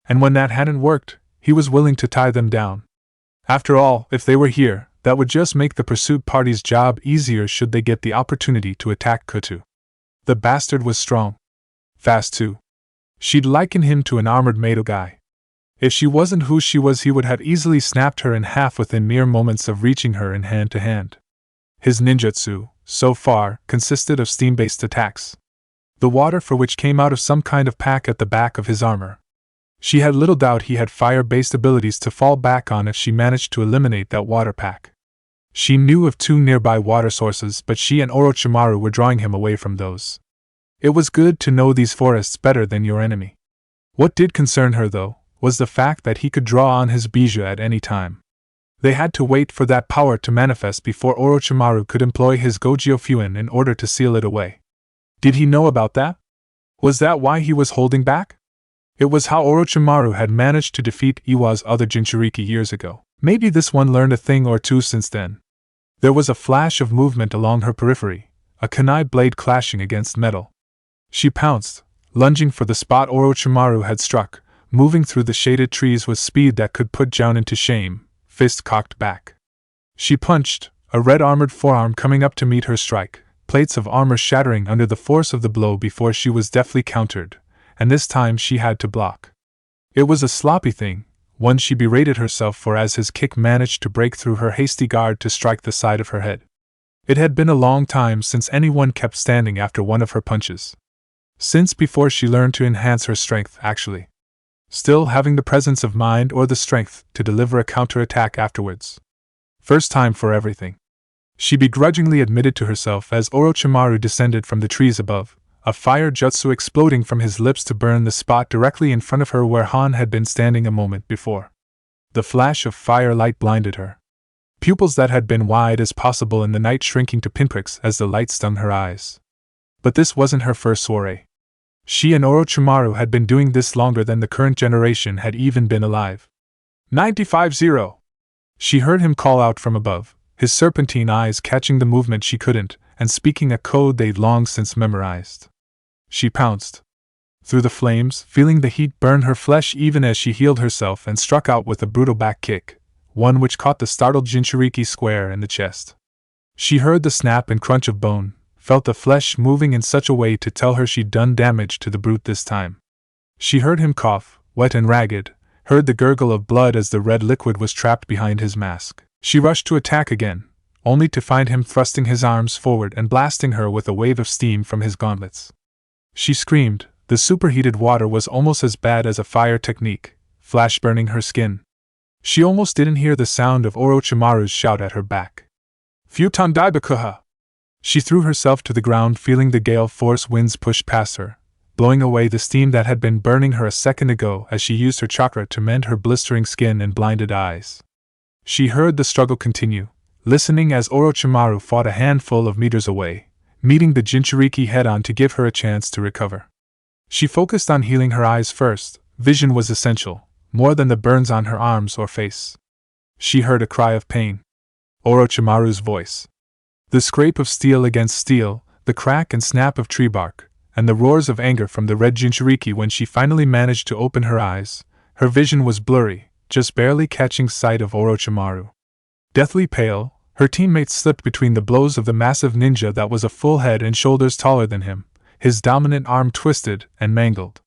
And when that hadn't worked, he was willing to tie them down. After all, if they were here, that would just make the pursuit party's job easier should they get the opportunity to attack Kutu. The bastard was strong. Fast too. She'd liken him to an armored Mato guy. If she wasn't who she was, he would have easily snapped her in half within mere moments of reaching her in hand to hand. His ninjutsu, so far, consisted of steam-based attacks. The water for which came out of some kind of pack at the back of his armor. She had little doubt he had fire-based abilities to fall back on if she managed to eliminate that water pack. She knew of 2 nearby water sources, but she and Orochimaru were drawing him away from those. It was good to know these forests better than your enemy. What did concern her, though, was the fact that he could draw on his bijou at any time. They had to wait for that power to manifest before Orochimaru could employ his Gojyo Fuin in order to seal it away. Did he know about that? Was that why he was holding back? It was how Orochimaru had managed to defeat Iwa's other Jinchuriki years ago. Maybe this one learned a thing or two since then. There was a flash of movement along her periphery, a kunai blade clashing against metal. She pounced, lunging for the spot Orochimaru had struck, moving through the shaded trees with speed that could put Joun into shame, fist cocked back. She punched, a red armored forearm coming up to meet her strike, plates of armor shattering under the force of the blow before she was deftly countered, and this time she had to block. It was a sloppy thing, one she berated herself for as his kick managed to break through her hasty guard to strike the side of her head. It had been a long time since anyone kept standing after one of her punches. Since before she learned to enhance her strength, actually. Still having the presence of mind or the strength to deliver a counterattack afterwards. First time for everything. She begrudgingly admitted to herself as Orochimaru descended from the trees above, a fire jutsu exploding from his lips to burn the spot directly in front of her where Han had been standing a moment before. The flash of firelight blinded her. Pupils that had been wide as possible in the night shrinking to pinpricks as the light stung her eyes. But this wasn't her first soiree. She and Orochimaru had been doing this longer than the current generation had even been alive. 95-0! She heard him call out from above, his serpentine eyes catching the movement she couldn't, and speaking a code they'd long since memorized. She pounced through the flames, feeling the heat burn her flesh even as she healed herself and struck out with a brutal back kick, one which caught the startled Jinchuriki square in the chest. She heard the snap and crunch of bone, felt the flesh moving in such a way to tell her she'd done damage to the brute this time. She heard him cough, wet and ragged, heard the gurgle of blood as the red liquid was trapped behind his mask. She rushed to attack again, only to find him thrusting his arms forward and blasting her with a wave of steam from his gauntlets. She screamed. The superheated water was almost as bad as a fire technique, flash burning her skin. She almost didn't hear the sound of Orochimaru's shout at her back. Futon Daibakuha! She threw herself to the ground, feeling the gale force winds push past her, blowing away the steam that had been burning her a second ago as she used her chakra to mend her blistering skin and blinded eyes. She heard the struggle continue, listening as Orochimaru fought a handful of meters away, meeting the Jinchuriki head-on to give her a chance to recover. She focused on healing her eyes first. Vision was essential, more than the burns on her arms or face. She heard a cry of pain. Orochimaru's voice. The scrape of steel against steel, the crack and snap of tree bark, and the roars of anger from the red Jinchuriki when she finally managed to open her eyes. Her vision was blurry, just barely catching sight of Orochimaru. Deathly pale, her teammates slipped between the blows of the massive ninja that was a full head and shoulders taller than him, his dominant arm twisted and mangled.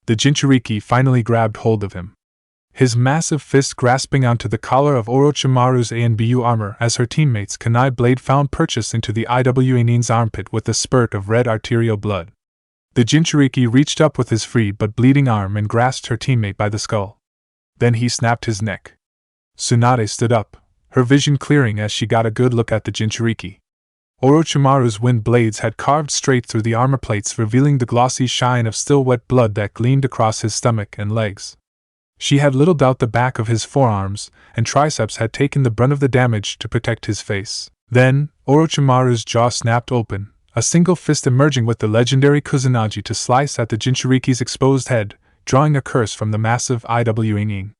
The Jinchuriki finally grabbed hold of him. His massive fist grasping onto the collar of Orochimaru's ANBU armor as her teammate's kunai blade found purchase into the Iwanin's armpit with a spurt of red arterial blood. The Jinchuriki reached up with his free but bleeding arm and grasped her teammate by the skull. Then he snapped his neck. Tsunade stood up, her vision clearing as she got a good look at the Jinchuriki. Orochimaru's wind blades had carved straight through the armor plates, revealing the glossy shine of still wet blood that gleamed across his stomach and legs. She had little doubt the back of his forearms and triceps had taken the brunt of the damage to protect his face. Then, Orochimaru's jaw snapped open, a single fist emerging with the legendary Kusanagi to slice at the Jinchuriki's exposed head, drawing a curse from the massive Iwanin.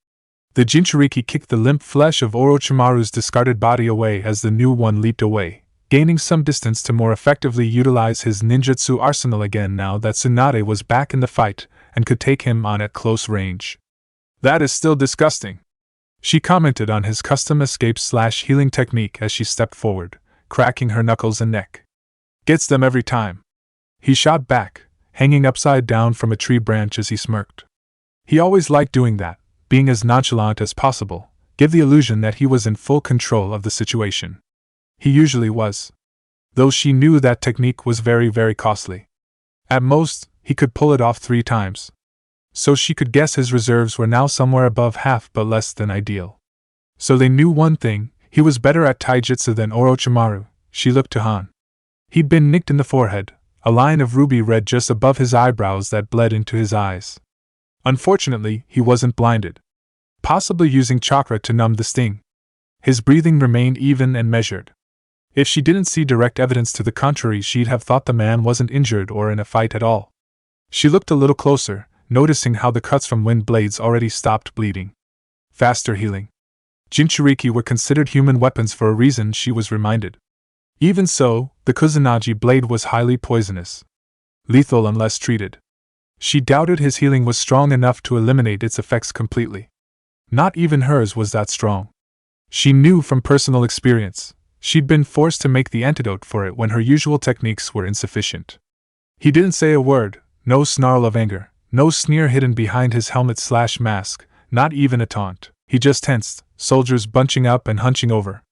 The Jinchuriki kicked the limp flesh of Orochimaru's discarded body away as the new one leaped away, gaining some distance to more effectively utilize his ninjutsu arsenal again now that Tsunade was back in the fight and could take him on at close range. "That is still disgusting," she commented on his custom escape/healing technique as she stepped forward, cracking her knuckles and neck. "Gets them every time," he shot back, hanging upside down from a tree branch as he smirked. He always liked doing that, being as nonchalant as possible, give the illusion that he was in full control of the situation. He usually was. Though she knew that technique was very, very costly. At most, he could pull it off 3 times. So she could guess his reserves were now somewhere above half but less than ideal. So they knew one thing, he was better at taijutsu than Orochimaru. She looked to Han. He'd been nicked in the forehead, a line of ruby red just above his eyebrows that bled into his eyes. Unfortunately, he wasn't blinded. Possibly using chakra to numb the sting. His breathing remained even and measured. If she didn't see direct evidence to the contrary, she'd have thought the man wasn't injured or in a fight at all. She looked a little closer, noticing how the cuts from wind blades already stopped bleeding. Faster healing. Jinchuriki were considered human weapons for a reason, she was reminded. Even so, the Kusanagi blade was highly poisonous. Lethal unless treated. She doubted his healing was strong enough to eliminate its effects completely. Not even hers was that strong. She knew from personal experience, she'd been forced to make the antidote for it when her usual techniques were insufficient. He didn't say a word, no snarl of anger, no sneer hidden behind his helmet/mask, not even a taunt. He just tensed, soldiers bunching up and hunching over.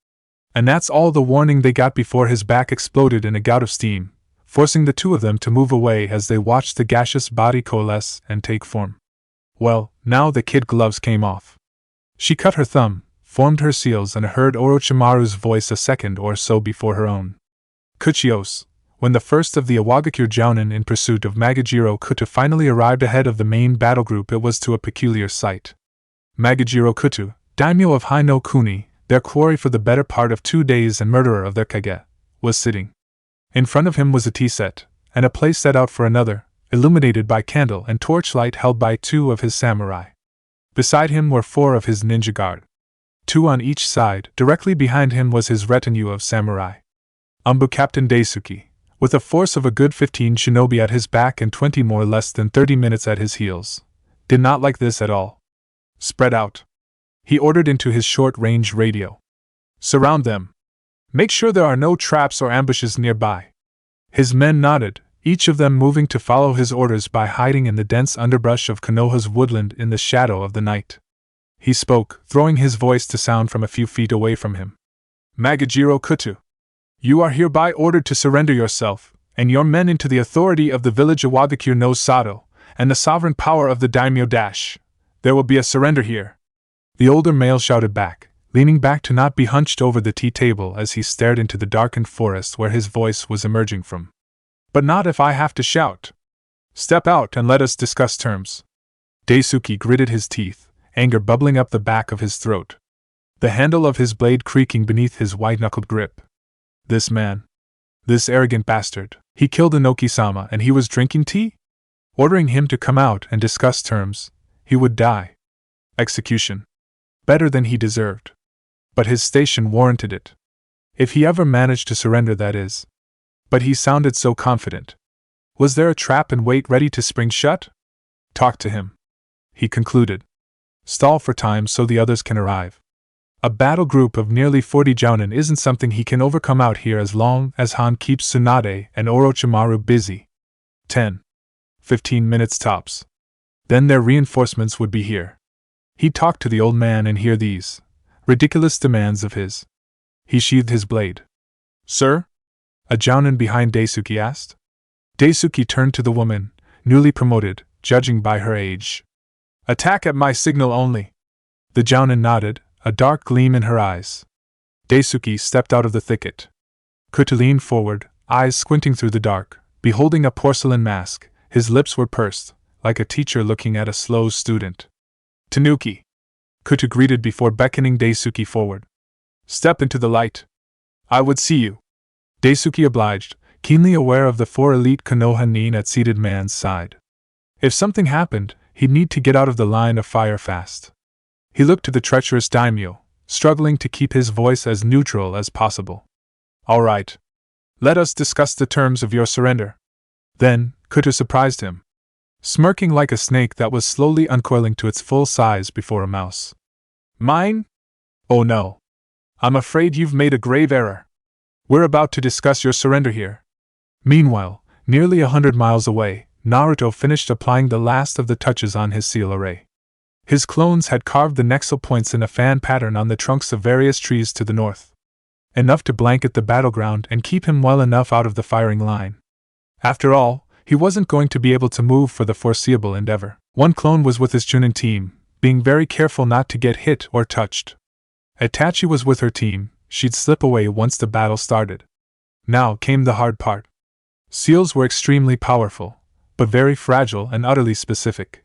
And that's all the warning they got before his back exploded in a gout of steam, forcing the two of them to move away as they watched the gaseous body coalesce and take form. Well, now the kid gloves came off. She cut her thumb, formed her seals, and heard Orochimaru's voice a second or so before her own. Kuchios, when the first of the Iwagakure Jounin in pursuit of Magajiro Kutu finally arrived ahead of the main battle group, it was to a peculiar sight. Magajiro Kutu, daimyo of Hai no Kuni, their quarry for the better part of 2 days and murderer of their kage, was sitting. In front of him was a tea set, and a place set out for another, illuminated by candle and torchlight held by 2 of his samurai. Beside him were 4 of his ninja guard. 2 on each side. Directly behind him was his retinue of samurai. Umbu Captain Daisuke, with a force of a good 15 shinobi at his back and 20 more less than 30 minutes at his heels, did not like this at all. Spread out. He ordered into his short-range radio. Surround them. Make sure there are no traps or ambushes nearby. His men nodded, each of them moving to follow his orders by hiding in the dense underbrush of Konoha's woodland in the shadow of the night. He spoke, throwing his voice to sound from a few feet away from him. Magajiro Kutu, you are hereby ordered to surrender yourself, and your men into the authority of the village Iwagakure no Sato, and the sovereign power of the daimyo dash. There will be a surrender here. The older male shouted back, leaning back to not be hunched over the tea table as he stared into the darkened forest where his voice was emerging from. But not if I have to shout. Step out and let us discuss terms. Daisuke gritted his teeth, anger bubbling up the back of his throat. The handle of his blade creaking beneath his white-knuckled grip. This man. This arrogant bastard. He killed Inoki-sama and he was drinking tea? Ordering him to come out and discuss terms, he would die. Execution. Better than he deserved. But his station warranted it. If he ever managed to surrender, that is. But he sounded so confident. Was there a trap and wait ready to spring shut? Talk to him. He concluded. Stall for time so the others can arrive. A battle group of nearly 40 jounin isn't something he can overcome out here as long as Han keeps Tsunade and Orochimaru busy. 10-15 minutes tops. Then their reinforcements would be here. He'd talk to the old man and hear these ridiculous demands of his. He sheathed his blade. Sir? A jounin behind Daisuke asked. Daisuke turned to the woman, newly promoted, judging by her age. Attack at my signal only. The jounin nodded, a dark gleam in her eyes. Daisuke stepped out of the thicket. Kutu leaned forward, eyes squinting through the dark, beholding a porcelain mask. His lips were pursed, like a teacher looking at a slow student. Tanuki. Kutu greeted before beckoning Daisuke forward. Step into the light. I would see you. Daisuke obliged, keenly aware of the 4 elite Konoha nin at seated man's side. If something happened, he'd need to get out of the line of fire fast. He looked to the treacherous daimyo, struggling to keep his voice as neutral as possible. All right. Let us discuss the terms of your surrender. Then, Kutu surprised him, smirking like a snake that was slowly uncoiling to its full size before a mouse. Mine? Oh no. I'm afraid you've made a grave error. We're about to discuss your surrender here. Meanwhile, nearly 100 miles away, Naruto finished applying the last of the touches on his seal array. His clones had carved the nexal points in a fan pattern on the trunks of various trees to the north. Enough to blanket the battleground and keep him well enough out of the firing line. After all, he wasn't going to be able to move for the foreseeable endeavor. One clone was with his Chunin team, being very careful not to get hit or touched. Itachi was with her team. She'd slip away once the battle started. Now came the hard part. Seals were extremely powerful, but very fragile and utterly specific.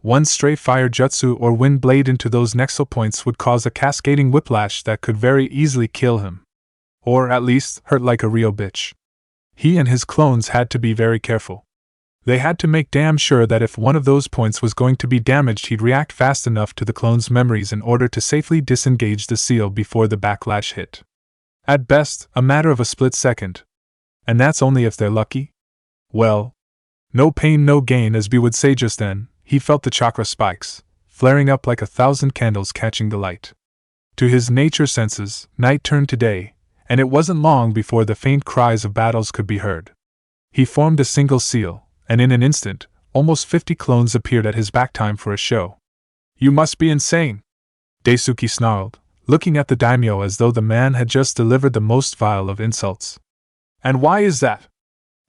One stray fire jutsu or wind blade into those nexal points would cause a cascading whiplash that could very easily kill him. Or at least, hurt like a real bitch. He and his clones had to be very careful. They had to make damn sure that if one of those points was going to be damaged, he'd react fast enough to the clone's memories in order to safely disengage the seal before the backlash hit. At best, a matter of a split second. And that's only if they're lucky? Well, no pain, no gain, as B would say. Just then, he felt the chakra spikes, flaring up like 1,000 candles catching the light. To his nature senses, night turned to day, and it wasn't long before the faint cries of battles could be heard. He formed a single seal, and in an instant, almost 50 clones appeared at his back. Time for a show. You must be insane, Daisuke snarled, looking at the daimyo as though the man had just delivered the most vile of insults. And why is that?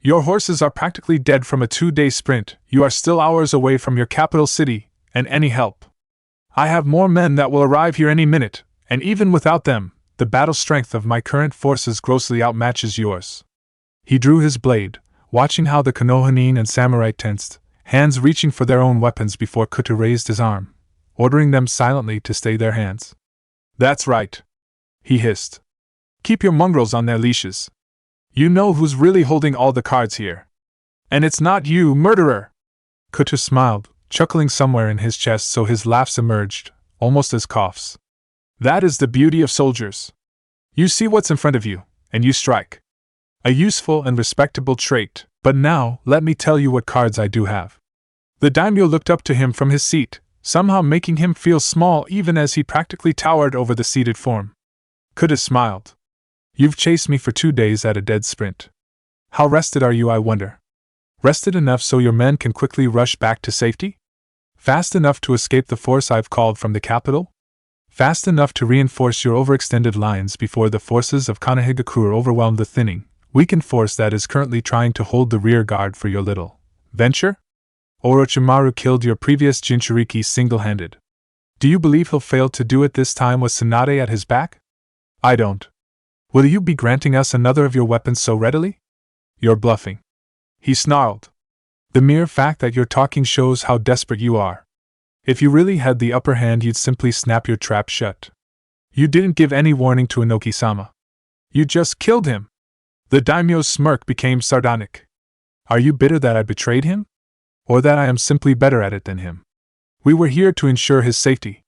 Your horses are practically dead from a 2-day sprint. You are still hours away from your capital city, and any help. I have more men that will arrive here any minute, and even without them, the battle strength of my current forces grossly outmatches yours. He drew his blade, watching how the Konohanin and samurai tensed, hands reaching for their own weapons before Kuta raised his arm, ordering them silently to stay their hands. That's right, he hissed. Keep your mongrels on their leashes. You know who's really holding all the cards here. And it's not you, murderer! Kuta smiled, chuckling somewhere in his chest so his laughs emerged, almost as coughs. That is the beauty of soldiers. You see what's in front of you, and you strike. A useful and respectable trait, but now let me tell you what cards I do have. The daimyo looked up to him from his seat, somehow making him feel small even as he practically towered over the seated form. Kuta smiled. You've chased me for 2 days at a dead sprint. How rested are you, I wonder? Rested enough so your men can quickly rush back to safety? Fast enough to escape the force I've called from the capital? Fast enough to reinforce your overextended lines before the forces of Kanehigakure overwhelm the thinning, weakened force that is currently trying to hold the rear guard for your little venture? Orochimaru killed your previous Jinchuriki single-handed. Do you believe he'll fail to do it this time with Tsunade at his back? I don't. Will you be granting us another of your weapons so readily? You're bluffing. He snarled. The mere fact that you're talking shows how desperate you are. If you really had the upper hand, you'd simply snap your trap shut. You didn't give any warning to Inoki-sama. You just killed him. The daimyo's smirk became sardonic. Are you bitter that I betrayed him? Or that I am simply better at it than him? We were here to ensure his safety.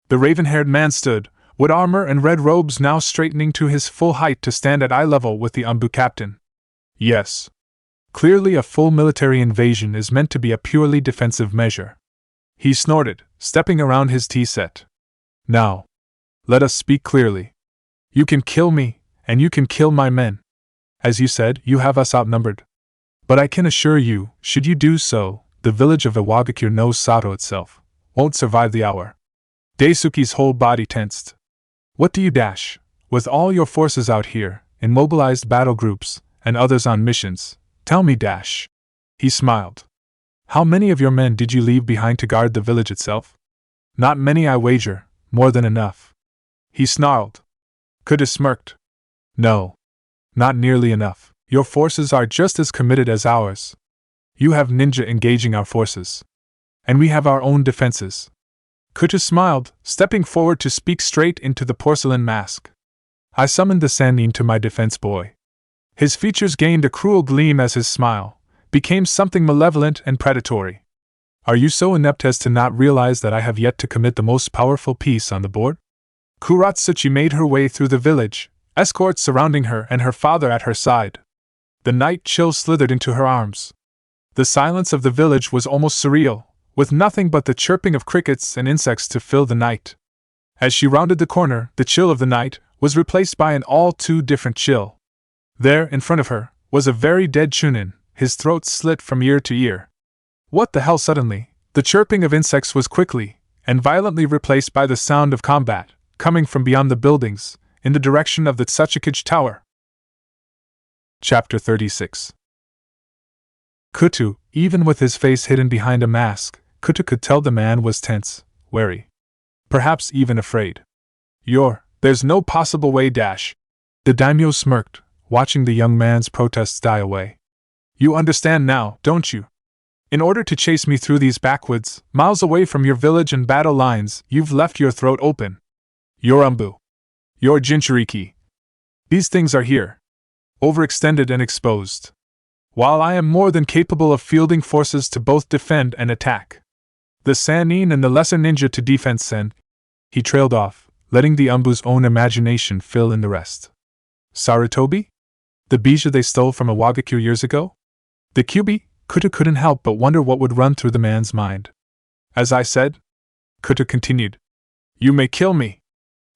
The raven-haired man stood, wood armor and red robes now straightening to his full height to stand at eye level with the Anbu captain. Yes. Clearly a full military invasion is meant to be a purely defensive measure. He snorted, stepping around his tea set. Now, let us speak clearly. You can kill me, and you can kill my men. As you said, you have us outnumbered. But I can assure you, should you do so, the village of Iwagakure no Sato itself won't survive the hour. Daisuke's whole body tensed. What do you dash? With all your forces out here, in mobilized battle groups, and others on missions, tell me, dash. He smiled. How many of your men did you leave behind to guard the village itself? Not many, I wager, more than enough. He snarled. Kuta smirked. No. Not nearly enough. Your forces are just as committed as ours. You have ninja engaging our forces. And we have our own defenses. Kuta smiled, stepping forward to speak straight into the porcelain mask. I summoned the Sannin to my defense, boy. His features gained a cruel gleam as his smile became something malevolent and predatory. Are you so inept as to not realize that I have yet to commit the most powerful piece on the board? Kuratsuchi made her way through the village, escorts surrounding her and her father at her side. The night chill slithered into her arms. The silence of the village was almost surreal, with nothing but the chirping of crickets and insects to fill the night. As she rounded the corner, the chill of the night was replaced by an all too different chill. There, in front of her, was a very dead Chunin, his throat slit from ear to ear. What the hell? Suddenly, the chirping of insects was quickly and violently replaced by the sound of combat, coming from beyond the buildings, in the direction of the Tsuchikage Tower. Chapter 36. Kutu, even with his face hidden behind a mask, Kuta could tell the man was tense, wary. Perhaps even afraid. There's no possible way, dash. The daimyo smirked, watching the young man's protests die away. You understand now, don't you? In order to chase me through these backwoods, miles away from your village and battle lines, you've left your throat open. Your Anbu. Your Jinchuriki. These things are here. Overextended and exposed. while I am more than capable of fielding forces to both defend and attack. The Sannin and the lesser ninja to defense Sen. He trailed off, letting the Umbu's own imagination fill in the rest. Sarutobi? The Bija they stole from a Wagakure years ago? The Kyubi? Kuta couldn't help but wonder what would run through the man's mind. As I said, Kuta continued, you may kill me,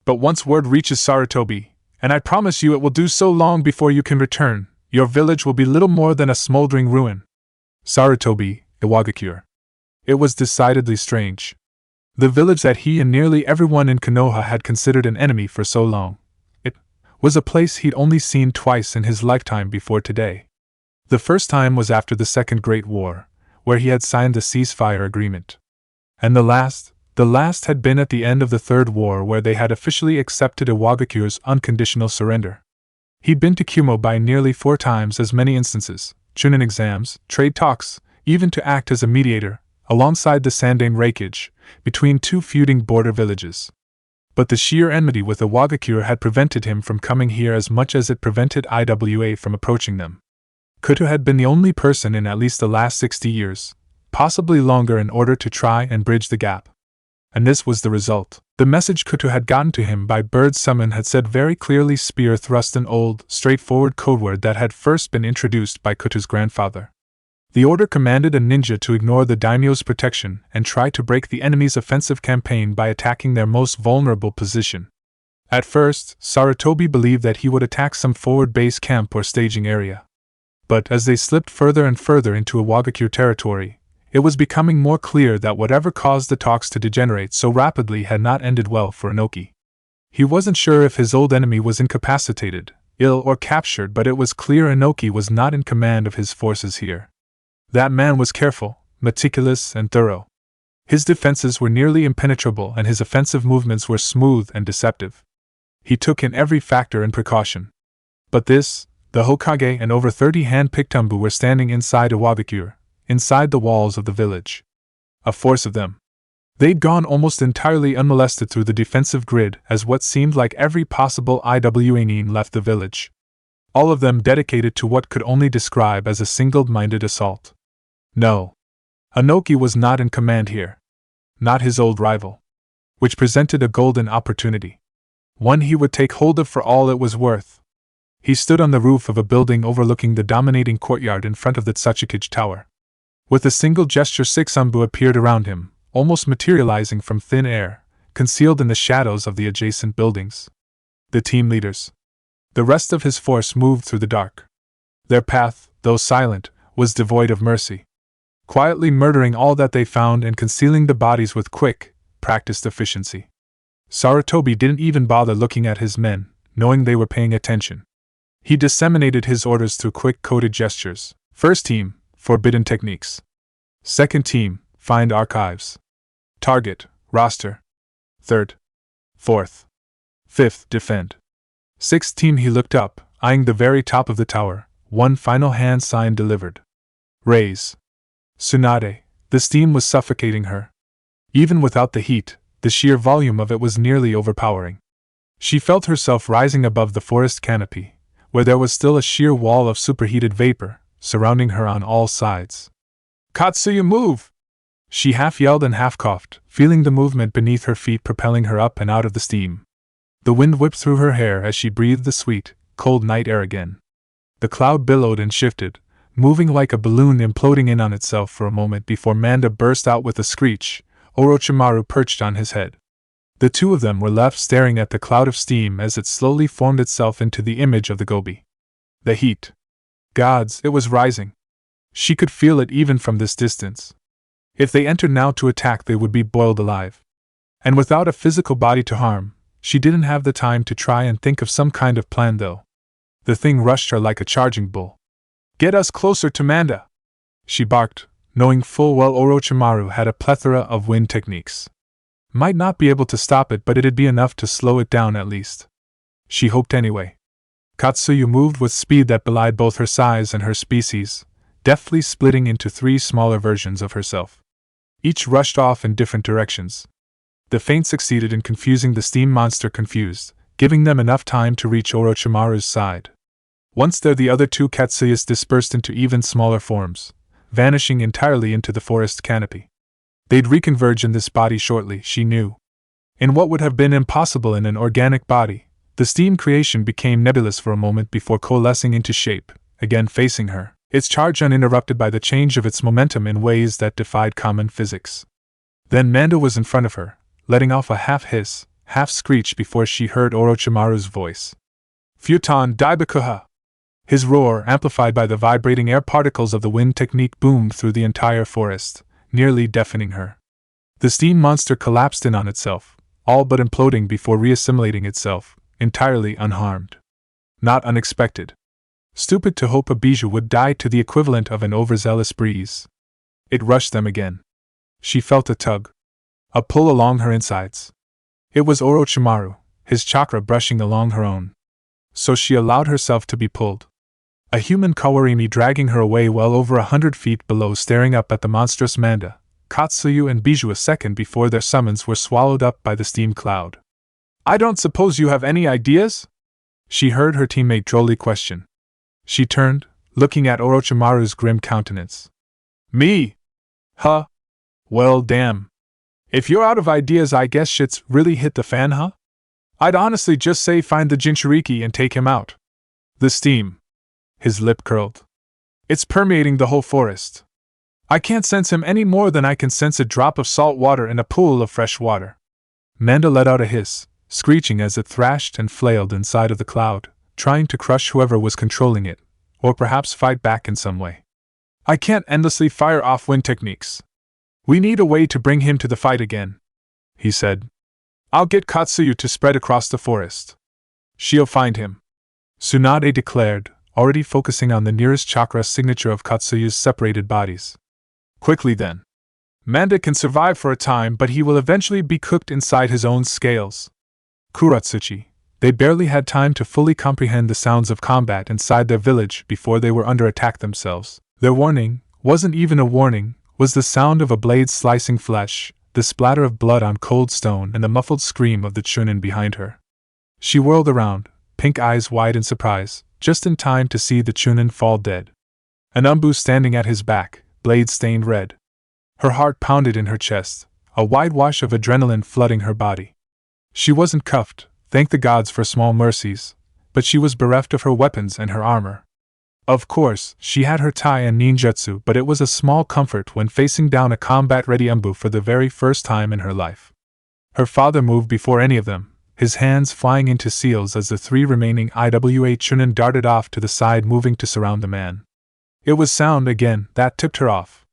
but once word reaches Sarutobi, and I promise you it will do so long before you can return, your village will be little more than a smoldering ruin. Sarutobi, Iwagakure. It was decidedly strange. The village that he and nearly everyone in Konoha had considered an enemy for so long. It was a place he'd only seen twice in his lifetime before today. The first time was after the Second Great War, where he had signed the ceasefire agreement. And the last had been at the end of the Third War, where they had officially accepted Iwagakure's unconditional surrender. He'd been to Kumo by nearly 4 times as many instances, chunin exams, trade talks, even to act as a mediator, alongside the Sandane Reikage, between 2 feuding border villages. But the sheer enmity with Iwagakure had prevented him from coming here as much as it prevented IWA from approaching them. Kuta had been the only person in at least the last 60 years, possibly longer, in order to try and bridge the gap. And this was the result. The message Kuta had gotten to him by bird summon had said very clearly spear thrust, an old, straightforward codeword that had first been introduced by Kuta's grandfather. The order commanded a ninja to ignore the daimyo's protection and try to break the enemy's offensive campaign by attacking their most vulnerable position. At first, Sarutobi believed that he would attack some forward base camp or staging area. But as they slipped further and further into Iwagakure territory, it was becoming more clear that whatever caused the talks to degenerate so rapidly had not ended well for Inoki. He wasn't sure if his old enemy was incapacitated, ill, or captured, but it was clear Inoki was not in command of his forces here. That man was careful, meticulous, and thorough. His defenses were nearly impenetrable and his offensive movements were smooth and deceptive. He took in every factor and precaution. But this, the Hokage and over 30 hand-picked Umbu were standing inside Iwagakure, inside the walls of the village. A force of them. They'd gone almost entirely unmolested through the defensive grid as what seemed like every possible IWA nin left the village. All of them dedicated to what could only describe as a single-minded assault. No. Inoki was not in command here. Not his old rival. Which presented a golden opportunity. One he would take hold of for all it was worth. He stood on the roof of a building overlooking the dominating courtyard in front of the Tsuchikage Tower. With a single gesture 6 Umbu appeared around him, almost materializing from thin air, concealed in the shadows of the adjacent buildings. The team leaders. The rest of his force moved through the dark. Their path, though silent, was devoid of mercy. Quietly murdering all that they found and concealing the bodies with quick, practiced efficiency. Sarutobi didn't even bother looking at his men, knowing they were paying attention. He disseminated his orders through quick coded gestures. First team, forbidden techniques. Second team, find archives. Target, roster. Third. Fourth. Fifth, defend. Sixth team, he looked up, eyeing the very top of the tower, one final hand sign delivered. Raise. Tsunade, the steam was suffocating her. Even without the heat, the sheer volume of it was nearly overpowering. She felt herself rising above the forest canopy, where there was still a sheer wall of superheated vapor, surrounding her on all sides. Katsuya, move! She half yelled and half coughed, feeling the movement beneath her feet propelling her up and out of the steam. The wind whipped through her hair as she breathed the sweet, cold night air again. The cloud billowed and shifted, moving like a balloon imploding in on itself for a moment before Manda burst out with a screech. Orochimaru perched on his head. The two of them were left staring at the cloud of steam as it slowly formed itself into the image of the Gobi. The heat. Gods, it was rising. She could feel it even from this distance. If they entered now to attack, they would be boiled alive. And without a physical body to harm, she didn't have the time to try and think of some kind of plan, though. The thing rushed her like a charging bull. Get us closer to Manda! She barked, knowing full well Orochimaru had a plethora of wind techniques. Might not be able to stop it, but it'd be enough to slow it down at least. She hoped anyway. Katsuyu moved with speed that belied both her size and her species, deftly splitting into 3 smaller versions of herself. Each rushed off in different directions. The feint succeeded in confusing the steam monster confused, giving them enough time to reach Orochimaru's side. Once there, the other two Katsuyas dispersed into even smaller forms, vanishing entirely into the forest canopy. They'd reconverge in this body shortly, she knew. In what would have been impossible in an organic body, the steam creation became nebulous for a moment before coalescing into shape, again facing her, its charge uninterrupted by the change of its momentum in ways that defied common physics. Then Manda was in front of her, letting off a half-hiss, half-screech before she heard Orochimaru's voice. Futon Daibakuha! His roar, amplified by the vibrating air particles of the wind technique, boomed through the entire forest, nearly deafening her. The steam monster collapsed in on itself, all but imploding before reassimilating itself, entirely unharmed. Not unexpected. Stupid to hope a bijou would die to the equivalent of an overzealous breeze. It rushed them again. She felt a tug. A pull along her insides. It was Orochimaru, his chakra brushing along her own. So she allowed herself to be pulled. A human Kawarimi dragging her away well over 100 feet below, staring up at the monstrous Manda, Katsuyu and Bijou a second before their summons were swallowed up by the steam cloud. I don't suppose you have any ideas? She heard her teammate drolly question. She turned, looking at Orochimaru's grim countenance. Me? Huh? Well, damn. If you're out of ideas, I guess shit's really hit the fan, huh? I'd honestly just say find the Jinchuriki and take him out. The steam. His lip curled. It's permeating the whole forest. I can't sense him any more than I can sense a drop of salt water in a pool of fresh water. Manda let out a hiss, screeching as it thrashed and flailed inside of the cloud, trying to crush whoever was controlling it, or perhaps fight back in some way. I can't endlessly fire off wind techniques. We need a way to bring him to the fight again, he said. I'll get Katsuyu to spread across the forest. She'll find him, Tsunade declared, already focusing on the nearest chakra signature of Katsuyu's separated bodies. Quickly then. Manda can survive for a time, but he will eventually be cooked inside his own scales. Kuratsuchi. They barely had time to fully comprehend the sounds of combat inside their village before they were under attack themselves. Their warning wasn't even a warning, was the sound of a blade slicing flesh, the splatter of blood on cold stone, and the muffled scream of the Chunin behind her. She whirled around, pink eyes wide in surprise, just in time to see the Chunin fall dead. An Umbu standing at his back, blade stained red. Her heart pounded in her chest, a wide wash of adrenaline flooding her body. She wasn't cuffed, thank the gods for small mercies, but she was bereft of her weapons and her armor. Of course, she had her tai and ninjutsu, but it was a small comfort when facing down a combat-ready Umbu for the very first time in her life. Her father moved before any of them, his hands flying into seals as the three remaining IWA Chunin darted off to the side, moving to surround the man. It was sound again that tipped her off.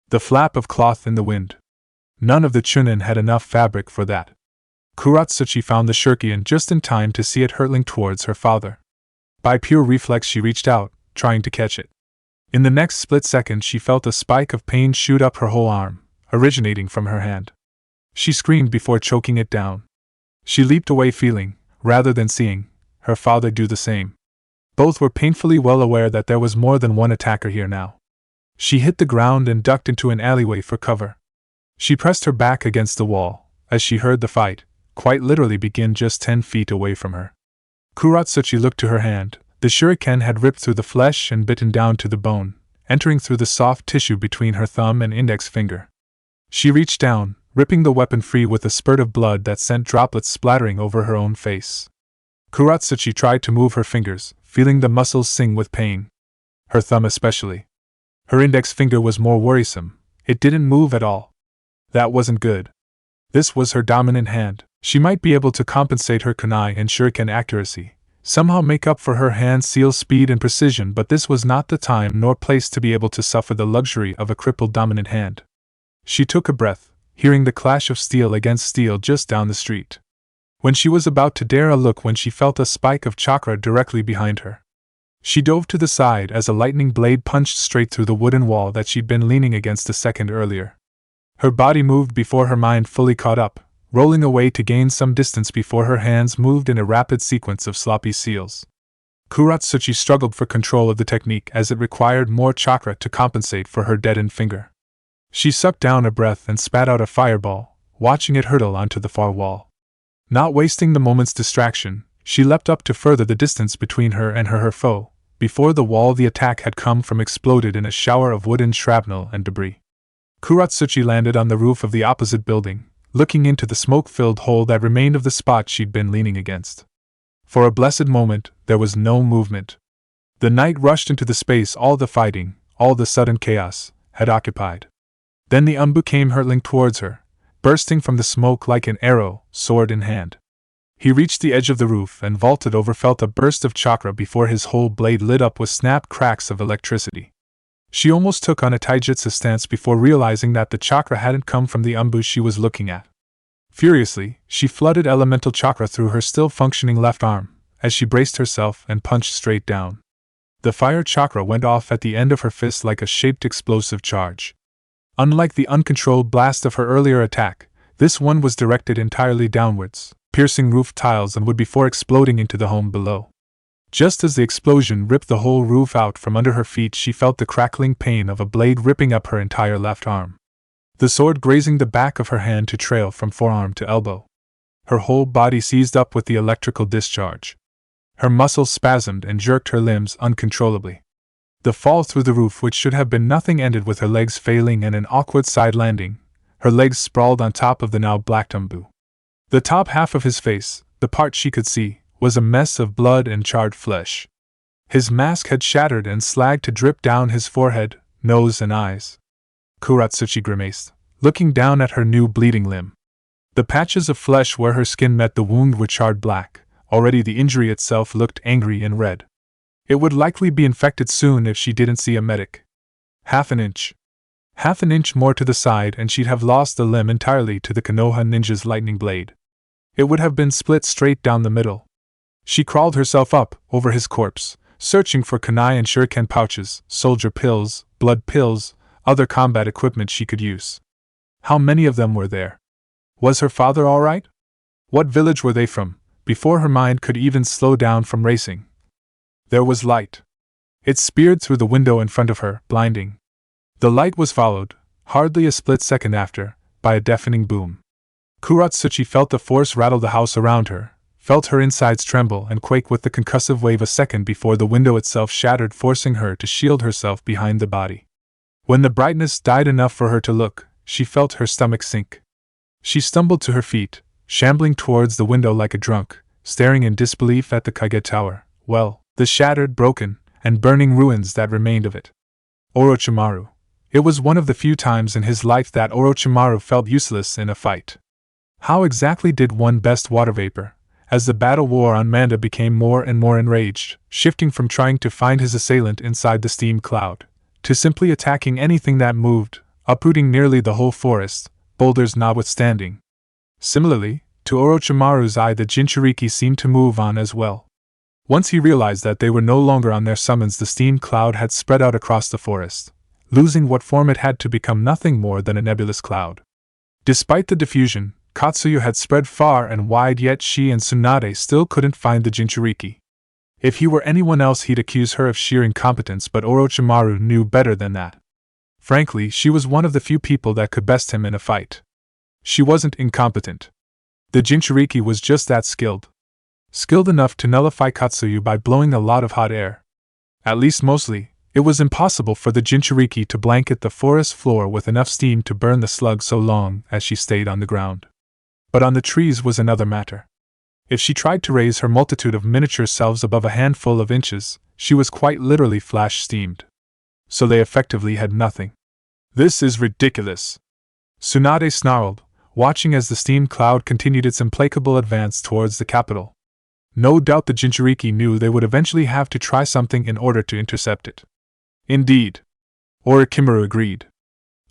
The flap of cloth in the wind. None of the Chunin had enough fabric for that. Kuratsuchi found the shuriken just in time to see it hurtling towards her father. By pure reflex she reached out, trying to catch it. In the next split second she felt a spike of pain shoot up her whole arm, originating from her hand. She screamed before choking it down. She leaped away feeling, rather than seeing, her father do the same. Both were painfully well aware that there was more than one attacker here now. She hit the ground and ducked into an alleyway for cover. She pressed her back against the wall, as she heard the fight, quite literally begin just 10 feet away from her. Kuratsuchi looked to her hand. The shuriken had ripped through the flesh and bitten down to the bone, entering through the soft tissue between her thumb and index finger. She reached down, ripping the weapon free with a spurt of blood that sent droplets splattering over her own face. Kuratsuchi tried to move her fingers, feeling the muscles sing with pain. Her thumb especially. Her index finger was more worrisome, it didn't move at all. That wasn't good. This was her dominant hand, she might be able to compensate her kunai and shuriken accuracy, somehow make up for her hand's seal speed and precision, but this was not the time nor place to be able to suffer the luxury of a crippled dominant hand. She took a breath, hearing the clash of steel against steel just down the street. When she was about to dare a look when she felt a spike of chakra directly behind her. She dove to the side as a lightning blade punched straight through the wooden wall that she'd been leaning against a second earlier. Her body moved before her mind fully caught up, rolling away to gain some distance before her hands moved in a rapid sequence of sloppy seals. Kuratsuchi struggled for control of the technique as it required more chakra to compensate for her deadened finger. She sucked down a breath and spat out a fireball, watching it hurtle onto the far wall. Not wasting the moment's distraction, she leapt up to further the distance between her and her foe, before the wall the attack had come from exploded in a shower of wooden shrapnel and debris. Kuratsuchi landed on the roof of the opposite building, looking into the smoke-filled hole that remained of the spot she'd been leaning against. For a blessed moment, there was no movement. The night rushed into the space all the fighting, all the sudden chaos, had occupied. Then the Umbu came hurtling towards her, bursting from the smoke like an arrow, sword in hand. He reached the edge of the roof and vaulted over, felt a burst of chakra before his whole blade lit up with snapped cracks of electricity. She almost took on a taijutsu stance before realizing that the chakra hadn't come from the Umbu she was looking at. Furiously, she flooded elemental chakra through her still functioning left arm, as she braced herself and punched straight down. The fire chakra went off at the end of her fist like a shaped explosive charge. Unlike the uncontrolled blast of her earlier attack, this one was directed entirely downwards, piercing roof tiles and wood before exploding into the home below. Just as the explosion ripped the whole roof out from under her feet, she felt the crackling pain of a blade ripping up her entire left arm. The sword grazing the back of her hand to trail from forearm to elbow. Her whole body seized up with the electrical discharge. Her muscles spasmed and jerked her limbs uncontrollably. The fall through the roof, which should have been nothing, ended with her legs failing and an awkward side landing. Her legs sprawled on top of the now black Umbu. The top half of his face, the part she could see, was a mess of blood and charred flesh. His mask had shattered and slag to drip down his forehead, nose and eyes. Kuratsuchi grimaced, looking down at her new bleeding limb. The patches of flesh where her skin met the wound were charred black. Already the injury itself looked angry and red. It would likely be infected soon if she didn't see a medic. Half an inch more to the side and she'd have lost the limb entirely to the Konoha ninja's lightning blade. It would have been split straight down the middle. She crawled herself up over his corpse, searching for kunai and shuriken pouches, soldier pills, blood pills, other combat equipment she could use. How many of them were there? Was her father all right? What village were they from? Before her mind could even slow down from racing. There was light. It speared through the window in front of her, blinding. The light was followed, hardly a split second after, by a deafening boom. Kuratsuchi felt the force rattle the house around her, felt her insides tremble and quake with the concussive wave a second before the window itself shattered, forcing her to shield herself behind the body. When the brightness died enough for her to look, she felt her stomach sink. She stumbled to her feet, shambling towards the window like a drunk, staring in disbelief at the Kage Tower, the shattered, broken, and burning ruins that remained of it. Orochimaru. It was one of the few times in his life that Orochimaru felt useless in a fight. How exactly did one best water vapor, as the battle wore on? Manda became more and more enraged, shifting from trying to find his assailant inside the steam cloud, to simply attacking anything that moved, uprooting nearly the whole forest, boulders notwithstanding. Similarly, to Orochimaru's eye the Jinchuriki seemed to move on as well. Once he realized that they were no longer on their summons, the steam cloud had spread out across the forest, losing what form it had to become nothing more than a nebulous cloud. Despite the diffusion, Katsuyu had spread far and wide, yet she and Tsunade still couldn't find the Jinchuriki. If he were anyone else he'd accuse her of sheer incompetence, but Orochimaru knew better than that. Frankly, she was one of the few people that could best him in a fight. She wasn't incompetent. The Jinchuriki was just that skilled. Skilled enough to nullify Katsuyu by blowing a lot of hot air. At least mostly, it was impossible for the Jinchuriki to blanket the forest floor with enough steam to burn the slug so long as she stayed on the ground. But on the trees was another matter. If she tried to raise her multitude of miniature selves above a handful of inches, she was quite literally flash-steamed. So they effectively had nothing. This is ridiculous, Tsunade snarled, watching as the steam cloud continued its implacable advance towards the capital. No doubt the Jinchuriki knew they would eventually have to try something in order to intercept it. Indeed, Orochimaru agreed.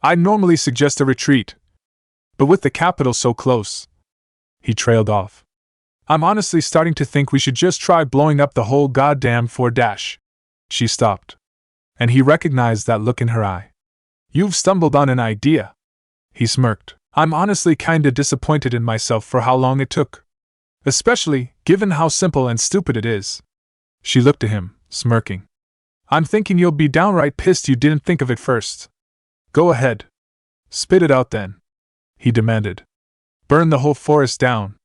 I'd normally suggest a retreat, but with the capital so close. He trailed off. I'm honestly starting to think we should just try blowing up the whole goddamn fort. She stopped. And he recognized that look in her eye. You've stumbled on an idea. He smirked. I'm honestly kinda disappointed in myself for how long it took. Especially, given how simple and stupid it is. She looked at him, smirking. I'm thinking you'll be downright pissed you didn't think of it first. Go ahead. Spit it out then, he demanded. Burn the whole forest down.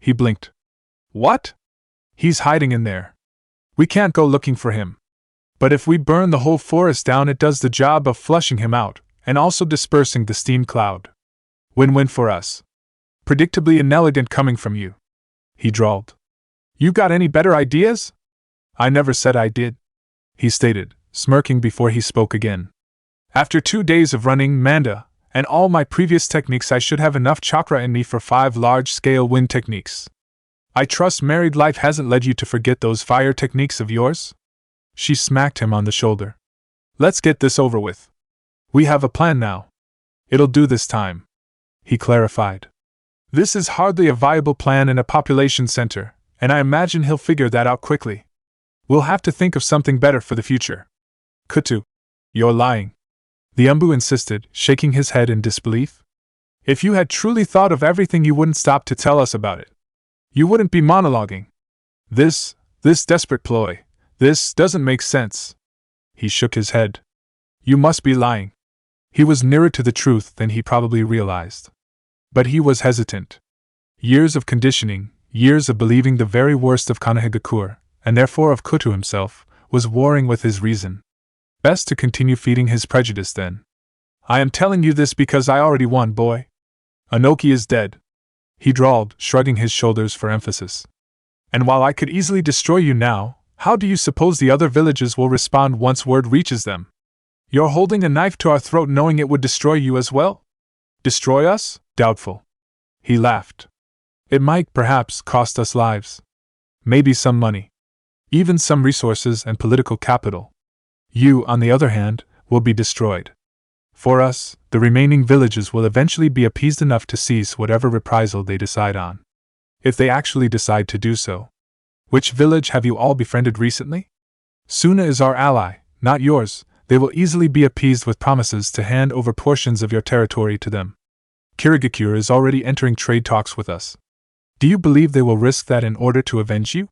He blinked. What? He's hiding in there. We can't go looking for him. But if we burn the whole forest down, it does the job of flushing him out, and also dispersing the steam cloud. Win-win for us. Predictably inelegant coming from you, he drawled. You got any better ideas? I never said I did, he stated, smirking before he spoke again. After 2 days of running Manda, and all my previous techniques, I should have enough chakra in me for 5 large-scale wind techniques. I trust married life hasn't led you to forget those fire techniques of yours? She smacked him on the shoulder. Let's get this over with. We have a plan now. It'll do this time, he clarified. This is hardly a viable plan in a population center, and I imagine he'll figure that out quickly. We'll have to think of something better for the future. Kutu, you're lying, the Umbu insisted, shaking his head in disbelief. If you had truly thought of everything, you wouldn't stop to tell us about it. You wouldn't be monologuing. This desperate ploy, this doesn't make sense. He shook his head. You must be lying. He was nearer to the truth than he probably realized. But he was hesitant. Years of conditioning, years of believing the very worst of Kanehagakure, and therefore of Kutu himself, was warring with his reason. Best to continue feeding his prejudice then. I am telling you this because I already won, boy. Anoki is dead, he drawled, shrugging his shoulders for emphasis. And while I could easily destroy you now, how do you suppose the other villages will respond once word reaches them? You're holding a knife to our throat knowing it would destroy you as well? Destroy us? Doubtful. He laughed. It might, perhaps, cost us lives. Maybe some money. Even some resources and political capital. You, on the other hand, will be destroyed. For us, the remaining villages will eventually be appeased enough to cease whatever reprisal they decide on. If they actually decide to do so. Which village have you all befriended recently? Suna is our ally, not yours. They will easily be appeased with promises to hand over portions of your territory to them. Kirigakure is already entering trade talks with us. Do you believe they will risk that in order to avenge you?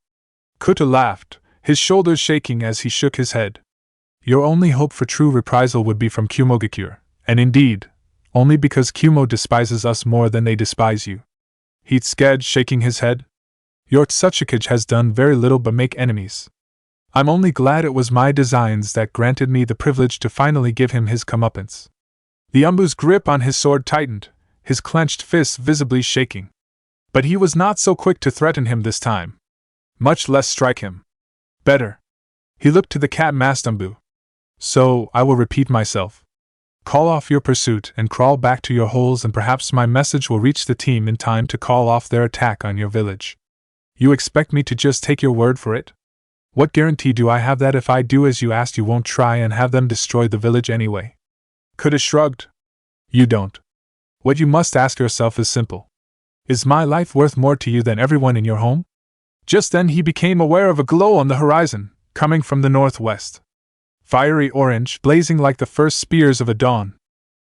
Kuta laughed, his shoulders shaking as he shook his head. Your only hope for true reprisal would be from Kumogakure, and indeed, only because Kumo despises us more than they despise you. He'd sked, shaking his head. Your Tsuchikage has done very little but make enemies. I'm only glad it was my designs that granted me the privilege to finally give him his comeuppance. The Umbu's grip on his sword tightened, his clenched fists visibly shaking. But he was not so quick to threaten him this time. Much less strike him. Better. He looked to the cat-masked Umbu. So, I will repeat myself. Call off your pursuit and crawl back to your holes, and perhaps my message will reach the team in time to call off their attack on your village. You expect me to just take your word for it? What guarantee do I have that if I do as you asked you won't try and have them destroy the village anyway? Kuta shrugged. You don't. What you must ask yourself is simple. Is my life worth more to you than everyone in your home? Just then he became aware of a glow on the horizon, coming from the northwest. Fiery orange, blazing like the first spears of a dawn.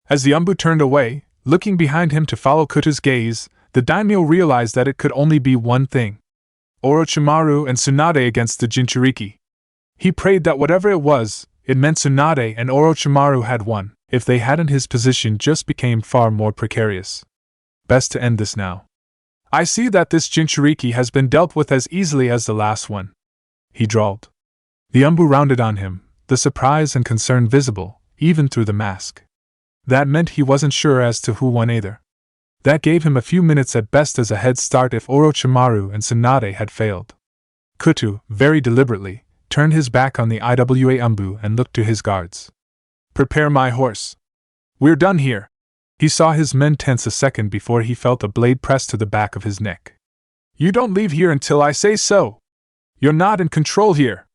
As the Umbu turned away, looking behind him to follow Kuta's gaze, the daimyo realized that it could only be one thing. Orochimaru and Tsunade against the Jinchuriki. He prayed that whatever it was, it meant Tsunade and Orochimaru had won. If they hadn't, his position just became far more precarious. Best to end this now. I see that this Jinchuriki has been dealt with as easily as the last one, he drawled. The Umbu rounded on him, the surprise and concern visible, even through the mask. That meant he wasn't sure as to who won either. That gave him a few minutes at best as a head start if Orochimaru and Tsunade had failed. Kutu, very deliberately, turned his back on the IWA Umbu and looked to his guards. Prepare my horse. We're done here. He saw his men tense a second before he felt a blade pressed to the back of his neck. You don't leave here until I say so. You're not in control here.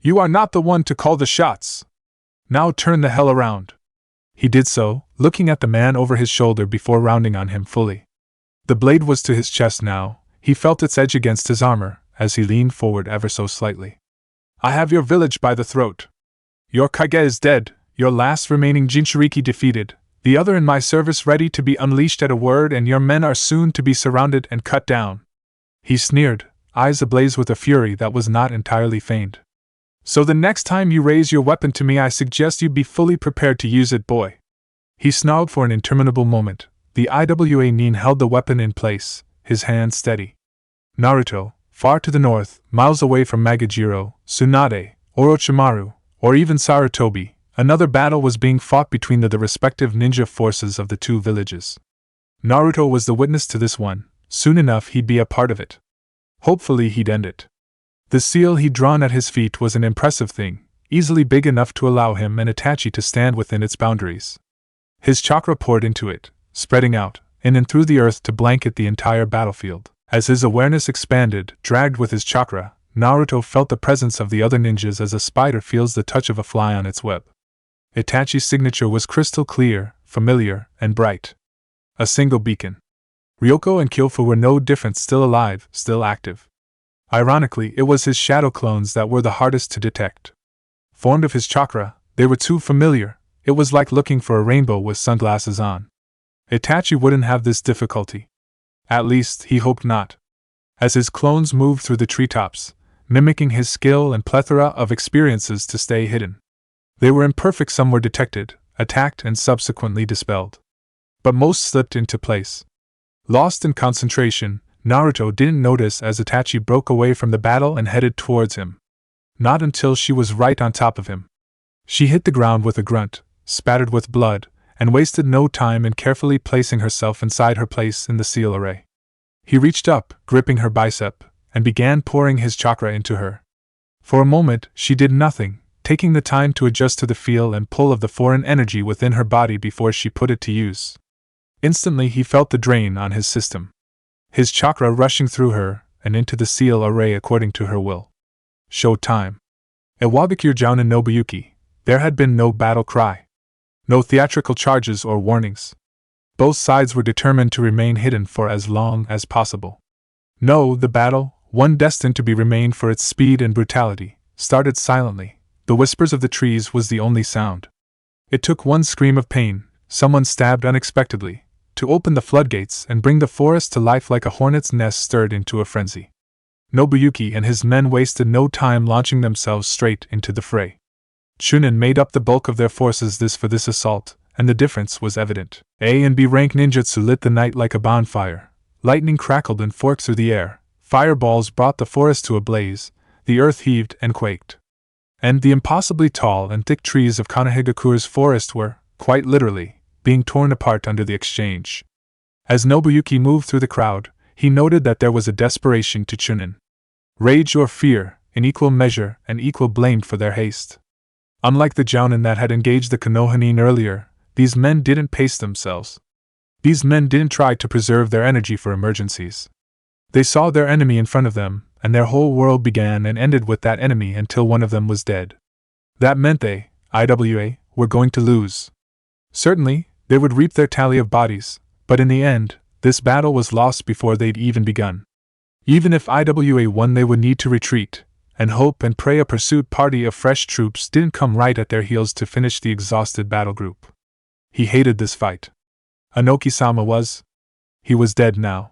You are not the one to call the shots. Now turn the hell around. He did so, looking at the man over his shoulder before rounding on him fully. The blade was to his chest now. He felt its edge against his armor, as he leaned forward ever so slightly. I have your village by the throat. Your Kage is dead, your last remaining Jinchuriki defeated, the other in my service ready to be unleashed at a word, and your men are soon to be surrounded and cut down. He sneered, eyes ablaze with a fury that was not entirely feigned. So the next time you raise your weapon to me, I suggest you be fully prepared to use it, boy. He snarled for an interminable moment. The IWA Nin held the weapon in place, his hand steady. Naruto, far to the north, miles away from Magajiro, Tsunade, Orochimaru, or even Sarutobi, another battle was being fought between the respective ninja forces of the two villages. Naruto was the witness to this one. Soon enough he'd be a part of it. Hopefully he'd end it. The seal he'd drawn at his feet was an impressive thing, easily big enough to allow him and Itachi to stand within its boundaries. His chakra poured into it, spreading out, in and through the earth to blanket the entire battlefield. As his awareness expanded, dragged with his chakra, Naruto felt the presence of the other ninjas as a spider feels the touch of a fly on its web. Itachi's signature was crystal clear, familiar, and bright. A single beacon. Ryoko and Kyofu were no different, still alive, still active. Ironically, it was his shadow clones that were the hardest to detect. Formed of his chakra, they were too familiar. It was like looking for a rainbow with sunglasses on. Itachi wouldn't have this difficulty. At least, he hoped not. As his clones moved through the treetops, mimicking his skill and plethora of experiences to stay hidden. They were imperfect, some were detected, attacked, and subsequently dispelled. But most slipped into place. Lost in concentration, Naruto didn't notice as Itachi broke away from the battle and headed towards him. Not until she was right on top of him. She hit the ground with a grunt, spattered with blood, and wasted no time in carefully placing herself inside her place in the seal array. He reached up, gripping her bicep, and began pouring his chakra into her. For a moment, she did nothing, taking the time to adjust to the feel and pull of the foreign energy within her body before she put it to use. Instantly he felt the drain on his system. His chakra rushing through her and into the seal array according to her will. Show time. At Wagakure Jounin Nobuyuki, there had been no battle cry. No theatrical charges or warnings. Both sides were determined to remain hidden for as long as possible. No, the battle, one destined to be remained for its speed and brutality, started silently. The whispers of the trees was the only sound. It took one scream of pain, someone stabbed unexpectedly, to open the floodgates and bring the forest to life like a hornet's nest stirred into a frenzy. Nobuyuki and his men wasted no time launching themselves straight into the fray. Chunin made up the bulk of their forces for this assault, and the difference was evident. A and B rank ninjutsu lit the night like a bonfire. Lightning crackled and forked through the air. Fireballs brought the forest to a blaze. The earth heaved and quaked. And the impossibly tall and thick trees of Konohagakure's forest were, quite literally, being torn apart under the exchange. As Nobuyuki moved through the crowd, he noted that there was a desperation to Chunin. Rage or fear, in equal measure and equal blamed for their haste. Unlike the Jounin that had engaged the Konohanin earlier, these men didn't pace themselves. These men didn't try to preserve their energy for emergencies. They saw their enemy in front of them, and their whole world began and ended with that enemy until one of them was dead. That meant they, IWA, were going to lose. Certainly, they would reap their tally of bodies, but in the end, this battle was lost before they'd even begun. Even if IWA won, they would need to retreat, and hope and pray a pursuit party of fresh troops didn't come right at their heels to finish the exhausted battle group. He hated this fight. Anoki-sama was. He was dead now.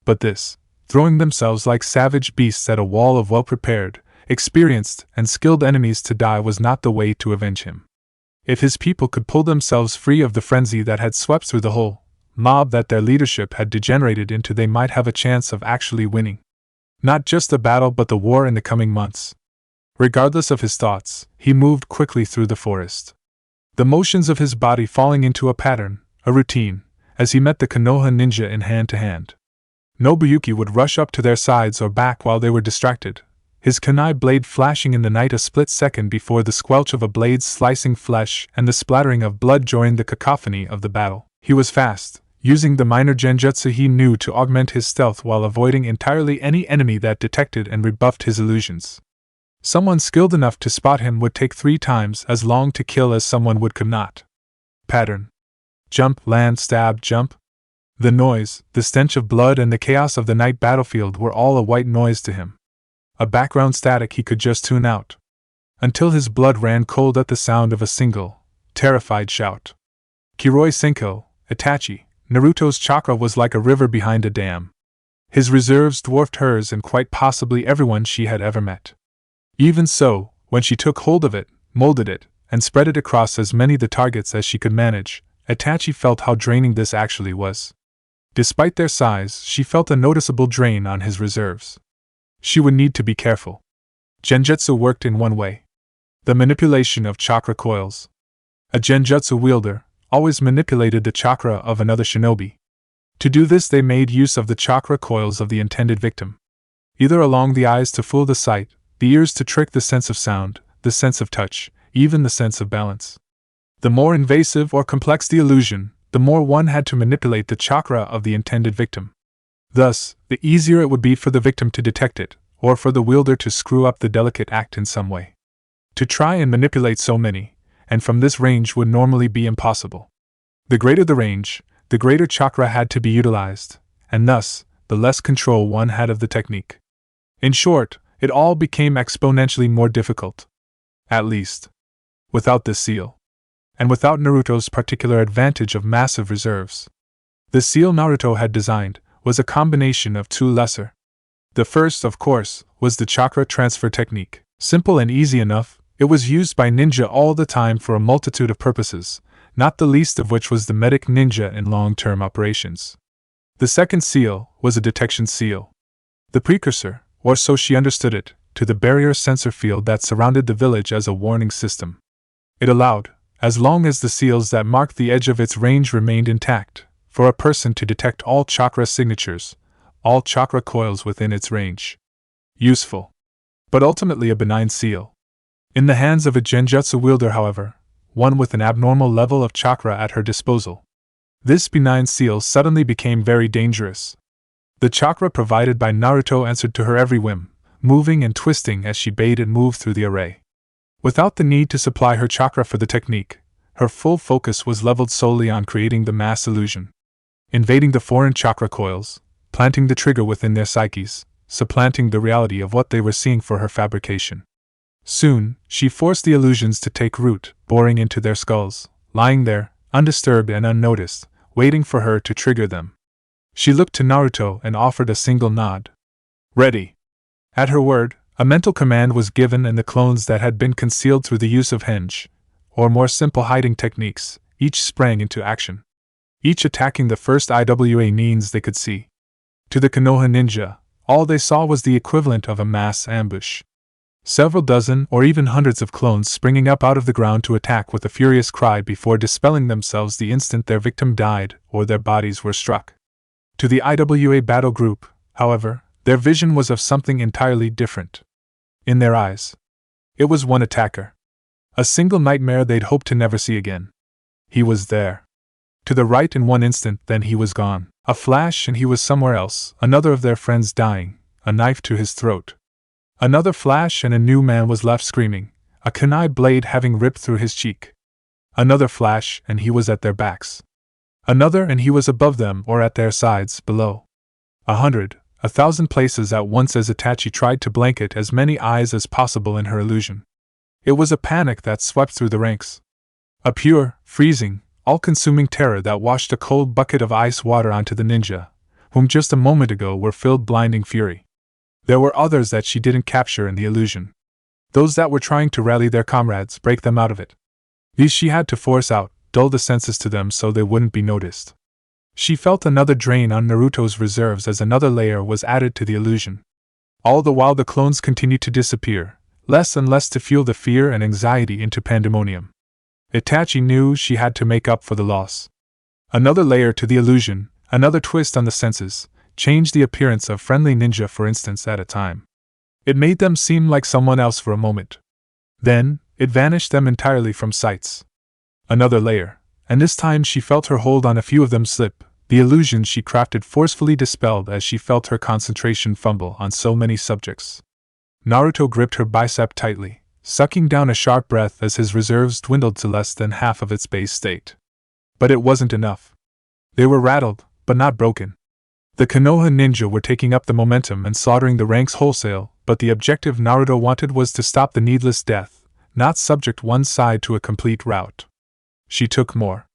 But this, throwing themselves like savage beasts at a wall of well-prepared, experienced, and skilled enemies to die was not the way to avenge him. If his people could pull themselves free of the frenzy that had swept through the whole mob that their leadership had degenerated into, they might have a chance of actually winning. Not just the battle but the war in the coming months. Regardless of his thoughts, he moved quickly through the forest. The motions of his body falling into a pattern, a routine, as he met the Konoha ninja in hand-to-hand. Nobuyuki would rush up to their sides or back while they were distracted, his kunai blade flashing in the night a split second before the squelch of a blade slicing flesh and the splattering of blood joined the cacophony of the battle. He was fast, using the minor genjutsu he knew to augment his stealth while avoiding entirely any enemy that detected and rebuffed his illusions. Someone skilled enough to spot him would take 3 times as long to kill as someone could not. Pattern. Jump, land, stab, jump. The noise, the stench of blood and the chaos of the night battlefield were all a white noise to him. A background static he could just tune out. Until his blood ran cold at the sound of a single, terrified shout. Kiroi Senko, Itachi, Naruto's chakra was like a river behind a dam. His reserves dwarfed hers and quite possibly everyone she had ever met. Even so, when she took hold of it, molded it, and spread it across as many the targets as she could manage, Itachi felt how draining this actually was. Despite their size, she felt a noticeable drain on his reserves. She would need to be careful. Genjutsu worked in one way. The manipulation of chakra coils. A genjutsu wielder always manipulated the chakra of another shinobi. To do this, they made use of the chakra coils of the intended victim. Either along the eyes to fool the sight, the ears to trick the sense of sound, the sense of touch, even the sense of balance. The more invasive or complex the illusion, the more one had to manipulate the chakra of the intended victim. Thus, the easier it would be for the victim to detect it, or for the wielder to screw up the delicate act in some way. To try and manipulate so many, and from this range, would normally be impossible. The greater the range, the greater chakra had to be utilized, and thus, the less control one had of the technique. In short, it all became exponentially more difficult. At least, without this seal. And without Naruto's particular advantage of massive reserves. The seal Naruto had designed was a combination of two lesser. The first, of course, was the chakra transfer technique. Simple and easy enough, it was used by ninja all the time for a multitude of purposes, not the least of which was the medic ninja in long-term operations. The second seal was a detection seal. The precursor, or so she understood it, to the barrier sensor field that surrounded the village as a warning system. It allowed, as long as the seals that marked the edge of its range remained intact, for a person to detect all chakra signatures, all chakra coils within its range. Useful. But ultimately a benign seal. In the hands of a genjutsu wielder, however, one with an abnormal level of chakra at her disposal, this benign seal suddenly became very dangerous. The chakra provided by Naruto answered to her every whim, moving and twisting as she bade it move through the array. Without the need to supply her chakra for the technique, her full focus was leveled solely on creating the mass illusion. Invading the foreign chakra coils, planting the trigger within their psyches, supplanting the reality of what they were seeing for her fabrication. Soon, she forced the illusions to take root, boring into their skulls, lying there, undisturbed and unnoticed, waiting for her to trigger them. She looked to Naruto and offered a single nod. Ready. At her word, a mental command was given, and the clones that had been concealed through the use of henge, or more simple hiding techniques, each sprang into action. Each attacking the first IWA means they could see. To the Konoha ninja, all they saw was the equivalent of a mass ambush. Several dozen or even hundreds of clones springing up out of the ground to attack with a furious cry before dispelling themselves the instant their victim died or their bodies were struck. To the IWA battle group, however, their vision was of something entirely different. In their eyes, it was one attacker. A single nightmare they'd hoped to never see again. He was there. To the right in one instant, then he was gone. A flash and he was somewhere else, another of their friends dying, a knife to his throat. Another flash and a new man was left screaming, a kunai blade having ripped through his cheek. Another flash and he was at their backs. Another and he was above them or at their sides, below. 100, 1,000 places at once as Itachi tried to blanket as many eyes as possible in her illusion. It was a panic that swept through the ranks. A pure, freezing, all-consuming terror that washed a cold bucket of ice water onto the ninja, whom just a moment ago were filled blinding fury. There were others that she didn't capture in the illusion. Those that were trying to rally their comrades, break them out of it. These she had to force out, dull the senses to them so they wouldn't be noticed. She felt another drain on Naruto's reserves as another layer was added to the illusion. All the while the clones continued to disappear, less and less to fuel the fear and anxiety into pandemonium. Itachi knew she had to make up for the loss. Another layer to the illusion, another twist on the senses, changed the appearance of friendly ninja for instance at a time. It made them seem like someone else for a moment. Then, it vanished them entirely from sights. Another layer, and this time she felt her hold on a few of them slip, the illusion she crafted forcefully dispelled as she felt her concentration fumble on so many subjects. Naruto gripped her bicep tightly, sucking down a sharp breath as his reserves dwindled to less than half of its base state. But it wasn't enough. They were rattled, but not broken. The Konoha ninja were taking up the momentum and slaughtering the ranks wholesale, but the objective Naruto wanted was to stop the needless death, not subject one side to a complete rout. She took more.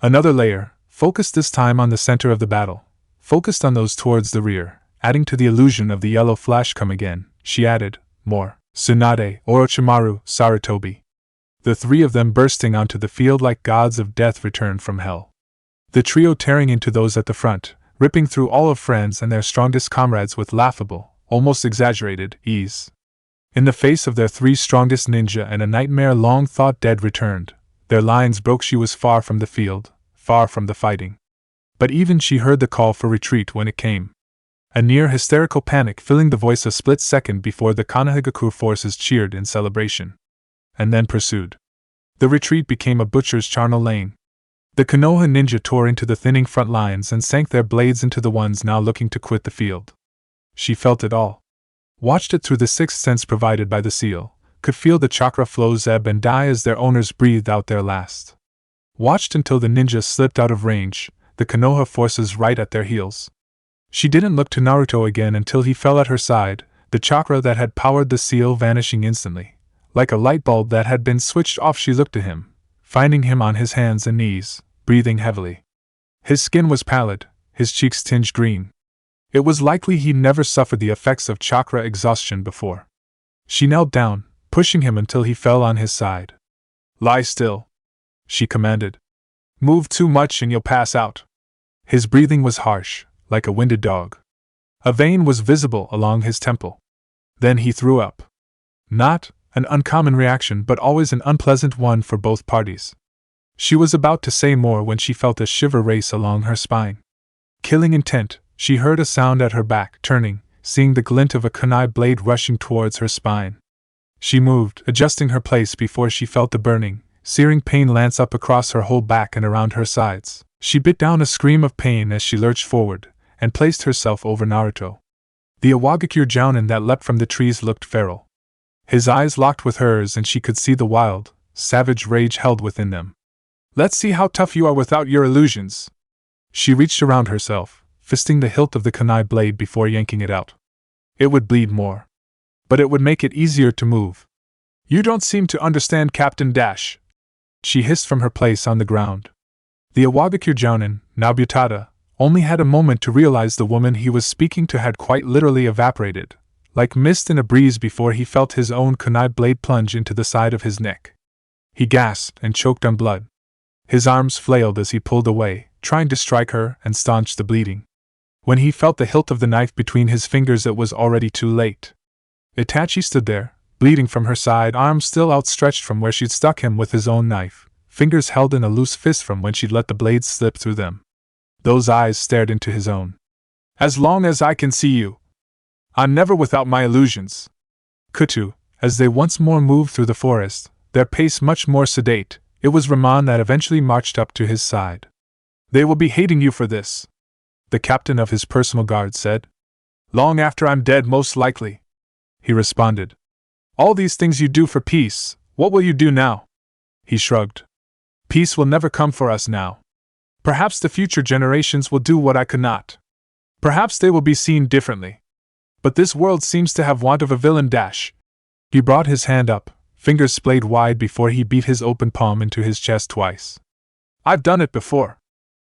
Another layer, focused this time on the center of the battle, focused on those towards the rear, adding to the illusion of the yellow flash come again, she added, more, Tsunade, Orochimaru, Sarutobi. The three of them bursting onto the field like gods of death returned from hell. The trio tearing into those at the front, ripping through all of friends and their strongest comrades with laughable, almost exaggerated, ease. In the face of their three strongest ninja and a nightmare long thought dead returned, their lines broke. She was far from the field, far from the fighting. But even she heard the call for retreat when it came. A near hysterical panic filling the voice a split second before the Konohagakure forces cheered in celebration. And then pursued. The retreat became a butcher's charnel lane. The Konoha ninja tore into the thinning front lines and sank their blades into the ones now looking to quit the field. She felt it all. Watched it through the sixth sense provided by the seal, could feel the chakra flows ebb and die as their owners breathed out their last. Watched until the ninja slipped out of range, the Konoha forces right at their heels. She didn't look to Naruto again until he fell at her side, the chakra that had powered the seal vanishing instantly. Like a light bulb that had been switched off, she looked at him, finding him on his hands and knees, breathing heavily. His skin was pallid, his cheeks tinged green. It was likely he'd never suffered the effects of chakra exhaustion before. She knelt down, pushing him until he fell on his side. "Lie still," she commanded. "Move too much and you'll pass out." His breathing was harsh, like a winded dog. A vein was visible along his temple. Then he threw up. Not an uncommon reaction, but always an unpleasant one for both parties. She was about to say more when she felt a shiver race along her spine. Killing intent, she heard a sound at her back. Turning, seeing the glint of a kunai blade rushing towards her spine. She moved, adjusting her place before she felt the burning, searing pain lance up across her whole back and around her sides. She bit down a scream of pain as she lurched forward, and placed herself over Naruto. The Iwagakure jounin that leapt from the trees looked feral. His eyes locked with hers and she could see the wild, savage rage held within them. "Let's see how tough you are without your illusions." She reached around herself, fisting the hilt of the kunai blade before yanking it out. It would bleed more. But it would make it easier to move. "You don't seem to understand, Captain Dash," she hissed from her place on the ground. The Iwagakure jounin, Nabutada, only had a moment to realize the woman he was speaking to had quite literally evaporated, like mist in a breeze, before he felt his own kunai blade plunge into the side of his neck. He gasped and choked on blood. His arms flailed as he pulled away, trying to strike her and staunch the bleeding. When he felt the hilt of the knife between his fingers, it was already too late. Itachi stood there, bleeding from her side, arms still outstretched from where she'd stuck him with his own knife, fingers held in a loose fist from when she'd let the blade slip through them. Those eyes stared into his own. "As long as I can see you, I'm never without my illusions." Kutu, as they once more moved through the forest, their pace much more sedate, it was Raman that eventually marched up to his side. "They will be hating you for this," the captain of his personal guard said. "Long after I'm dead, most likely," he responded. "All these things you do for peace, what will you do now?" He shrugged. "Peace will never come for us now. Perhaps the future generations will do what I could not. Perhaps they will be seen differently. But this world seems to have want of a villain." Dash. He brought his hand up, fingers splayed wide before he beat his open palm into his chest twice. "I've done it before.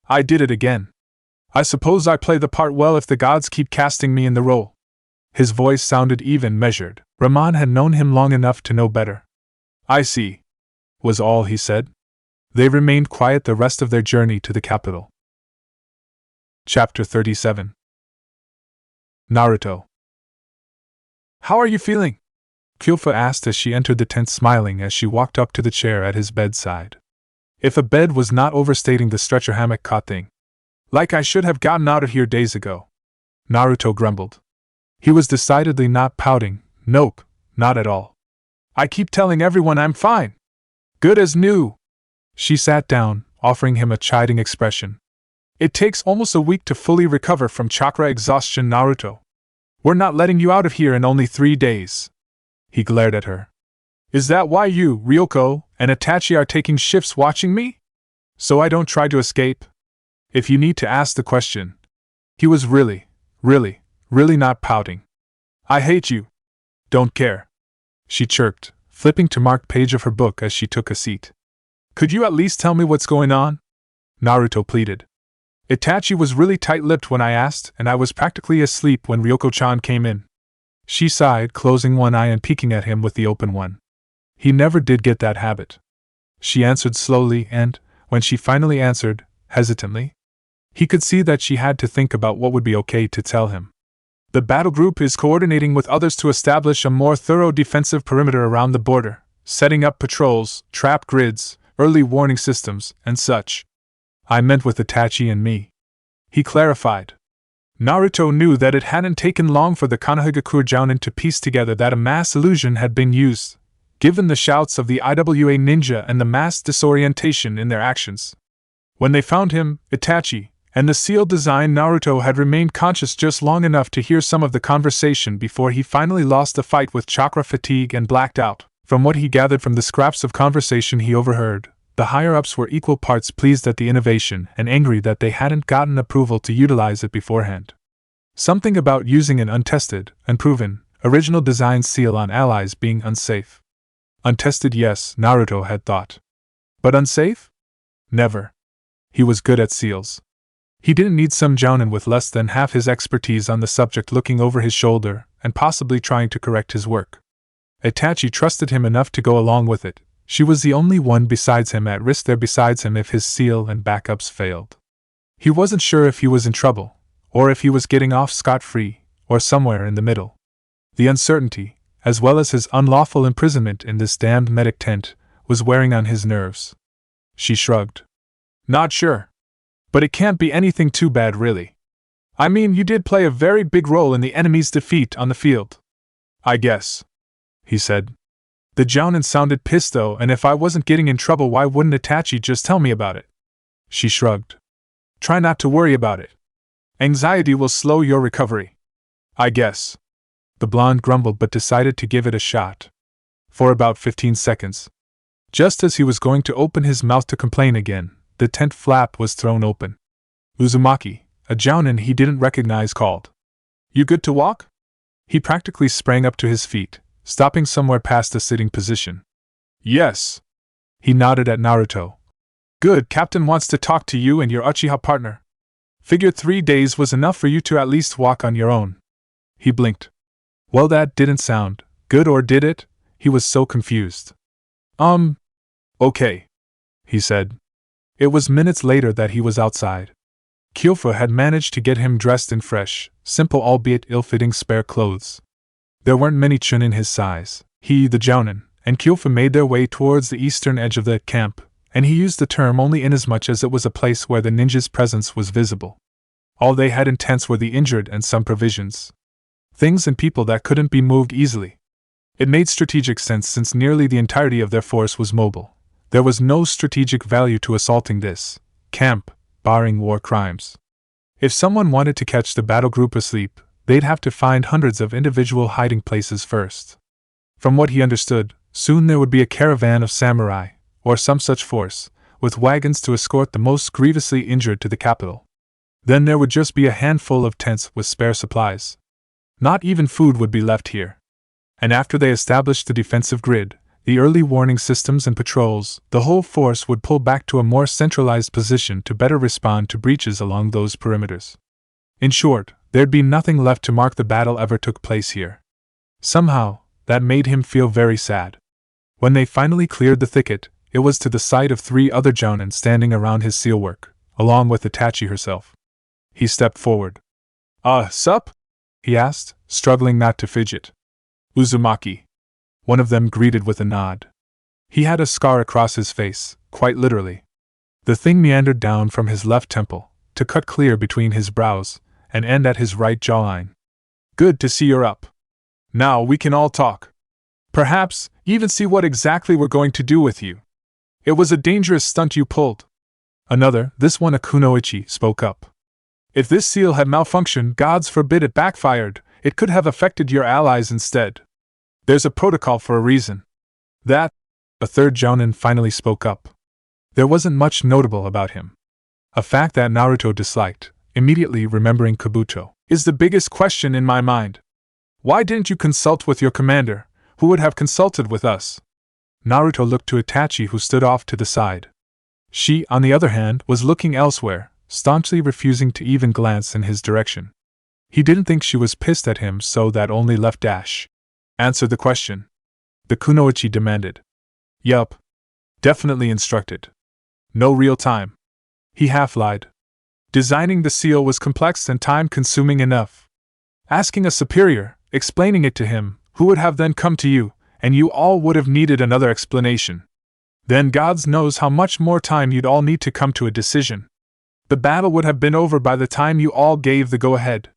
I did it again. I suppose I play the part well if the gods keep casting me in the role." His voice sounded even, measured. Raman had known him long enough to know better. "I see," was all he said. They remained quiet the rest of their journey to the capital. Chapter 37. Naruto. "How are you feeling?" Kyofa asked as she entered the tent, smiling as she walked up to the chair at his bedside. If a bed was not overstating the stretcher hammock cot thing. "Like I should have gotten out of here days ago," Naruto grumbled. He was decidedly not pouting. "Nope, not at all. I keep telling everyone I'm fine. Good as new." She sat down, offering him a chiding expression. "It takes almost a week to fully recover from chakra exhaustion, Naruto. We're not letting you out of here in only 3 days." He glared at her. "Is that why you, Ryoko, and Itachi are taking shifts watching me? So I don't try to escape? If you need to ask the question." He was really not pouting. "I hate you. Don't care," she chirped, flipping to marked page of her book as she took a seat. "Could you at least tell me what's going on?" Naruto pleaded. "Itachi was really tight-lipped when I asked, and I was practically asleep when Ryoko-chan came in." She sighed, closing one eye and peeking at him with the open one. "He never did get that habit," she answered slowly, and, when she finally answered, hesitantly, he could see that she had to think about what would be okay to tell him. The battle group is coordinating with others to establish a more thorough defensive perimeter around the border, setting up patrols, trap grids, early warning systems, and such. I meant with Itachi and me. He clarified. Naruto knew that it hadn't taken long for the Konohagakure Jounin to piece together that a mass illusion had been used, given the shouts of the IWA ninja and the mass disorientation in their actions. When they found him, Itachi, and the seal-designed Naruto had remained conscious just long enough to hear some of the conversation before he finally lost the fight with chakra fatigue and blacked out. From what he gathered from the scraps of conversation he overheard, the higher-ups were equal parts pleased at the innovation and angry that they hadn't gotten approval to utilize it beforehand. Something about using an untested, unproven, original design seal on allies being unsafe. Untested, yes, Naruto had thought. But unsafe? Never. He was good at seals. He didn't need some jounin with less than half his expertise on the subject looking over his shoulder and possibly trying to correct his work. Itachi trusted him enough to go along with it. She was the only one besides him at risk there besides him if his seal and backups failed. He wasn't sure if he was in trouble, or if he was getting off scot-free, or somewhere in the middle. The uncertainty, as well as his unlawful imprisonment in this damned medic tent, was wearing on his nerves. She shrugged. Not sure. But it can't be anything too bad, really. I mean, you did play a very big role in the enemy's defeat on the field. I guess, he said. The jounin sounded pissed though, and if I wasn't getting in trouble, why wouldn't Itachi just tell me about it? She shrugged. Try not to worry about it. Anxiety will slow your recovery. I guess. The blonde grumbled but decided to give it a shot. For about 15 seconds. Just as he was going to open his mouth to complain again, the tent flap was thrown open. Uzumaki, a jounin he didn't recognize, called. You good to walk? He practically sprang up to his feet, stopping somewhere past the sitting position. Yes. He nodded at Naruto. Good, Captain wants to talk to you and your Uchiha partner. Figured 3 days was enough for you to at least walk on your own. He blinked. Well, that didn't sound good, or did it? He was so confused. Okay, he said. It was minutes later that he was outside. Kyofu had managed to get him dressed in fresh, simple albeit ill-fitting spare clothes. There weren't many chunin his size. He, the jounin, and Kyofu made their way towards the eastern edge of the camp, and he used the term only inasmuch as it was a place where the ninja's presence was visible. All they had in tents were the injured and some provisions. Things and people that couldn't be moved easily. It made strategic sense since nearly the entirety of their force was mobile. There was no strategic value to assaulting this camp, barring war crimes. If someone wanted to catch the battle group asleep, they'd have to find hundreds of individual hiding places first. From what he understood, soon there would be a caravan of samurai, or some such force, with wagons to escort the most grievously injured to the capital. Then there would just be a handful of tents with spare supplies. Not even food would be left here. And after they established the defensive grid, the early warning systems and patrols, the whole force would pull back to a more centralized position to better respond to breaches along those perimeters. In short, there'd be nothing left to mark the battle ever took place here. Somehow, that made him feel very sad. When they finally cleared the thicket, it was to the sight of 3 other jounin standing around his sealwork, along with Itachi herself. He stepped forward. Sup? He asked, struggling not to fidget. Uzumaki. One of them greeted with a nod. He had a scar across his face, quite literally. The thing meandered down from his left temple, to cut clear between his brows, and end at his right jawline. Good to see you're up. Now we can all talk. Perhaps, even see what exactly we're going to do with you. It was a dangerous stunt you pulled. Another, this one a kunoichi, spoke up. If this seal had malfunctioned, gods forbid it backfired, it could have affected your allies instead. There's a protocol for a reason. That, a third jounin finally spoke up. There wasn't much notable about him. A fact that Naruto disliked, immediately remembering Kabuto, is the biggest question in my mind. Why didn't you consult with your commander, who would have consulted with us? Naruto looked to Itachi, who stood off to the side. She, on the other hand, was looking elsewhere, staunchly refusing to even glance in his direction. He didn't think she was pissed at him, so that only left dash. Answer the question. The kunoichi demanded. Yup. Definitely instructed. No real time. He half lied. Designing the seal was complex and time-consuming enough. Asking a superior, explaining it to him, who would have then come to you, and you all would have needed another explanation. Then God knows how much more time you'd all need to come to a decision. The battle would have been over by the time you all gave the go-ahead.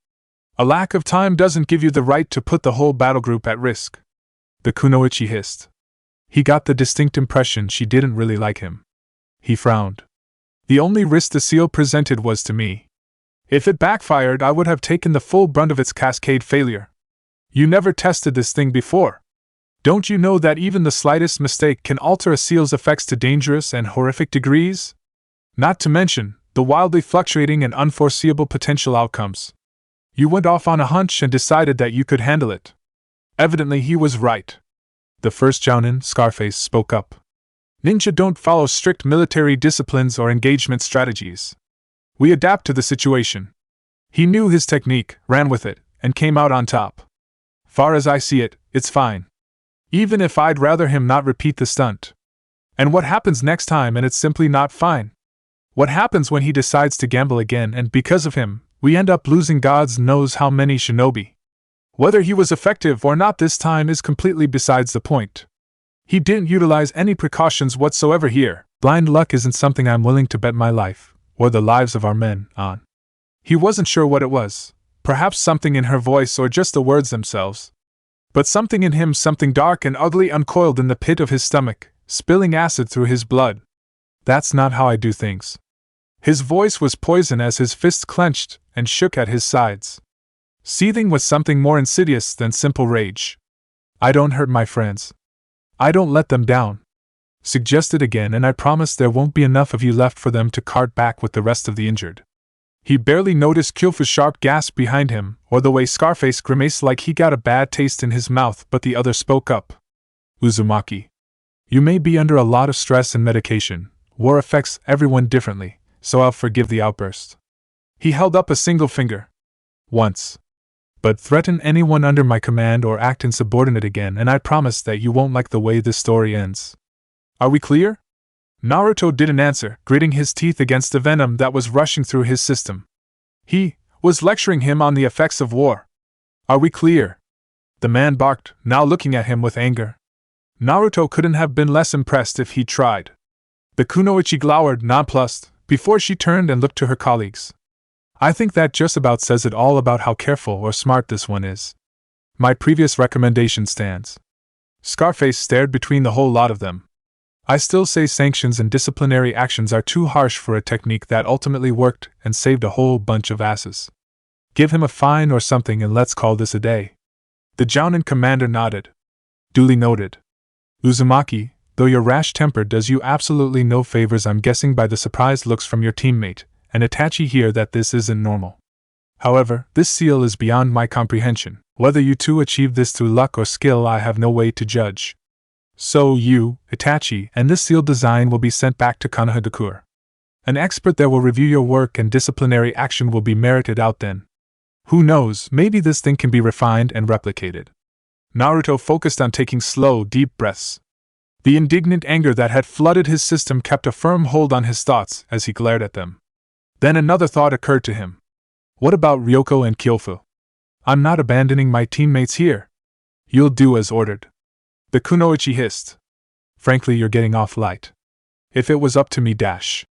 A lack of time doesn't give you the right to put the whole battle group at risk. The kunoichi hissed. He got the distinct impression she didn't really like him. He frowned. The only risk the seal presented was to me. If it backfired, I would have taken the full brunt of its cascade failure. You never tested this thing before. Don't you know that even the slightest mistake can alter a seal's effects to dangerous and horrific degrees? Not to mention the wildly fluctuating and unforeseeable potential outcomes. You went off on a hunch and decided that you could handle it. Evidently he was right. The first Jounin, Scarface, spoke up. Ninja don't follow strict military disciplines or engagement strategies. We adapt to the situation. He knew his technique, ran with it, and came out on top. Far as I see it, it's fine. Even if I'd rather him not repeat the stunt. And what happens next time and it's simply not fine? What happens when he decides to gamble again and because of him, we end up losing God knows how many shinobi? Whether he was effective or not this time is completely besides the point. He didn't utilize any precautions whatsoever here. Blind luck isn't something I'm willing to bet my life, or the lives of our men, on. He wasn't sure what it was, perhaps something in her voice or just the words themselves. But something in him, something dark and ugly uncoiled in the pit of his stomach, spilling acid through his blood. That's not how I do things. His voice was poison as his fists clenched and shook at his sides. Seething with something more insidious than simple rage. I don't hurt my friends. I don't let them down. Suggest it again and I promise there won't be enough of you left for them to cart back with the rest of the injured. He barely noticed Kyofu's sharp gasp behind him, or the way Scarface grimaced like he got a bad taste in his mouth, but the other spoke up. Uzumaki. You may be under a lot of stress and medication. War affects everyone differently, so I'll forgive the outburst. He held up a single finger. Once. But threaten anyone under my command or act insubordinate again and I promise that you won't like the way this story ends. Are we clear? Naruto didn't answer, gritting his teeth against the venom that was rushing through his system. He was lecturing him on the effects of war. Are we clear? The man barked, now looking at him with anger. Naruto couldn't have been less impressed if he'd tried. The kunoichi glowered, nonplussed, before she turned and looked to her colleagues. I think that just about says it all about how careful or smart this one is. My previous recommendation stands. Scarface stared between the whole lot of them. I still say sanctions and disciplinary actions are too harsh for a technique that ultimately worked and saved a whole bunch of asses. Give him a fine or something and let's call this a day. The Jounin commander nodded. Duly noted. Uzumaki, though your rash-tempered does you absolutely no favors, I'm guessing by the surprised looks from your teammate and Itachi here that this isn't normal. However, this seal is beyond my comprehension. Whether you two achieved this through luck or skill I have no way to judge. So you, Itachi, and this seal design will be sent back to Konohadakure. An expert there will review your work and disciplinary action will be merited out then. Who knows, maybe this thing can be refined and replicated. Naruto focused on taking slow, deep breaths. The indignant anger that had flooded his system kept a firm hold on his thoughts as he glared at them. Then another thought occurred to him. What about Ryoko and Kyofu? I'm not abandoning my teammates here. You'll do as ordered. The kunoichi hissed. Frankly, you're getting off light. If it was up to me, dash.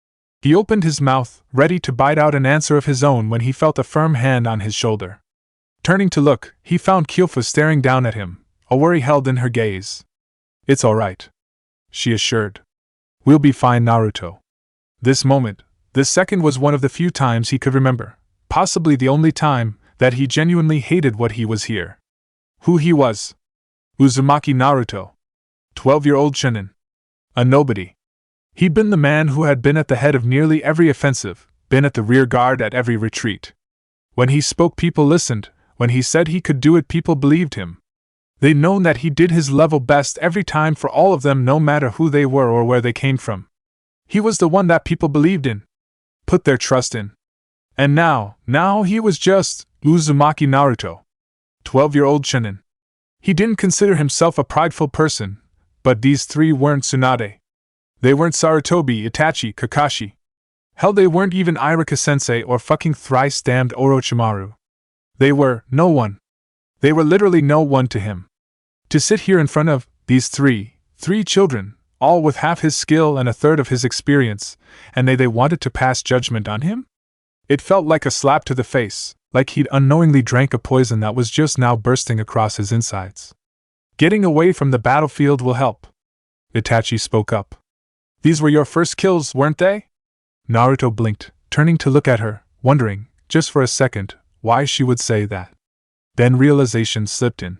He opened his mouth, ready to bite out an answer of his own when he felt a firm hand on his shoulder. Turning to look, he found Kyofu staring down at him, a worry held in her gaze. It's all right, she assured. We'll be fine, Naruto. This moment, this second, was one of the few times he could remember, possibly the only time, that he genuinely hated what he was here. Who he was. Uzumaki Naruto. 12-year-old shinin. A nobody. He'd been the man who had been at the head of nearly every offensive, been at the rear guard at every retreat. When he spoke, people listened. When he said he could do it, people believed him. They'd known that he did his level best every time for all of them, no matter who they were or where they came from. He was the one that people believed in, put their trust in. And now he was just Uzumaki Naruto. 12-year-old shinin. He didn't consider himself a prideful person, but these three weren't Tsunade. They weren't Sarutobi, Itachi, Kakashi. Hell, they weren't even Irika-sensei or fucking thrice-damned Orochimaru. They were no one. They were literally no one to him. To sit here in front of these three children, all with half his skill and a third of his experience, and they wanted to pass judgment on him? It felt like a slap to the face, like he'd unknowingly drank a poison that was just now bursting across his insides. Getting away from the battlefield will help. Itachi spoke up. These were your first kills, weren't they? Naruto blinked, turning to look at her, wondering, just for a second, why she would say that. Then realization slipped in.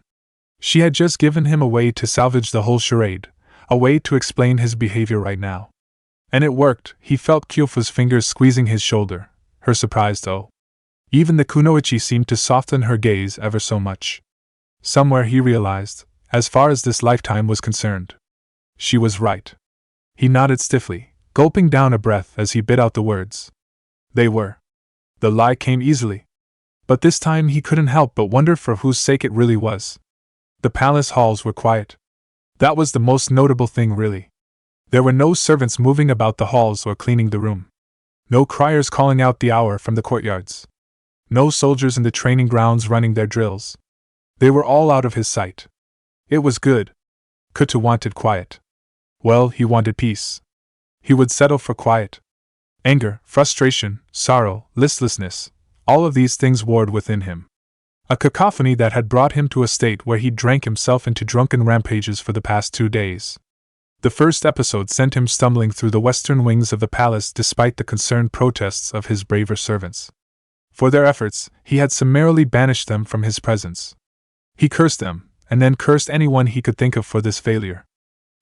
She had just given him a way to salvage the whole charade, a way to explain his behavior right now. And it worked. He felt Kyofu's fingers squeezing his shoulder, her surprised oh. Even the kunoichi seemed to soften her gaze ever so much. Somewhere he realized, as far as this lifetime was concerned, she was right. He nodded stiffly, gulping down a breath as he bit out the words. They were. The lie came easily. But this time he couldn't help but wonder for whose sake it really was. The palace halls were quiet. That was the most notable thing, really. There were no servants moving about the halls or cleaning the room. No criers calling out the hour from the courtyards. No soldiers in the training grounds running their drills. They were all out of his sight. It was good. Kuta wanted quiet. Well, he wanted peace. He would settle for quiet. Anger, frustration, sorrow, listlessness, all of these things warred within him. A cacophony that had brought him to a state where he drank himself into drunken rampages for the past 2 days. The first episode sent him stumbling through the western wings of the palace despite the concerned protests of his braver servants. For their efforts, he had summarily banished them from his presence. He cursed them, and then cursed anyone he could think of for this failure.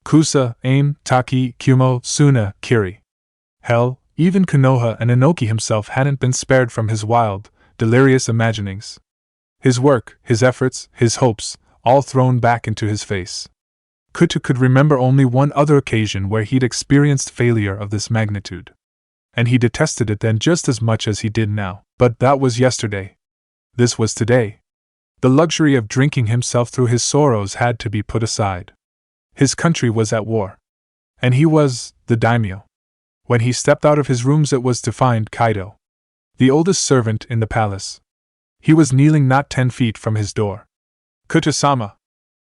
Kusa, Aim, Taki, Kumo, Suna, Kiri. Hell, even Konoha and Inoki himself hadn't been spared from his wild, delirious imaginings. His work, his efforts, his hopes, all thrown back into his face. Kuta could remember only one other occasion where he'd experienced failure of this magnitude. And he detested it then just as much as he did now, but that was yesterday. This was today. The luxury of drinking himself through his sorrows had to be put aside. His country was at war. And he was the daimyo. When he stepped out of his rooms it was to find Kaido, the oldest servant in the palace. He was kneeling not 10 feet from his door. Kuta-sama,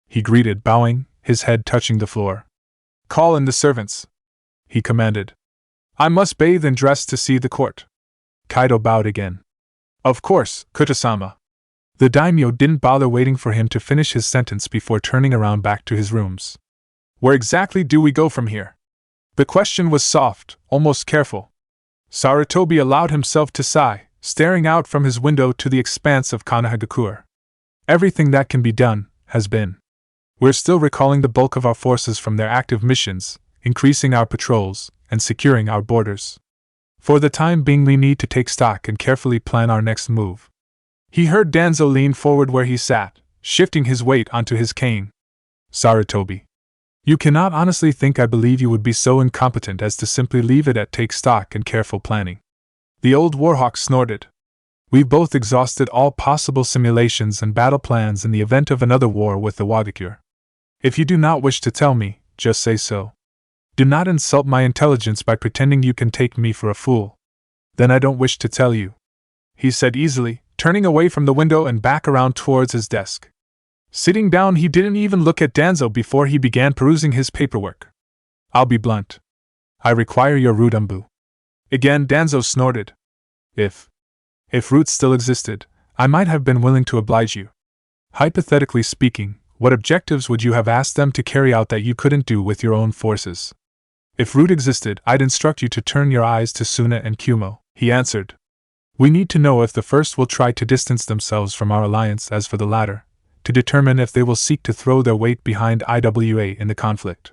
he greeted, bowing, his head touching the floor. Call in the servants, he commanded. I must bathe and dress to see the court. Kaido bowed again. Of course, Kuta-sama. The daimyo didn't bother waiting for him to finish his sentence before turning around back to his rooms. Where exactly do we go from here? The question was soft, almost careful. Sarutobi allowed himself to sigh, staring out from his window to the expanse of Konohagakure. Everything that can be done, has been. We're still recalling the bulk of our forces from their active missions, increasing our patrols, and securing our borders. For the time being we need to take stock and carefully plan our next move. He heard Danzo lean forward where he sat, shifting his weight onto his cane. Sarutobi. You cannot honestly think I believe you would be so incompetent as to simply leave it at take stock and careful planning. The old warhawk snorted. We've both exhausted all possible simulations and battle plans in the event of another war with the Wadakure. If you do not wish to tell me, just say so. Do not insult my intelligence by pretending you can take me for a fool. Then I don't wish to tell you, he said easily, turning away from the window and back around towards his desk. Sitting down, he didn't even look at Danzo before he began perusing his paperwork. I'll be blunt. I require your root umbu. Again Danzo snorted. If roots still existed, I might have been willing to oblige you. Hypothetically speaking, what objectives would you have asked them to carry out that you couldn't do with your own forces? If root existed, I'd instruct you to turn your eyes to Suna and Kumo, he answered. We need to know if the first will try to distance themselves from our alliance as for the latter, to determine if they will seek to throw their weight behind IWA in the conflict.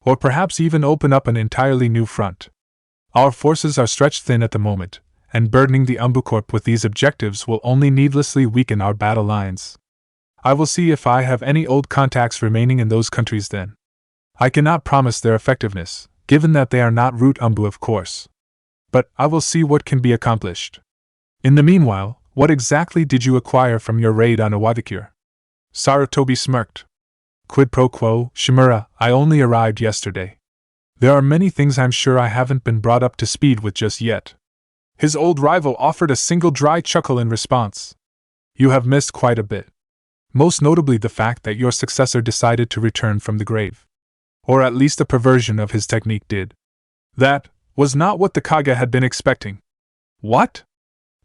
Or perhaps even open up an entirely new front. Our forces are stretched thin at the moment, and burdening the Umbu Corp with these objectives will only needlessly weaken our battle lines. I will see if I have any old contacts remaining in those countries then. I cannot promise their effectiveness, given that they are not root Umbu of course. But I will see what can be accomplished. In the meanwhile, what exactly did you acquire from your raid on Iwadakure? Sarutobi smirked. Quid pro quo, Shimura, I only arrived yesterday. There are many things I'm sure I haven't been brought up to speed with just yet. His old rival offered a single dry chuckle in response. You have missed quite a bit. Most notably the fact that your successor decided to return from the grave. Or at least a perversion of his technique did. That was not what the Kage had been expecting. What?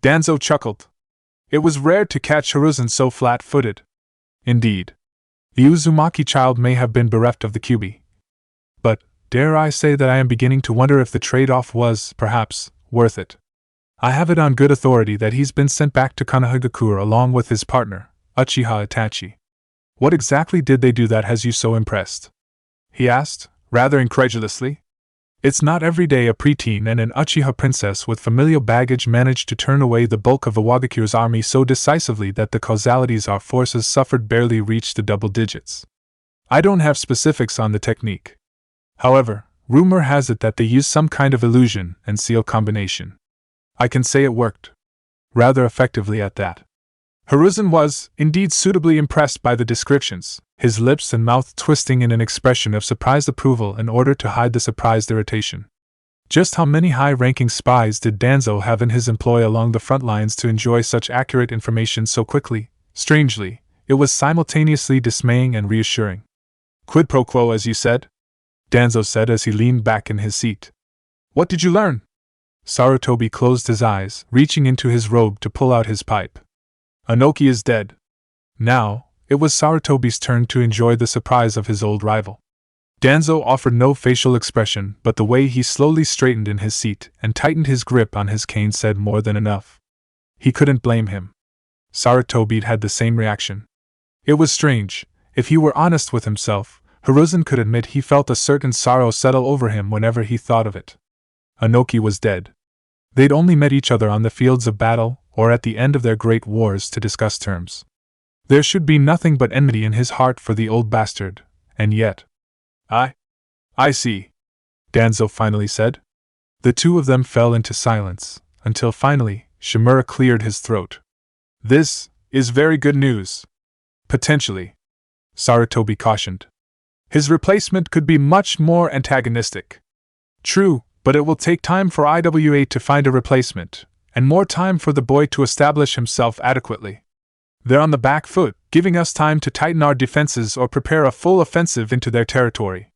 Danzo chuckled. It was rare to catch Hiruzen so flat-footed. Indeed. The Uzumaki child may have been bereft of the Kyuubi. But, dare I say that I am beginning to wonder if the trade-off was, perhaps, worth it. I have it on good authority that he's been sent back to Konohagakure along with his partner, Uchiha Itachi. What exactly did they do that has you so impressed? He asked, rather incredulously. It's not every day a preteen and an Uchiha princess with familial baggage manage to turn away the bulk of Iwagakure's army so decisively that the causalities our forces suffered barely reached the double digits. I don't have specifics on the technique. However, rumor has it that they used some kind of illusion and seal combination. I can say it worked. Rather effectively at that. Hiruzen was, indeed, suitably impressed by the descriptions, his lips and mouth twisting in an expression of surprised approval in order to hide the surprised irritation. Just how many high-ranking spies did Danzo have in his employ along the front lines to enjoy such accurate information so quickly? Strangely, it was simultaneously dismaying and reassuring. Quid pro quo, as you said? Danzo said as he leaned back in his seat. What did you learn? Sarutobi closed his eyes, reaching into his robe to pull out his pipe. Anoki is dead. Now, it was Sarutobi's turn to enjoy the surprise of his old rival. Danzo offered no facial expression, but the way he slowly straightened in his seat and tightened his grip on his cane said more than enough. He couldn't blame him. Sarutobi had the same reaction. It was strange. If he were honest with himself, Hiruzen could admit he felt a certain sorrow settle over him whenever he thought of it. Anoki was dead. They'd only met each other on the fields of battle, or at the end of their great wars to discuss terms. There should be nothing but enmity in his heart for the old bastard, and yet… I see, Danzo finally said. The two of them fell into silence, until finally, Shimura cleared his throat. This is very good news. Potentially, Sarutobi cautioned. His replacement could be much more antagonistic. True, but it will take time for IWA to find a replacement, and more time for the boy to establish himself adequately. They're on the back foot, giving us time to tighten our defenses or prepare a full offensive into their territory.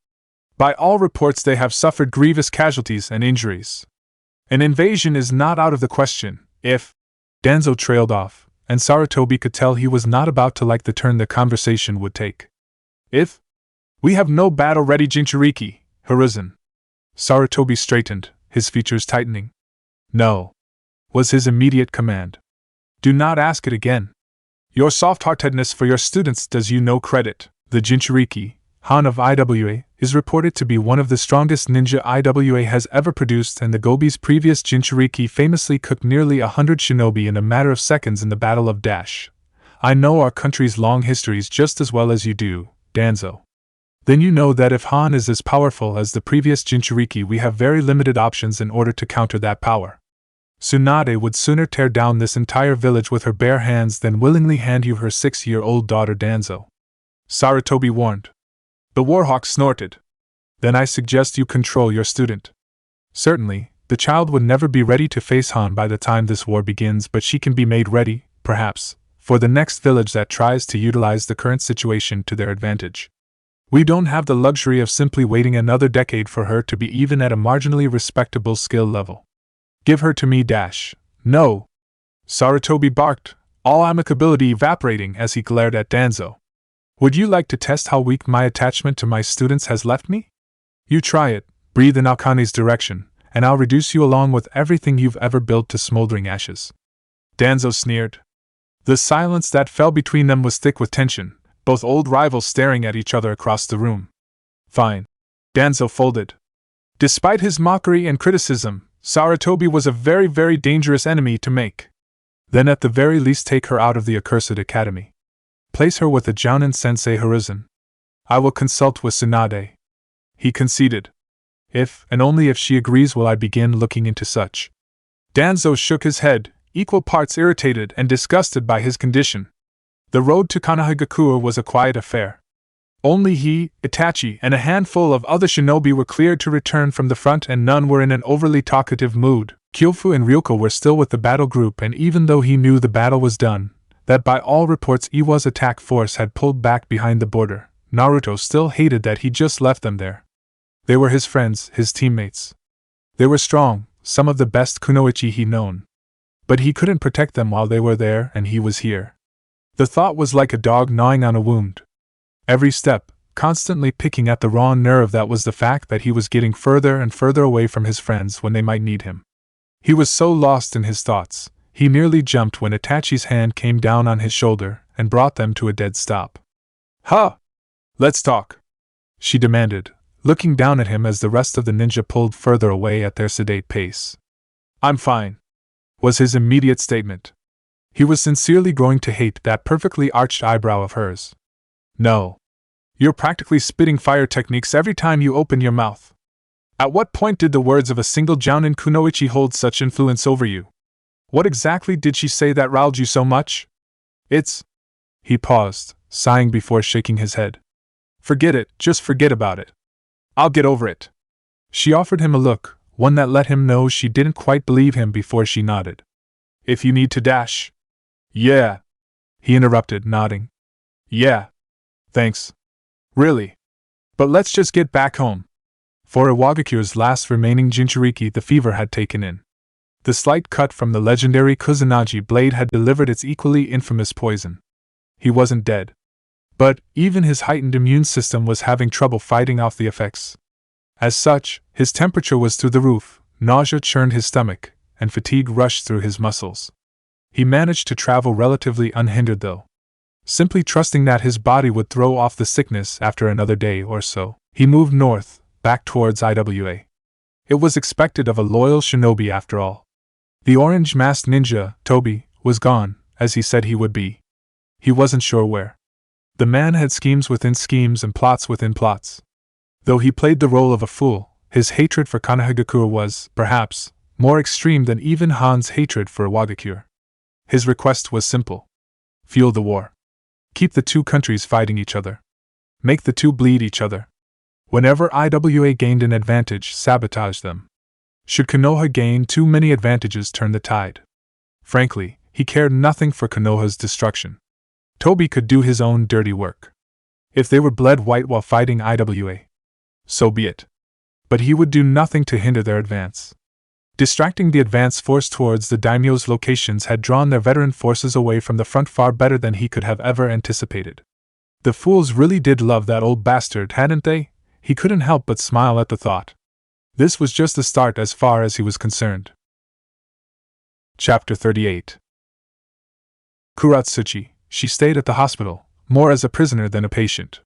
By all reports, they have suffered grievous casualties and injuries. An invasion is not out of the question, if… Danzo trailed off, and Sarutobi could tell he was not about to like the turn the conversation would take. If… We have no battle-ready Jinchuriki, Hiruzen. Sarutobi straightened, his features tightening. No, was his immediate command. Do not ask it again. Your soft-heartedness for your students does you no credit. The Jinchuriki, Han of IWA, is reported to be one of the strongest ninja IWA has ever produced, and the Gobi's previous Jinchuriki famously cooked nearly 100 shinobi in a matter of seconds in the Battle of Dash. I know our country's long histories just as well as you do, Danzo. Then you know that if Han is as powerful as the previous Jinchuriki, we have very limited options in order to counter that power. Tsunade would sooner tear down this entire village with her bare hands than willingly hand you her 6-year-old daughter Danzo. Sarutobi warned. The Warhawk snorted. Then I suggest you control your student. Certainly, the child would never be ready to face Han by the time this war begins, but she can be made ready, perhaps, for the next village that tries to utilize the current situation to their advantage. We don't have the luxury of simply waiting another decade for her to be even at a marginally respectable skill level. Give her to me, Dash. No! Sarutobi barked, all amicability evaporating as he glared at Danzo. Would you like to test how weak my attachment to my students has left me? You try it, breathe in Akane's direction, and I'll reduce you along with everything you've ever built to smoldering ashes. Danzo sneered. The silence that fell between them was thick with tension, both old rivals staring at each other across the room. Fine. Danzo folded. Despite his mockery and criticism, Sarutobi was a very, very dangerous enemy to make. Then at the very least take her out of the accursed academy. Place her with the Jounin sensei Hiruzen. I will consult with Tsunade. He conceded. If, and only if she agrees, will I begin looking into such. Danzo shook his head, equal parts irritated and disgusted by his condition. The road to Konohagakure was a quiet affair. Only he, Itachi, and a handful of other shinobi were cleared to return from the front, and none were in an overly talkative mood. Kyofu and Ryuko were still with the battle group, and even though he knew the battle was done, that by all reports Iwa's attack force had pulled back behind the border, Naruto still hated that he just left them there. They were his friends, his teammates. They were strong, some of the best kunoichi he'd known. But he couldn't protect them while they were there and he was here. The thought was like a dog gnawing on a wound. Every step, constantly picking at the raw nerve that was the fact that he was getting further and further away from his friends when they might need him. He was so lost in his thoughts, he nearly jumped when Itachi's hand came down on his shoulder and brought them to a dead stop. "Huh! Let's talk," she demanded, looking down at him as the rest of the ninja pulled further away at their sedate pace. "I'm fine," was his immediate statement. He was sincerely growing to hate that perfectly arched eyebrow of hers. "No. You're practically spitting fire techniques every time you open your mouth. At what point did the words of a single Jounin kunoichi hold such influence over you? What exactly did she say that riled you so much?" "It's—" He paused, sighing before shaking his head. "Forget it, just forget about it. I'll get over it." She offered him a look, one that let him know she didn't quite believe him before she nodded. "If you need to dash." "Yeah," he interrupted, nodding. "Yeah. Thanks. Really. But let's just get back home." For Iwagakure's last remaining Jinchuriki the fever had taken in. The slight cut from the legendary Kusanagi blade had delivered its equally infamous poison. He wasn't dead. But even his heightened immune system was having trouble fighting off the effects. As such, his temperature was through the roof, nausea churned his stomach, and fatigue rushed through his muscles. He managed to travel relatively unhindered though. Simply trusting that his body would throw off the sickness after another day or so, he moved north, back towards Iwa. It was expected of a loyal shinobi after all. The orange-masked ninja, Tobi, was gone, as he said he would be. He wasn't sure where. The man had schemes within schemes and plots within plots. Though he played the role of a fool, his hatred for Konohagakure was, perhaps, more extreme than even Han's hatred for Iwagakure. His request was simple. Fuel the war. Keep the two countries fighting each other. Make the two bleed each other. Whenever Iwa gained an advantage, sabotage them. Should Konoha gain too many advantages, turn the tide. Frankly, he cared nothing for Konoha's destruction. Tobi could do his own dirty work. If they were bled white while fighting Iwa, so be it. But he would do nothing to hinder their advance. Distracting the advance force towards the daimyo's locations had drawn their veteran forces away from the front far better than he could have ever anticipated. The fools really did love that old bastard, hadn't they? He couldn't help but smile at the thought. This was just the start as far as he was concerned. Chapter 38. Kuratsuchi, she stayed at the hospital, more as a prisoner than a patient.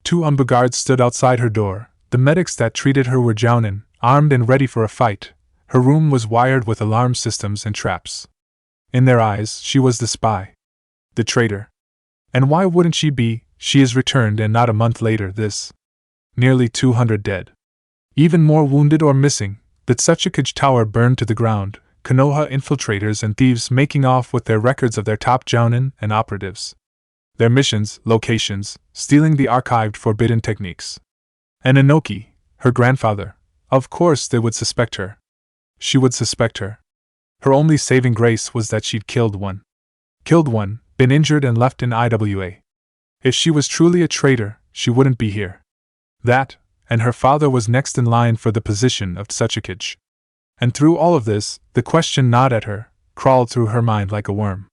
2 Umbu guards stood outside her door. The medics that treated her were Jounin, armed and ready for a fight. Her room was wired with alarm systems and traps. In their eyes, she was the spy. The traitor. And why wouldn't she be? She is returned and not a month later this. Nearly 200 dead. Even more wounded or missing. The Tsuchikage Tower burned to the ground, Konoha infiltrators and thieves making off with their records of their top Jounin and operatives. Their missions, locations, stealing the archived forbidden techniques. And Inoki, her grandfather. Of course they would suspect her. She would suspect her. Her only saving grace was that she'd killed one. Killed one, been injured and left in Iwa. If she was truly a traitor, she wouldn't be here. That, and her father was next in line for the position of Tsuchikage. And through all of this, the question gnawed at her, crawled through her mind like a worm.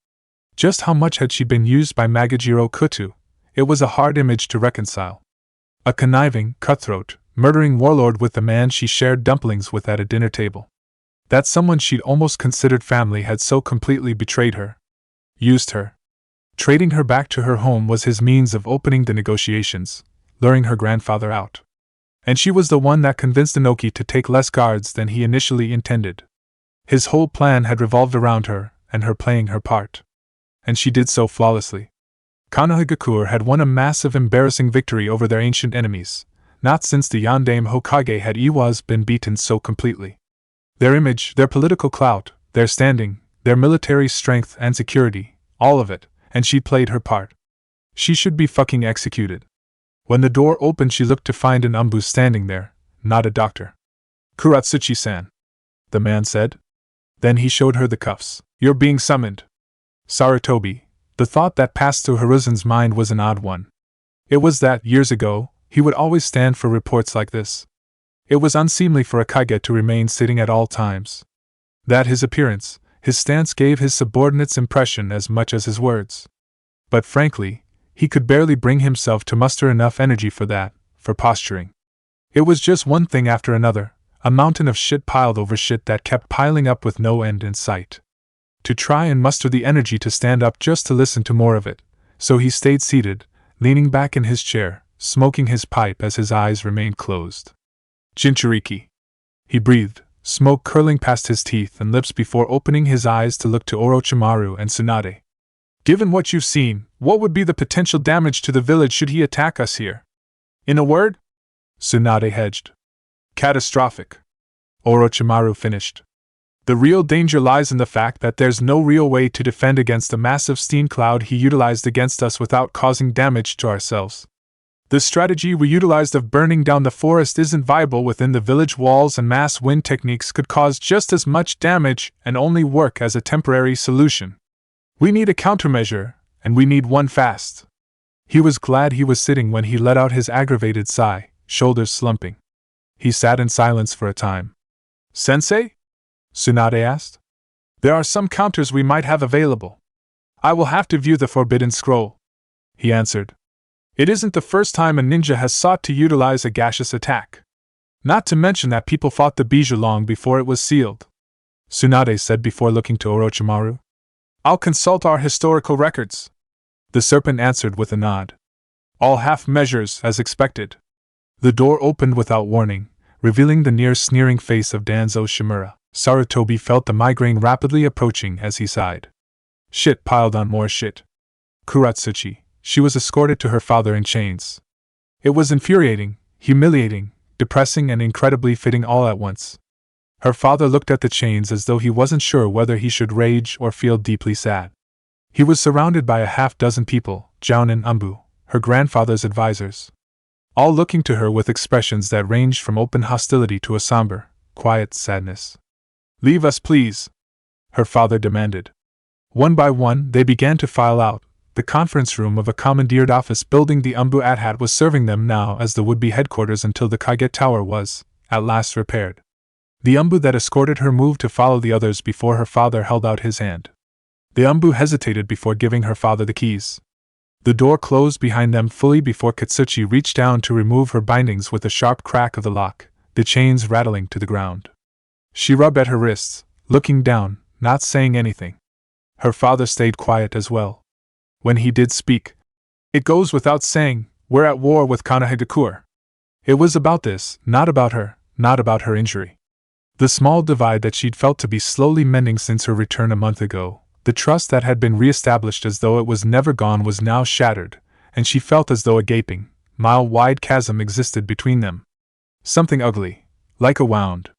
Just how much had she been used by Magajiro Kutu? It was a hard image to reconcile. A conniving, cutthroat, murdering warlord with the man she shared dumplings with at a dinner table. That someone she'd almost considered family had so completely betrayed her. Used her. Trading her back to her home was his means of opening the negotiations, luring her grandfather out. And she was the one that convinced Inoki to take less guards than he initially intended. His whole plan had revolved around her, and her playing her part. And she did so flawlessly. Konohagakure had won a massive embarrassing victory over their ancient enemies, not since the Yondaime Hokage had Iwas been beaten so completely. Their image, their political clout, their standing, their military strength and security, all of it, and she played her part. She should be fucking executed. When the door opened she looked to find an Umbu standing there, not a doctor. "Kuratsuchi-san," the man said. Then he showed her the cuffs. "You're being summoned." Sarutobi, The thought that passed through Hiruzen's mind was an odd one. It was that, years ago, he would always stand for reports like this. It was unseemly for a Kage to remain sitting at all times. That his appearance, his stance gave his subordinates impression as much as his words. But frankly, he could barely bring himself to muster enough energy for that, for posturing. It was just one thing after another, a mountain of shit piled over shit that kept piling up with no end in sight. To try and muster the energy to stand up just to listen to more of it, so he stayed seated, leaning back in his chair, smoking his pipe as his eyes remained closed. Jinchuriki. He breathed, smoke curling past his teeth and lips before opening his eyes to look to Orochimaru and Tsunade. Given what you've seen, what would be the potential damage to the village should he attack us here? In a word? Tsunade hedged. Catastrophic. Orochimaru finished. The real danger lies in the fact that there's no real way to defend against the massive steam cloud he utilized against us without causing damage to ourselves. The strategy we utilized of burning down the forest isn't viable within the village walls, and mass wind techniques could cause just as much damage and only work as a temporary solution. We need a countermeasure, and we need one fast. He was glad he was sitting when he let out his aggravated sigh, shoulders slumping. He sat in silence for a time. Sensei? Tsunade asked. There are some counters we might have available. I will have to view the Forbidden Scroll, he answered. It isn't the first time a ninja has sought to utilize a gaseous attack. Not to mention that people fought the bijou long before it was sealed, Tsunade said before looking to Orochimaru. I'll consult our historical records, the serpent answered with a nod. All half measures as expected. The door opened without warning, revealing the near sneering face of Danzo Shimura. Sarutobi felt the migraine rapidly approaching as he sighed. Shit piled on more shit. Kuratsuchi, she was escorted to her father in chains. It was infuriating, humiliating, depressing, and incredibly fitting all at once. Her father looked at the chains as though he wasn't sure whether he should rage or feel deeply sad. He was surrounded by a half-dozen people, Joun and Umbu, her grandfather's advisors, all looking to her with expressions that ranged from open hostility to a somber, quiet sadness. Leave us, please, her father demanded. One by one, they began to file out. The conference room of a commandeered office building the Umbu Athat was serving them now as the would-be headquarters until the Kage Tower was, at last, repaired. The Umbu that escorted her moved to follow the others before her father held out his hand. The Umbu hesitated before giving her father the keys. The door closed behind them fully before Katsuchi reached down to remove her bindings with a sharp crack of the lock, the chains rattling to the ground. She rubbed at her wrists, looking down, not saying anything. Her father stayed quiet as well. When he did speak, it goes without saying, we're at war with Konohagakure. It was about this, not about her injury. The small divide that she'd felt to be slowly mending since her return a month ago, the trust that had been re-established as though it was never gone was now shattered, and she felt as though a gaping, mile-wide chasm existed between them. Something ugly, like a wound.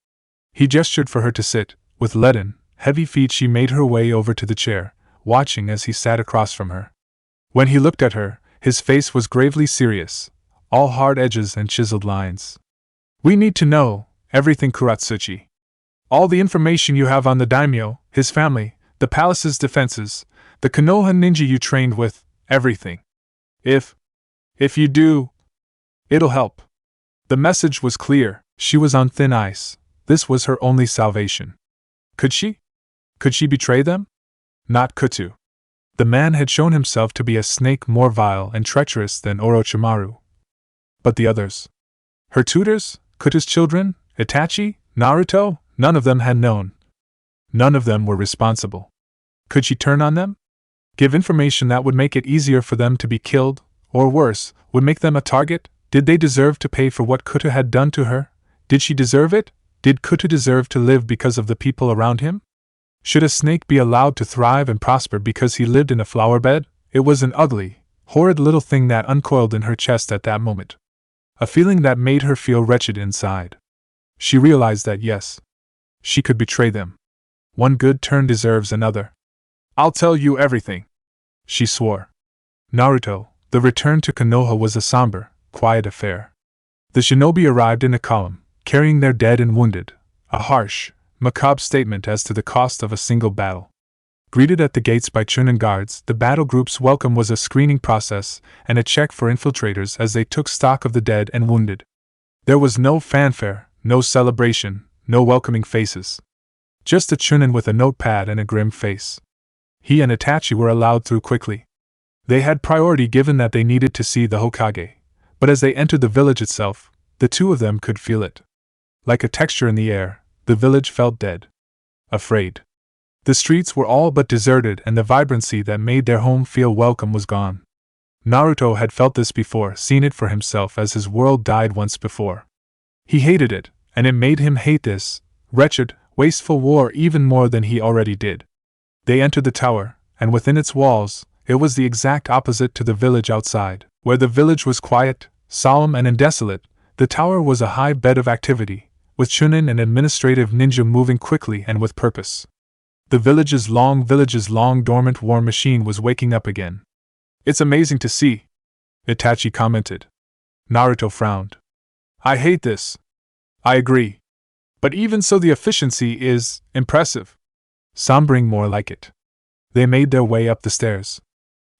He gestured for her to sit. With leaden, heavy feet she made her way over to the chair, watching as he sat across from her. When he looked at her, his face was gravely serious, all hard edges and chiseled lines. We need to know everything, Kuratsuchi. All the information you have on the daimyo, his family, the palace's defenses, the Konoha ninja you trained with, everything. If you do, it'll help. The message was clear. She was on thin ice. This was her only salvation. Could she? Could she betray them? Not Kutu. The man had shown himself to be a snake more vile and treacherous than Orochimaru. But the others? Her tutors? Kutu's children? Itachi? Naruto? None of them had known. None of them were responsible. Could she turn on them? Give information that would make it easier for them to be killed, or worse, would make them a target? Did they deserve to pay for what Kutu had done to her? Did she deserve it? Did Kutu deserve to live because of the people around him? Should a snake be allowed to thrive and prosper because he lived in a flower bed? It was an ugly, horrid little thing that uncoiled in her chest at that moment. A feeling that made her feel wretched inside. She realized that yes, she could betray them. One good turn deserves another. I'll tell you everything, she swore. Naruto, the return to Konoha was a somber, quiet affair. The shinobi arrived in a column, carrying their dead and wounded, a harsh, macabre statement as to the cost of a single battle. Greeted at the gates by Chunin guards, the battle group's welcome was a screening process and a check for infiltrators as they took stock of the dead and wounded. There was no fanfare, no celebration, no welcoming faces. Just a Chunin with a notepad and a grim face. He and Itachi were allowed through quickly. They had priority given that they needed to see the Hokage, but as they entered the village itself, the two of them could feel it. Like a texture in the air, the village felt dead. Afraid. The streets were all but deserted and the vibrancy that made their home feel welcome was gone. Naruto had felt this before, seen it for himself as his world died once before. He hated it, and it made him hate this wretched, wasteful war even more than he already did. They entered the tower, and within its walls, it was the exact opposite to the village outside. Where the village was quiet, solemn and desolate, the tower was a high bed of activity, with Chunin and administrative ninja moving quickly and with purpose. The village's long dormant war machine was waking up again. It's amazing to see, Itachi commented. Naruto frowned. I hate this. I agree. But even so, the efficiency is impressive. Sombering more like it. They made their way up the stairs.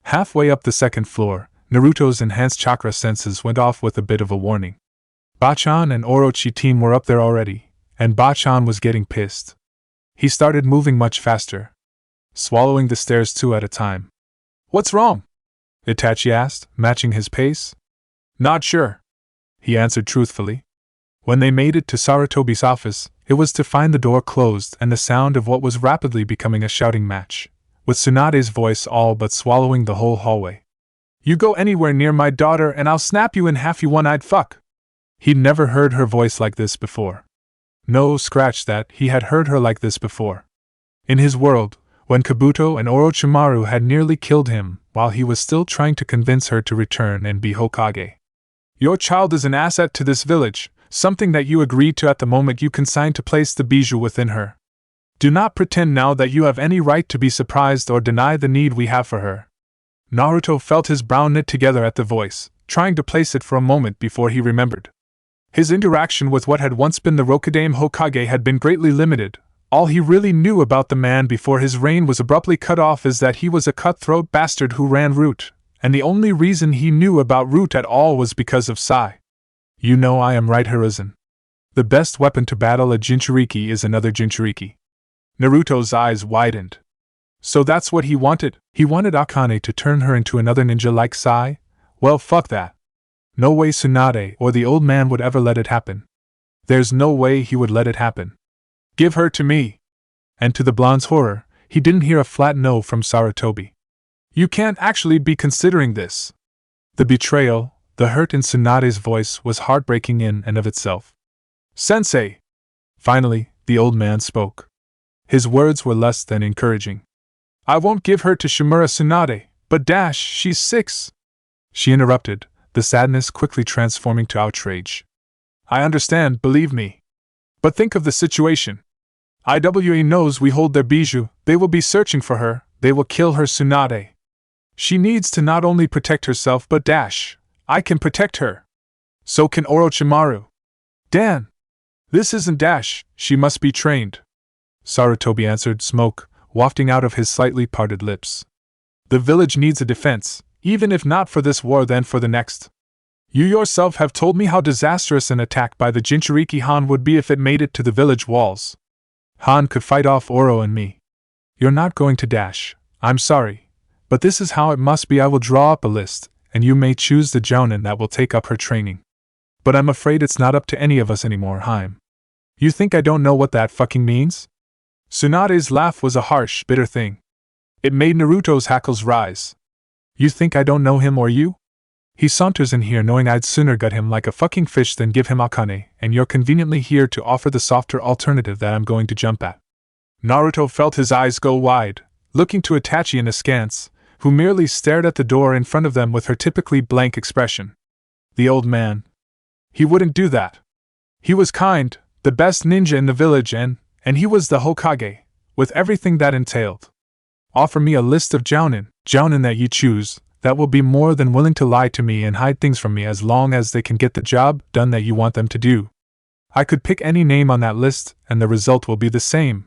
Halfway up the second floor, Naruto's enhanced chakra senses went off with a bit of a warning. Bachan and Orochi team were up there already, and Bachan was getting pissed. He started moving much faster, swallowing the stairs two at a time. What's wrong? Itachi asked, matching his pace. Not sure, he answered truthfully. When they made it to Sarutobi's office, it was to find the door closed and the sound of what was rapidly becoming a shouting match, with Tsunade's voice all but swallowing the whole hallway. You go anywhere near my daughter and I'll snap you in half, you one-eyed fuck. He'd never heard her voice like this before. No, scratch that, he had heard her like this before. In his world, when Kabuto and Orochimaru had nearly killed him, while he was still trying to convince her to return and be Hokage. Your child is an asset to this village, something that you agreed to at the moment you consigned to place the bijou within her. Do not pretend now that you have any right to be surprised or deny the need we have for her. Naruto felt his brow knit together at the voice, trying to place it for a moment before he remembered. His interaction with what had once been the Rokudaime Hokage had been greatly limited. All he really knew about the man before his reign was abruptly cut off is that he was a cutthroat bastard who ran Root, and the only reason he knew about Root at all was because of Sai. You know I am right, Hiruzen. The best weapon to battle a Jinchuriki is another Jinchuriki. Naruto's eyes widened. So that's what he wanted? He wanted Akane to turn her into another ninja like Sai? Well, fuck that. No way Tsunade or the old man would ever let it happen. There's no way he would let it happen. Give her to me. And to the blonde's horror, he didn't hear a flat no from Sarutobi. You can't actually be considering this. The betrayal, the hurt in Tsunade's voice was heartbreaking in and of itself. Sensei! Finally, the old man spoke. His words were less than encouraging. I won't give her to Shimura Tsunade, but she's 6. She interrupted, the sadness quickly transforming to outrage. I understand, believe me. But think of the situation. IWA knows we hold their bijou, they will be searching for her, they will kill her Tsunade. She needs to not only protect herself but I can protect her. So can Orochimaru. Dan! This isn't she must be trained. Sarutobi answered, smoke wafting out of his slightly parted lips. The village needs a defense, even if not for this war then for the next. You yourself have told me how disastrous an attack by the Jinchuriki Han would be if it made it to the village walls. Han could fight off Oro and me. You're not going to I'm sorry. But this is how it must be. I will draw up a list, and you may choose the jounin that will take up her training. But I'm afraid it's not up to any of us anymore, Haim. You think I don't know what that fucking means? Tsunade's laugh was a harsh, bitter thing. It made Naruto's hackles rise. You think I don't know him or you? He saunters in here knowing I'd sooner gut him like a fucking fish than give him Akane, and you're conveniently here to offer the softer alternative that I'm going to jump at. Naruto felt his eyes go wide, looking to Itachi and askance, who merely stared at the door in front of them with her typically blank expression. The old man. He wouldn't do that. He was kind, the best ninja in the village and he was the Hokage, with everything that entailed. Offer me a list of jounin that you choose, that will be more than willing to lie to me and hide things from me as long as they can get the job done that you want them to do. I could pick any name on that list, and the result will be the same.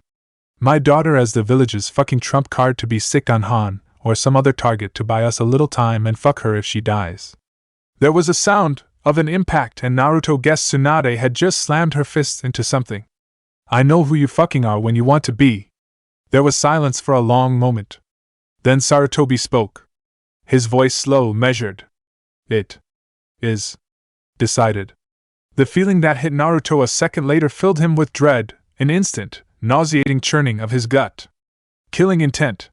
My daughter as the village's fucking trump card to be sick on Han, or some other target to buy us a little time and fuck her if she dies. There was a sound of an impact and Naruto guessed Tsunade had just slammed her fist into something. I know who you fucking are when you want to be. There was silence for a long moment. Then Sarutobi spoke. His voice slow, measured. It is decided. The feeling that hit Naruto a second later filled him with dread, an instant, nauseating churning of his gut. Killing intent.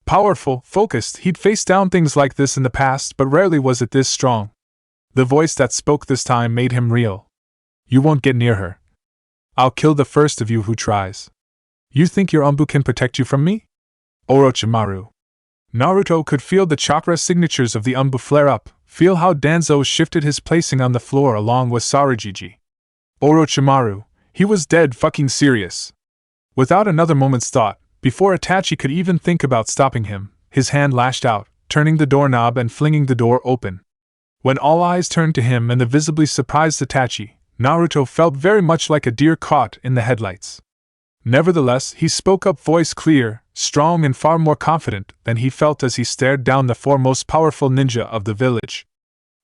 Powerful, focused, he'd faced down things like this in the past, but rarely was it this strong. The voice that spoke this time made him reel. You won't get near her. I'll kill the first of you who tries. You think your Umbu can protect you from me? Orochimaru. Naruto could feel the chakra signatures of the Umbu flare up, feel how Danzo shifted his placing on the floor along with Sarajiji. Orochimaru, he was dead fucking serious. Without another moment's thought, before Itachi could even think about stopping him, his hand lashed out, turning the doorknob and flinging the door open. When all eyes turned to him and the visibly surprised Itachi, Naruto felt very much like a deer caught in the headlights. Nevertheless, he spoke up, voice clear, strong and far more confident than he felt as he stared down the four most powerful ninja of the village.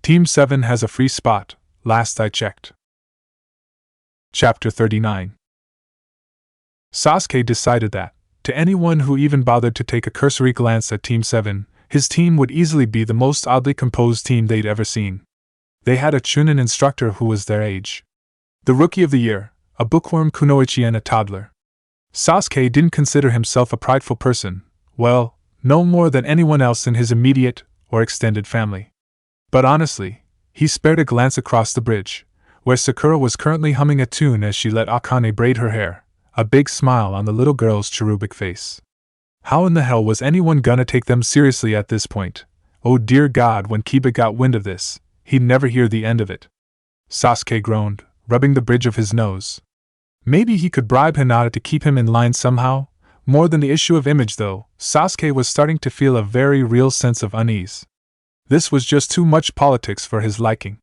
Team 7 has a free spot, last I checked. Chapter 39. Sasuke decided that, to anyone who even bothered to take a cursory glance at Team 7, his team would easily be the most oddly composed team they'd ever seen. They had a Chunin instructor who was their age. The Rookie of the Year, a bookworm kunoichi and a toddler. Sasuke didn't consider himself a prideful person, well, no more than anyone else in his immediate or extended family. But honestly, he spared a glance across the bridge, where Sakura was currently humming a tune as she let Akane braid her hair, a big smile on the little girl's cherubic face. How in the hell was anyone gonna take them seriously at this point? Oh dear God, when Kiba got wind of this, he'd never hear the end of it. Sasuke groaned, rubbing the bridge of his nose. Maybe he could bribe Hinata to keep him in line somehow? More than the issue of image though, Sasuke was starting to feel a very real sense of unease. This was just too much politics for his liking.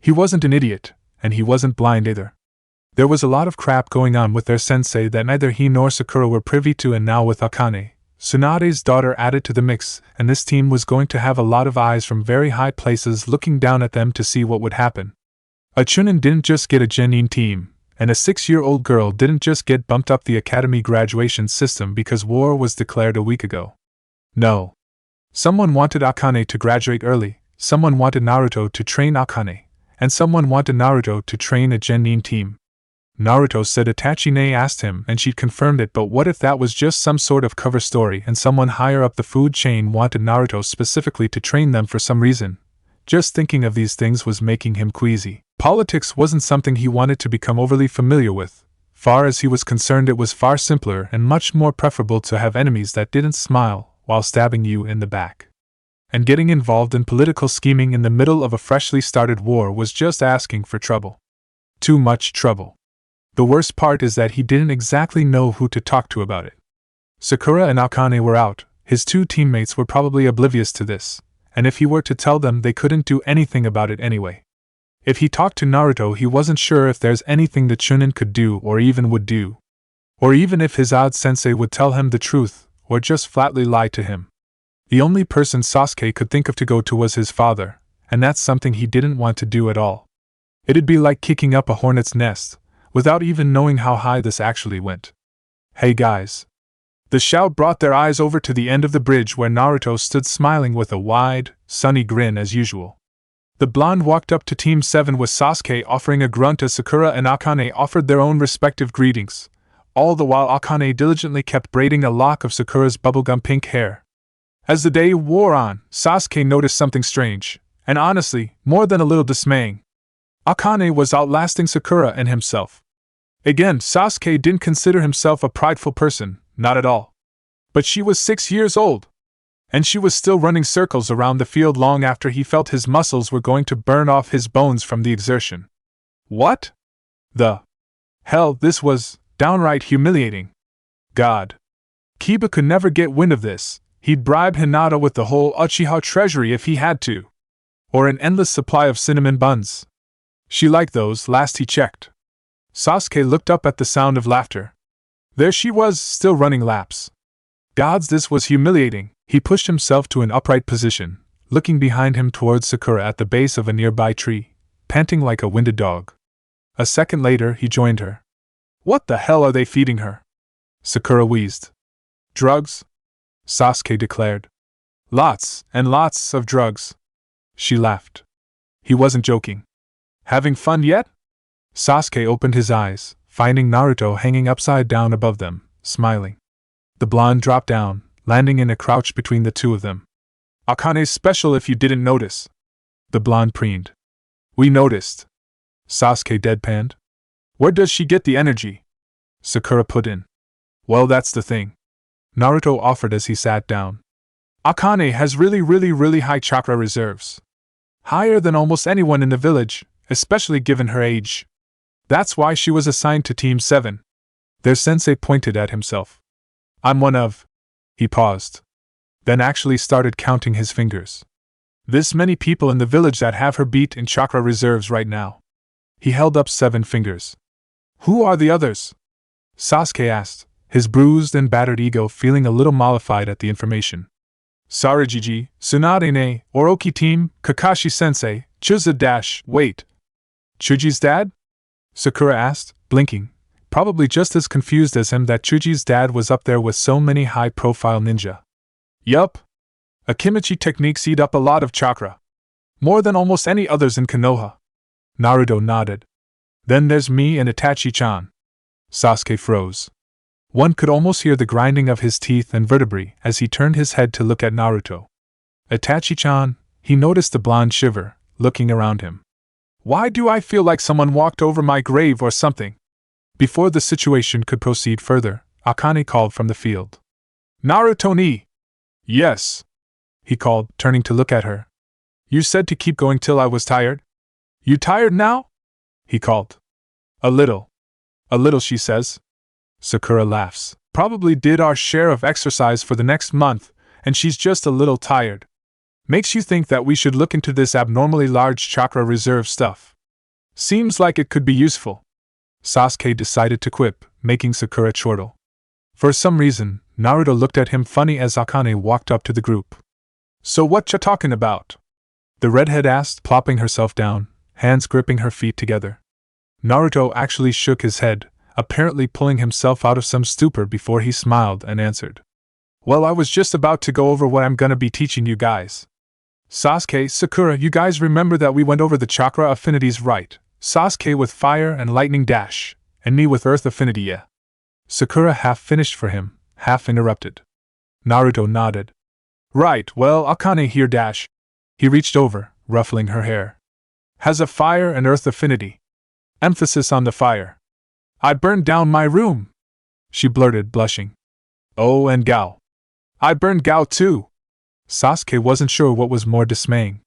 He wasn't an idiot, and he wasn't blind either. There was a lot of crap going on with their sensei that neither he nor Sakura were privy to, and now with Akane, Tsunade's daughter, added to the mix, and this team was going to have a lot of eyes from very high places looking down at them to see what would happen. A Chunin didn't just get a genin team, and a 6-year-old girl didn't just get bumped up the academy graduation system because war was declared a week ago. No. Someone wanted Akane to graduate early, someone wanted Naruto to train Akane, and someone wanted Naruto to train a genin team. Naruto said Itachi asked him and she'd confirmed it, but what if that was just some sort of cover story and someone higher up the food chain wanted Naruto specifically to train them for some reason? Just thinking of these things was making him queasy. Politics wasn't something he wanted to become overly familiar with. Far as he was concerned, it was far simpler and much more preferable to have enemies that didn't smile while stabbing you in the back. And getting involved in political scheming in the middle of a freshly started war was just asking for trouble. Too much trouble. The worst part is that he didn't exactly know who to talk to about it. Sakura and Akane were out, his two teammates were probably oblivious to this, and if he were to tell them, they couldn't do anything about it anyway. If he talked to Naruto, he wasn't sure if there's anything the Chunin could do or even would do. Or even if his odd sensei would tell him the truth, or just flatly lie to him. The only person Sasuke could think of to go to was his father, and that's something he didn't want to do at all. It'd be like kicking up a hornet's nest, without even knowing how high this actually went. Hey guys. The shout brought their eyes over to the end of the bridge where Naruto stood smiling with a wide, sunny grin as usual. The blonde walked up to Team 7 with Sasuke offering a grunt as Sakura and Akane offered their own respective greetings, all the while Akane diligently kept braiding a lock of Sakura's bubblegum pink hair. As the day wore on, Sasuke noticed something strange, and honestly, more than a little dismaying. Akane was outlasting Sakura and himself. Again, Sasuke didn't consider himself a prideful person, not at all. But she was 6 years old. And she was still running circles around the field long after he felt his muscles were going to burn off his bones from the exertion. What the hell? This was downright humiliating. God. Kiba could never get wind of this. He'd bribe Hinata with the whole Uchiha treasury if he had to. Or an endless supply of cinnamon buns. She liked those, last he checked. Sasuke looked up at the sound of laughter. There she was, still running laps. Gods, this was humiliating. He pushed himself to an upright position, looking behind him towards Sakura at the base of a nearby tree, panting like a winded dog. A second later, he joined her. What the hell are they feeding her? Sakura wheezed. Drugs? Sasuke declared. Lots and lots of drugs. She laughed. He wasn't joking. Having fun yet? Sasuke opened his eyes, finding Naruto hanging upside down above them, smiling. The blonde dropped down, landing in a crouch between the two of them. Akane's special if you didn't notice. The blonde preened. We noticed. Sasuke deadpanned. Where does she get the energy? Sakura put in. Well, that's the thing. Naruto offered as he sat down. Akane has really high chakra reserves. Higher than almost anyone in the village, especially given her age. That's why she was assigned to Team 7. Their sensei pointed at himself. I'm one of. He paused. Then actually started counting his fingers. This many people in the village that have her beat in chakra reserves right now. He held up 7 fingers. Who are the others? Sasuke asked, his bruised and battered ego feeling a little mollified at the information. Sarajiji, Tsunade, Orochi team, Kakashi sensei, Chuza wait. Chuji's dad? Sakura asked, blinking, probably just as confused as him that Chuji's dad was up there with so many high-profile ninja. Yup. Akimichi techniques eat up a lot of chakra. More than almost any others in Konoha. Naruto nodded. Then there's me and Itachi-chan. Sasuke froze. One could almost hear the grinding of his teeth and vertebrae as he turned his head to look at Naruto. Itachi-chan, he noticed the blonde shiver, looking around him. Why do I feel like someone walked over my grave or something? Before the situation could proceed further, Akane called from the field. Naruto-ni! Yes, he called, turning to look at her. You said to keep going till I was tired? You tired now? He called. A little. A little, she says. Sakura laughs. Probably did our share of exercise for the next month, and she's just a little tired. Makes you think that we should look into this abnormally large chakra reserve stuff. Seems like it could be useful. Sasuke decided to quip, making Sakura chortle. For some reason, Naruto looked at him funny as Akane walked up to the group. So what ya talking about? The redhead asked, plopping herself down, hands gripping her feet together. Naruto actually shook his head, apparently pulling himself out of some stupor before he smiled and answered. Well, I was just about to go over what I'm gonna be teaching you guys. Sasuke, Sakura, you guys remember that we went over the chakra affinities, right? Sasuke with fire and lightning dash, and me with earth affinity, yeah. Sakura half finished for him, half interrupted. Naruto nodded. Right, well, Akane here dash. He reached over, ruffling her hair. Has a fire and earth affinity. Emphasis on the fire. I burned down my room, she blurted, blushing. Oh, and Gao. I burned Gao too. Sasuke wasn't sure what was more dismaying.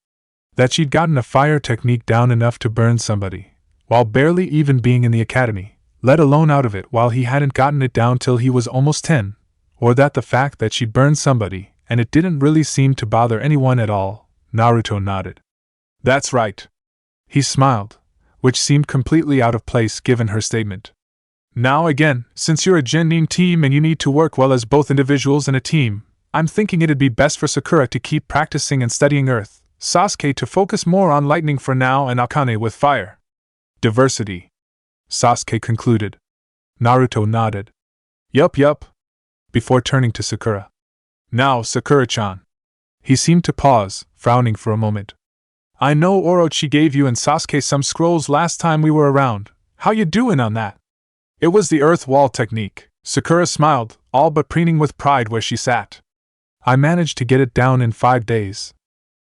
That she'd gotten a fire technique down enough to burn somebody, while barely even being in the academy, let alone out of it while he hadn't gotten it down till he was almost 10, or that the fact that she'd burned somebody, and it didn't really seem to bother anyone at all. Naruto nodded. That's right. He smiled, which seemed completely out of place given her statement. Now again, since you're a genin team and you need to work well as both individuals and a team, I'm thinking it'd be best for Sakura to keep practicing and studying Earth, Sasuke to focus more on lightning for now, and Akane with fire. Diversity. Sasuke concluded. Naruto nodded. Yup. Before turning to Sakura. Now, Sakura-chan. He seemed to pause, frowning for a moment. I know Orochi gave you and Sasuke some scrolls last time we were around. How you doing on that? It was the earth wall technique. Sakura smiled, all but preening with pride where she sat. I managed to get it down in 5 days.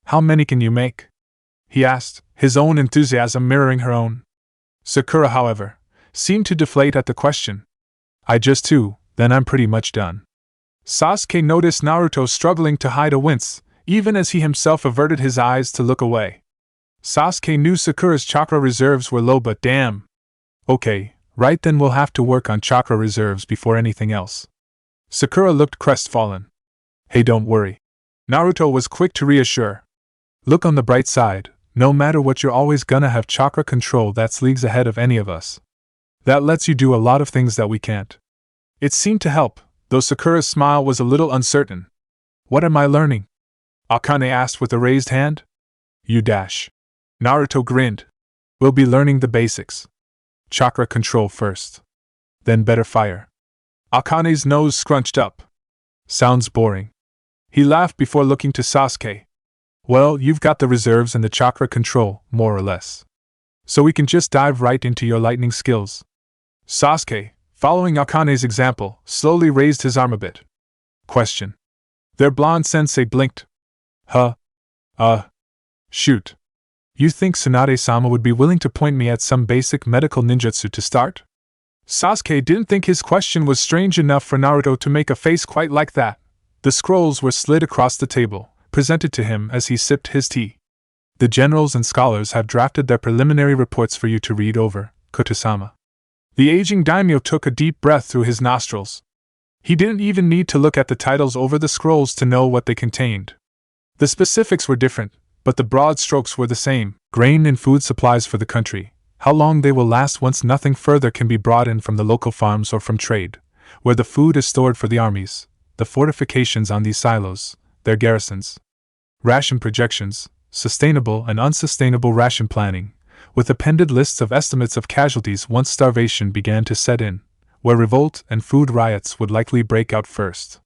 How many can you make? He asked, his own enthusiasm mirroring her own. Sakura, however, seemed to deflate at the question. I just 2, then I'm pretty much done. Sasuke noticed Naruto struggling to hide a wince, even as he himself averted his eyes to look away. Sasuke knew Sakura's chakra reserves were low, but damn. Okay, right then we'll have to work on chakra reserves before anything else. Sakura looked crestfallen. Hey, don't worry. Naruto was quick to reassure. Look on the bright side, no matter what you're always gonna have chakra control that's leagues ahead of any of us. That lets you do a lot of things that we can't. It seemed to help, though Sakura's smile was a little uncertain. What am I learning? Akane asked with a raised hand. You dash. Naruto grinned. We'll be learning the basics. Chakra control first. Then better fire. Akane's nose scrunched up. Sounds boring. He laughed before looking to Sasuke. Well, you've got the reserves and the chakra control, more or less. So we can just dive right into your lightning skills. Sasuke, following Akane's example, slowly raised his arm a bit. Question. Their blonde sensei blinked. Shoot. You think Tsunade-sama would be willing to point me at some basic medical ninjutsu to start? Sasuke didn't think his question was strange enough for Naruto to make a face quite like that. The scrolls were slid across the table, presented to him as he sipped his tea. The generals and scholars have drafted their preliminary reports for you to read over, Koto-sama. The aging daimyo took a deep breath through his nostrils. He didn't even need to look at the titles over the scrolls to know what they contained. The specifics were different, but the broad strokes were the same: grain and food supplies for the country, how long they will last once nothing further can be brought in from the local farms or from trade, where the food is stored for the armies, the fortifications on these silos, their garrisons. Ration projections, sustainable and unsustainable ration planning, with appended lists of estimates of casualties once starvation began to set in, where revolt and food riots would likely break out first.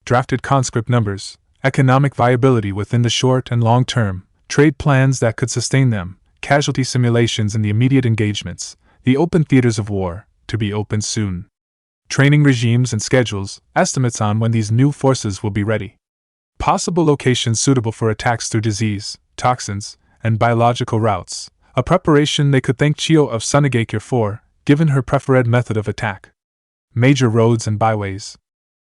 Drafted conscript numbers, economic viability within the short and long term, trade plans that could sustain them, casualty simulations in the immediate engagements, the open theaters of war, to be opened soon. Training regimes and schedules, estimates on when these new forces will be ready. Possible locations suitable for attacks through disease, toxins, and biological routes, a preparation they could thank Chiyo of Sunagakure for, given her preferred method of attack. Major roads and byways.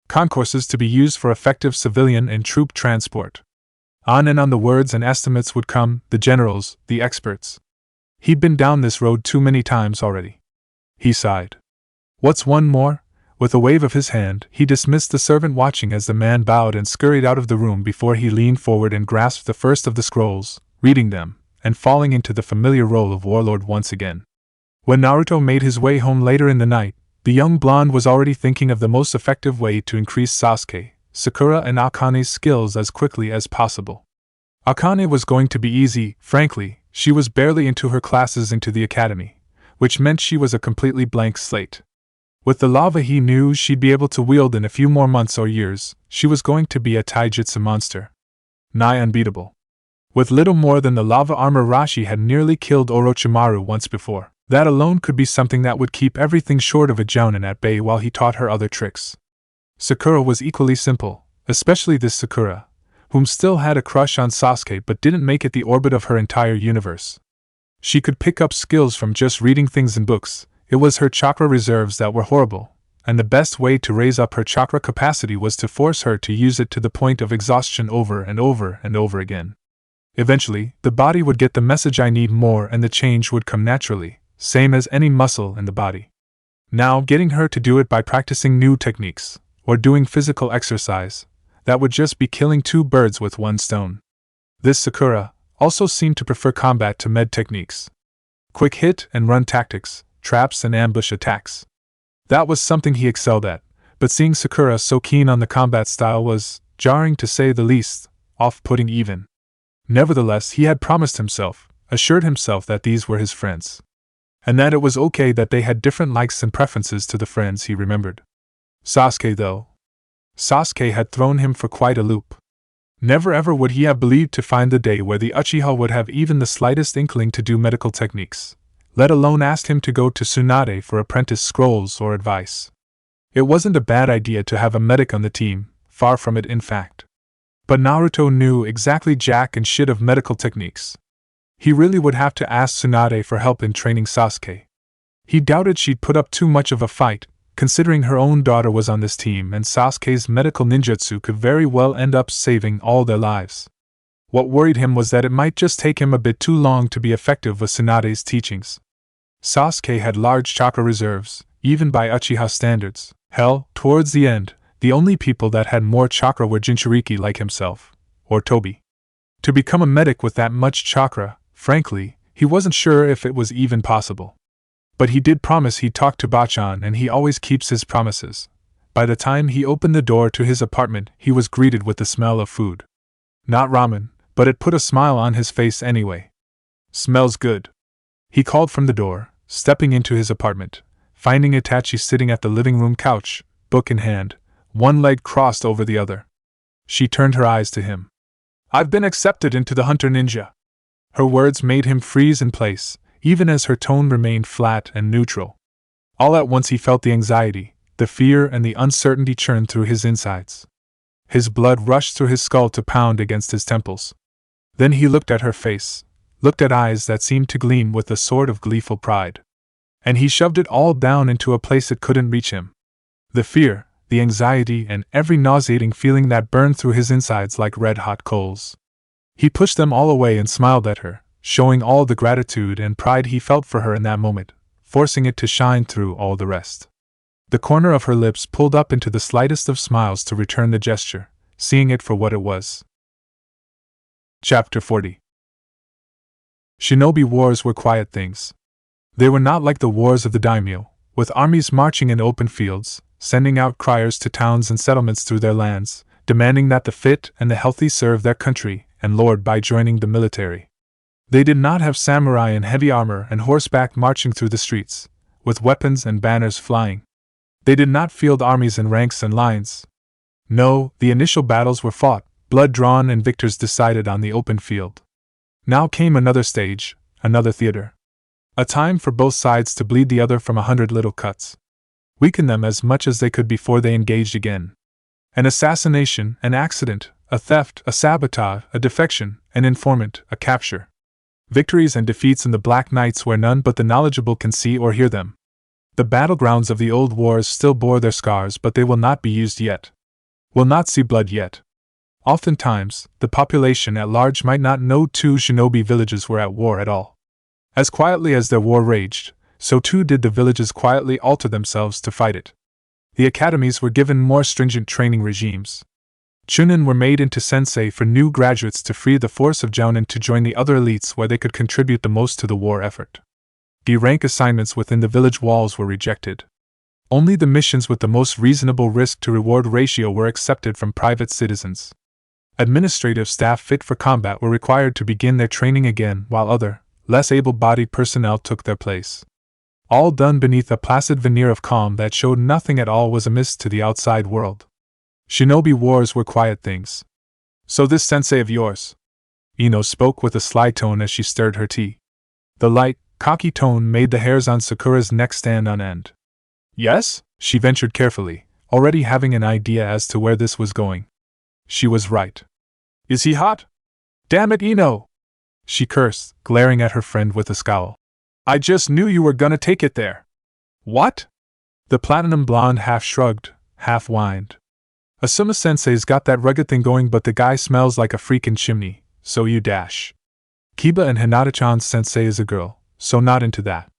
Concourses to be used for effective civilian and troop transport. On and on the words and estimates would come, the generals, the experts. He'd been down this road too many times already. He sighed. What's one more? With a wave of his hand, he dismissed the servant watching as the man bowed and scurried out of the room before he leaned forward and grasped the first of the scrolls, reading them, and falling into the familiar role of warlord once again. When Naruto made his way home later in the night, the young blonde was already thinking of the most effective way to increase Sasuke, Sakura and Akane's skills as quickly as possible. Akane was going to be easy, frankly. She was barely into her classes into the academy, which meant she was a completely blank slate. With the lava he knew she'd be able to wield in a few more months or years, she was going to be a taijutsu monster. Nigh unbeatable. With little more than the lava armor, Rashi had nearly killed Orochimaru once before. That alone could be something that would keep everything short of a jounin at bay while he taught her other tricks. Sakura was equally simple, especially this Sakura, whom still had a crush on Sasuke but didn't make it the orbit of her entire universe. She could pick up skills from just reading things in books. It was her chakra reserves that were horrible, and the best way to raise up her chakra capacity was to force her to use it to the point of exhaustion over and over and over again. Eventually, the body would get the message, I need more, and the change would come naturally, same as any muscle in the body. Now, getting her to do it by practicing new techniques, or doing physical exercise, that would just be killing two birds with one stone. This Sakura also seemed to prefer combat to med techniques. Quick hit and run tactics, traps and ambush attacks. That was something he excelled at, but seeing Sakura so keen on the combat style was, jarring to say the least, off-putting even. Nevertheless, he had promised himself, assured himself that these were his friends. And that it was okay that they had different likes and preferences to the friends he remembered. Sasuke, though. Sasuke had thrown him for quite a loop. Never ever would he have believed to find the day where the Uchiha would have even the slightest inkling to do medical techniques, let alone ask him to go to Tsunade for apprentice scrolls or advice. It wasn't a bad idea to have a medic on the team, far from it in fact. But Naruto knew exactly jack and shit of medical techniques. He really would have to ask Tsunade for help in training Sasuke. He doubted she'd put up too much of a fight, considering her own daughter was on this team and Sasuke's medical ninjutsu could very well end up saving all their lives. What worried him was that it might just take him a bit too long to be effective with Tsunade's teachings. Sasuke had large chakra reserves, even by Uchiha standards. Hell, towards the end, the only people that had more chakra were Jinchuriki like himself, or Tobi. To become a medic with that much chakra, frankly, he wasn't sure if it was even possible. But he did promise he'd talk to Bachan, and he always keeps his promises, By the time he opened the door to his apartment, he was greeted with the smell of food. Not ramen, but it put a smile on his face anyway. "Smells good," he called from the door, stepping into his apartment, finding Itachi sitting at the living room couch, book in hand, one leg crossed over the other. She turned her eyes to him. "I've been accepted into the Hunter Ninja." Her words made him freeze in place, even as her tone remained flat and neutral. All at once he felt the anxiety, the fear and the uncertainty churn through his insides. His blood rushed through his skull to pound against his temples. Then he looked at her face, looked at eyes that seemed to gleam with a sort of gleeful pride. And he shoved it all down into a place it couldn't reach him. The fear, the anxiety, and every nauseating feeling that burned through his insides like red-hot coals. He pushed them all away and smiled at her, showing all the gratitude and pride he felt for her in that moment, forcing it to shine through all the rest. The corner of her lips pulled up into the slightest of smiles to return the gesture, seeing it for what it was. Chapter 40. Shinobi wars were quiet things. They were not like the wars of the daimyo, with armies marching in open fields, sending out criers to towns and settlements through their lands, demanding that the fit and the healthy serve their country and lord by joining the military. They did not have samurai in heavy armor and horseback marching through the streets, with weapons and banners flying. They did not field armies in ranks and lines. No, the initial battles were fought, blood drawn, and victors decided on the open field. Now came another stage, another theater. A time for both sides to bleed the other from 100 little cuts. Weaken them as much as they could before they engaged again. An assassination, an accident, a theft, a sabotage, a defection, an informant, a capture. Victories and defeats in the black nights where none but the knowledgeable can see or hear them. The battlegrounds of the old wars still bore their scars, but they will not be used yet. Will not see blood yet. Oftentimes, the population at large might not know two shinobi villages were at war at all. As quietly as their war raged, so too did the villages quietly alter themselves to fight it. The academies were given more stringent training regimes. Chunin were made into sensei for new graduates to free the force of jounin to join the other elites where they could contribute the most to the war effort. D-rank assignments within the village walls were rejected. Only the missions with the most reasonable risk-to-reward ratio were accepted from private citizens. Administrative staff fit for combat were required to begin their training again, while other, less able-bodied personnel took their place. All done beneath a placid veneer of calm that showed nothing at all was amiss to the outside world. Shinobi wars were quiet things. "So this sensei of yours?" Ino spoke with a sly tone as she stirred her tea. The light, cocky tone made the hairs on Sakura's neck stand on end. "Yes?" she ventured carefully, already having an idea as to where this was going. She was right. "Is he hot? Damn it, Ino!" she cursed, glaring at her friend with a scowl. "I just knew you were gonna take it there." "What?" The platinum blonde half shrugged, half whined. "Asuma-sensei's got that rugged thing going, but the guy smells like a freaking chimney, so you dash. Kiba and Hinata-chan's sensei is a girl, so not into that.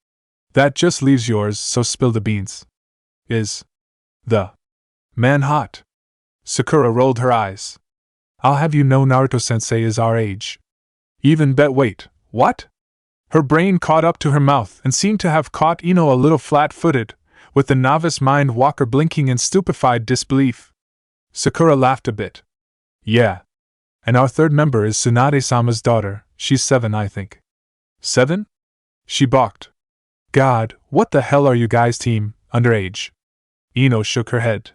That just leaves yours, so spill the beans. Is the man hot?" Sakura rolled her eyes. "I'll have you know Naruto-sensei is our age." "Even bet. Wait, what?" Her brain caught up to her mouth and seemed to have caught Ino a little flat-footed, with the novice mind walker blinking in stupefied disbelief. Sakura laughed a bit. "Yeah. And our third member is Tsunade-sama's daughter, she's 7, I think." "7?" She balked. "God, what the hell are you guys, team, underage?" Ino shook her head.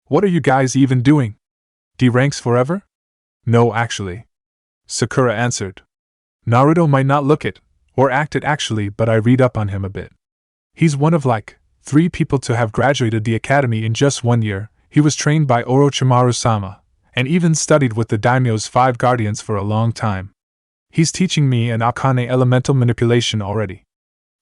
"What are you guys even doing? D-ranks forever?" "No, actually," Sakura answered. "Naruto might not look it, or act it actually, but I read up on him a bit. He's one of like 3 people to have graduated the academy in just 1 year. He was trained by Orochimaru-sama, and even studied with the daimyo's 5 guardians for a long time. He's teaching me and Akane elemental manipulation already."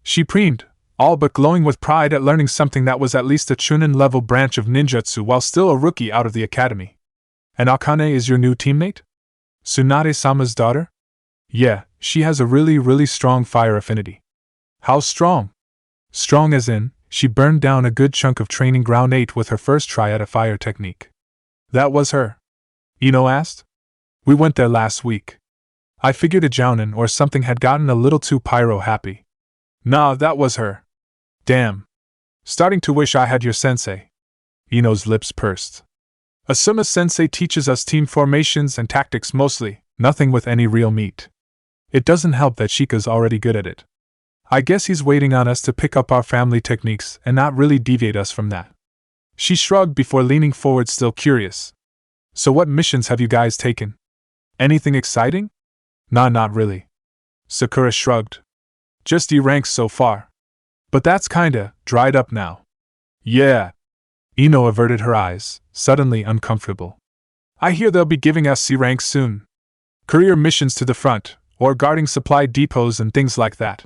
She preened, all but glowing with pride at learning something that was at least a Chunin-level branch of ninjutsu while still a rookie out of the academy. "And Akane is your new teammate? Tsunade-sama's daughter?" "Yeah, she has a really strong fire affinity." "How strong?" "Strong as in, she burned down a good chunk of training ground 8 with her first try at a fire technique." "That was her?" Ino asked. "We went there last week. I figured a jounin or something had gotten a little too pyro-happy." "Nah, that was her." "Damn. Starting to wish I had your sensei." Ino's lips pursed. Asuma-sensei teaches us team formations and tactics mostly, nothing with any real meat. It doesn't help that Shika's already good at it. I guess he's waiting on us to pick up our family techniques and not really deviate us from that. She shrugged before leaning forward, still curious. So what missions have you guys taken? Anything exciting? Nah, not really. Sakura shrugged. Just E ranks so far. But that's kinda dried up now. Yeah. Ino averted her eyes, suddenly uncomfortable. I hear they'll be giving us C ranks soon. Career missions to the front, or guarding supply depots and things like that.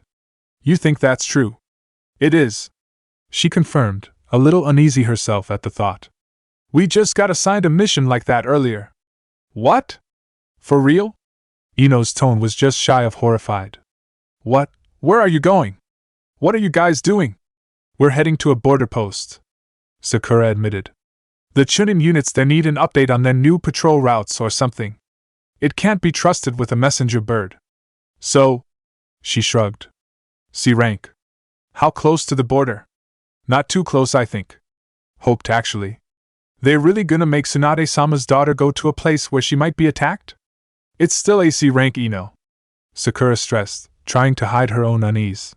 You think that's true? It is. She confirmed, a little uneasy herself at the thought. We just got assigned a mission like that earlier. What? For real? Ino's tone was just shy of horrified. What? Where are you going? What are you guys doing? We're heading to a border post, Sakura admitted. The Chunin units there need an update on their new patrol routes or something. It can't be trusted with a messenger bird. So? She shrugged. C rank. How close to the border? Not too close, I think. Hoped, actually. They're really gonna make Tsunade-sama's daughter go to a place where she might be attacked? It's still a C rank, Ino, Sakura stressed, trying to hide her own unease.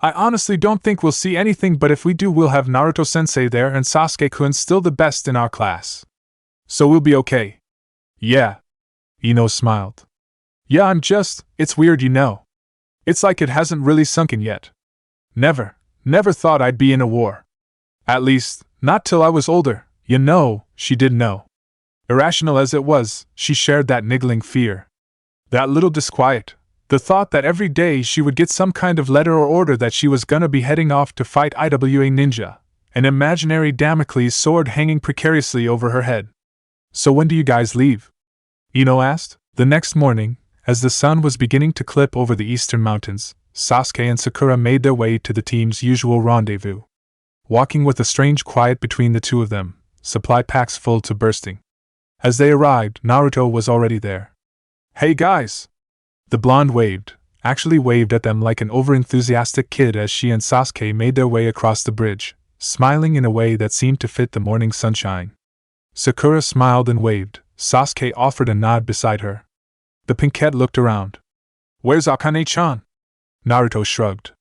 I honestly don't think we'll see anything, but if we do, we'll have Naruto-sensei there and Sasuke-kun still the best in our class. So we'll be okay. Yeah. Ino smiled. Yeah, it's weird, you know. It's like it hasn't really sunken yet. Never thought I'd be in a war. At least, not till I was older, you know. She did know. Irrational as it was, she shared that niggling fear. That little disquiet, the thought that every day she would get some kind of letter or order that she was gonna be heading off to fight IWA ninja, an imaginary Damocles sword hanging precariously over her head. So when do you guys leave? Ino asked. The next morning, as the sun was beginning to clip over the eastern mountains, Sasuke and Sakura made their way to the team's usual rendezvous. Walking with a strange quiet between the two of them, supply packs full to bursting. As they arrived, Naruto was already there. Hey guys! The blonde actually waved at them like an overenthusiastic kid as she and Sasuke made their way across the bridge, smiling in a way that seemed to fit the morning sunshine. Sakura smiled and waved. Sasuke offered a nod beside her. The pinkette looked around. Where's Akane-chan? Naruto shrugged.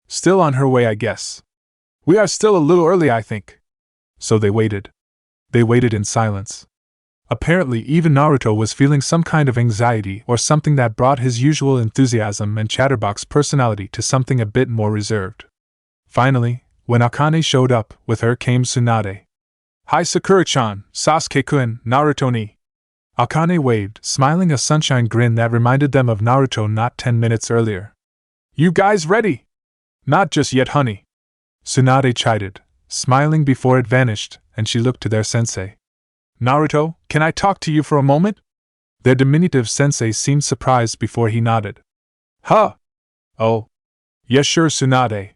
Still on her way, I guess. We are still a little early, I think. So they waited. They waited in silence. Apparently, even Naruto was feeling some kind of anxiety or something that brought his usual enthusiasm and chatterbox personality to something a bit more reserved. Finally, when Akane showed up, with her came Tsunade. Hi Sakura-chan, Sasuke-kun, Naruto-ni. Akane waved, smiling a sunshine grin that reminded them of Naruto not 10 minutes earlier. You guys ready? Not just yet, honey. Tsunade chided, smiling before it vanished, and she looked to their sensei. Naruto, can I talk to you for a moment? Their diminutive sensei seemed surprised before he nodded. Huh? Oh. Yes, sure, Tsunade.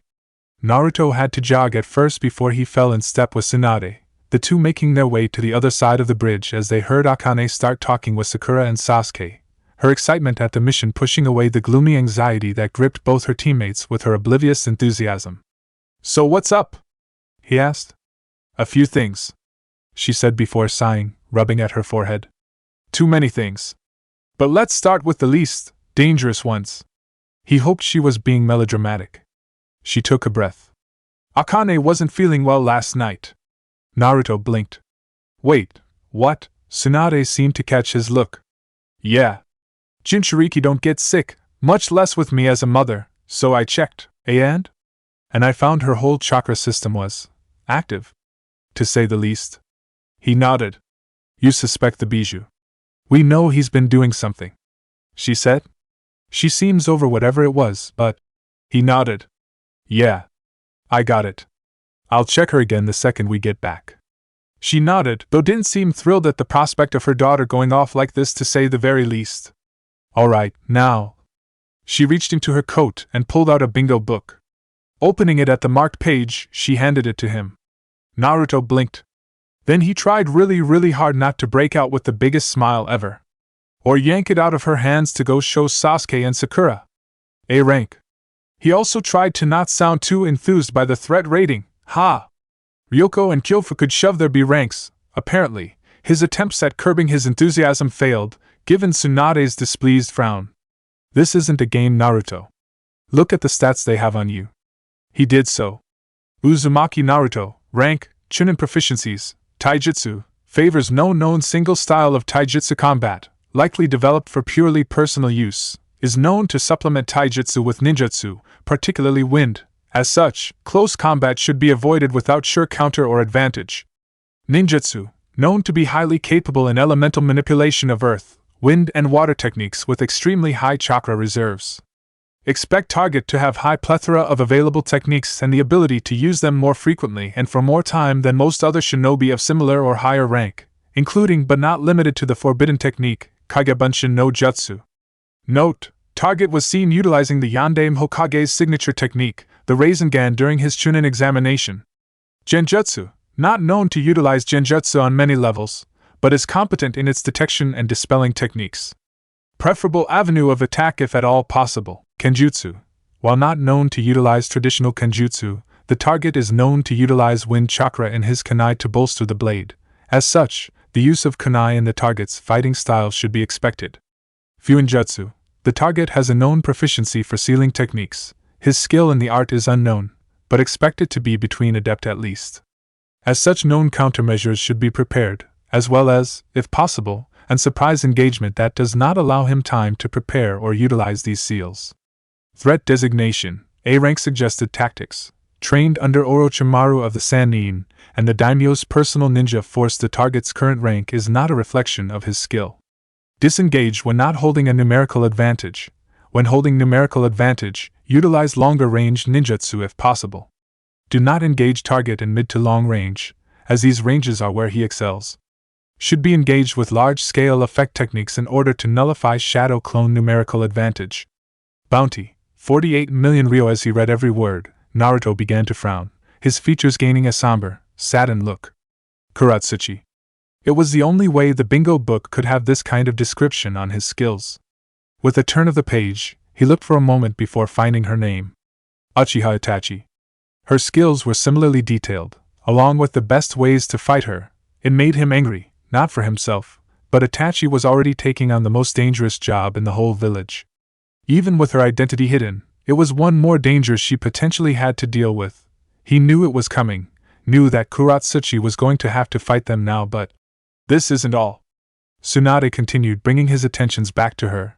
Naruto had to jog at first before he fell in step with Tsunade, the two making their way to the other side of the bridge as they heard Akane start talking with Sakura and Sasuke, her excitement at the mission pushing away the gloomy anxiety that gripped both her teammates with her oblivious enthusiasm. So what's up? He asked. A few things, she said before sighing, rubbing at her forehead. Too many things. But let's start with the least dangerous ones. He hoped she was being melodramatic. She took a breath. Akane wasn't feeling well last night. Naruto blinked. Wait, what? Tsunade seemed to catch his look. Yeah. Jinchuriki don't get sick, much less with me as a mother, so I checked, and I found her whole chakra system was active, to say the least. He nodded. You suspect the bijou. We know he's been doing something, she said. She seems over whatever it was, but... He nodded. Yeah. I got it. I'll check her again the second we get back. She nodded, though didn't seem thrilled at the prospect of her daughter going off like this, to say the very least. All right, now. She reached into her coat and pulled out a bingo book. Opening it at the marked page, she handed it to him. Naruto blinked. Then he tried really hard not to break out with the biggest smile ever. Or yank it out of her hands to go show Sasuke and Sakura. A rank. He also tried to not sound too enthused by the threat rating. Ha! Ryoko and Kyofu could shove their B ranks. Apparently, his attempts at curbing his enthusiasm failed, given Tsunade's displeased frown. This isn't a game, Naruto. Look at the stats they have on you. He did so. Uzumaki Naruto, rank, Chunin proficiencies, Taijutsu, favors no known single style of Taijutsu combat, likely developed for purely personal use, is known to supplement Taijutsu with ninjutsu, particularly wind. As such, close combat should be avoided without sure counter or advantage. Ninjutsu, known to be highly capable in elemental manipulation of earth, wind and water techniques with extremely high chakra reserves. Expect target to have high plethora of available techniques and the ability to use them more frequently and for more time than most other shinobi of similar or higher rank, including but not limited to the forbidden technique, Kaigebunshin no Jutsu. Note: target was seen utilizing the Yandame Hokage's signature technique, the Rasengan, during his Chunin examination. Genjutsu, not known to utilize genjutsu on many levels, but is competent in its detection and dispelling techniques. Preferable avenue of attack if at all possible. Kenjutsu. While not known to utilize traditional kenjutsu, the target is known to utilize wind chakra in his kunai to bolster the blade. As such, the use of kunai in the target's fighting style should be expected. Fuinjutsu. The target has a known proficiency for sealing techniques. His skill in the art is unknown, but expected to be between adept at least. As such, known countermeasures should be prepared, as well as, if possible, and surprise engagement that does not allow him time to prepare or utilize these seals. Threat designation: A rank suggested tactics. Trained under Orochimaru of the Sannin, and the daimyo's personal ninja force, the target's current rank is not a reflection of his skill. Disengage when not holding a numerical advantage. When holding numerical advantage, utilize longer range ninjutsu if possible. Do not engage target in mid to long range, as these ranges are where he excels. Should be engaged with large-scale effect techniques in order to nullify shadow clone numerical advantage. Bounty: 48 million ryo. As he read every word, Naruto began to frown, his features gaining a somber, saddened look. Kuratsuchi. It was the only way the bingo book could have this kind of description on his skills. With a turn of the page, he looked for a moment before finding her name. Uchiha Itachi. Her skills were similarly detailed, along with the best ways to fight her. It made him angry, not for himself, but Itachi was already taking on the most dangerous job in the whole village. Even with her identity hidden, it was one more danger she potentially had to deal with. He knew it was coming, knew that Kuratsuchi was going to have to fight them now, but this isn't all. Tsunade continued, bringing his attentions back to her.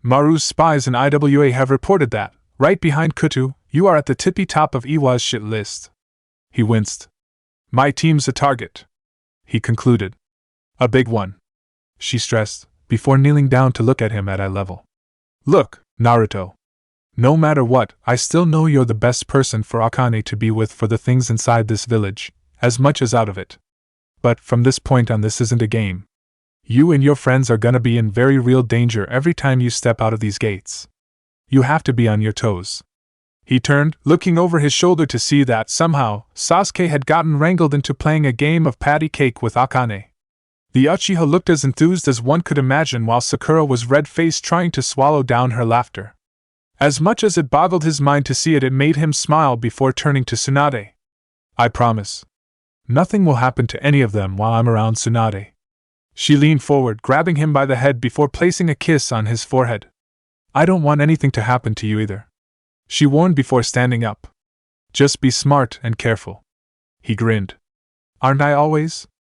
Maru's spies in IWA have reported that, right behind Kutu, you are at the tippy top of Iwa's shit list. He winced. My team's a target, he concluded. A big one, she stressed, before kneeling down to look at him at eye level. Look, Naruto. No matter what, I still know you're the best person for Akane to be with for the things inside this village, as much as out of it. But from this point on, this isn't a game. You and your friends are gonna be in very real danger every time you step out of these gates. You have to be on your toes. He turned, looking over his shoulder to see that, somehow, Sasuke had gotten wrangled into playing a game of patty cake with Akane. The Uchiha looked as enthused as one could imagine, while Sakura was red-faced, trying to swallow down her laughter. As much as it boggled his mind to see it, it made him smile before turning to Tsunade. I promise. Nothing will happen to any of them while I'm around, Tsunade. She leaned forward, grabbing him by the head before placing a kiss on his forehead. I don't want anything to happen to you either, she warned before standing up. Just be smart and careful. He grinned. Aren't I always?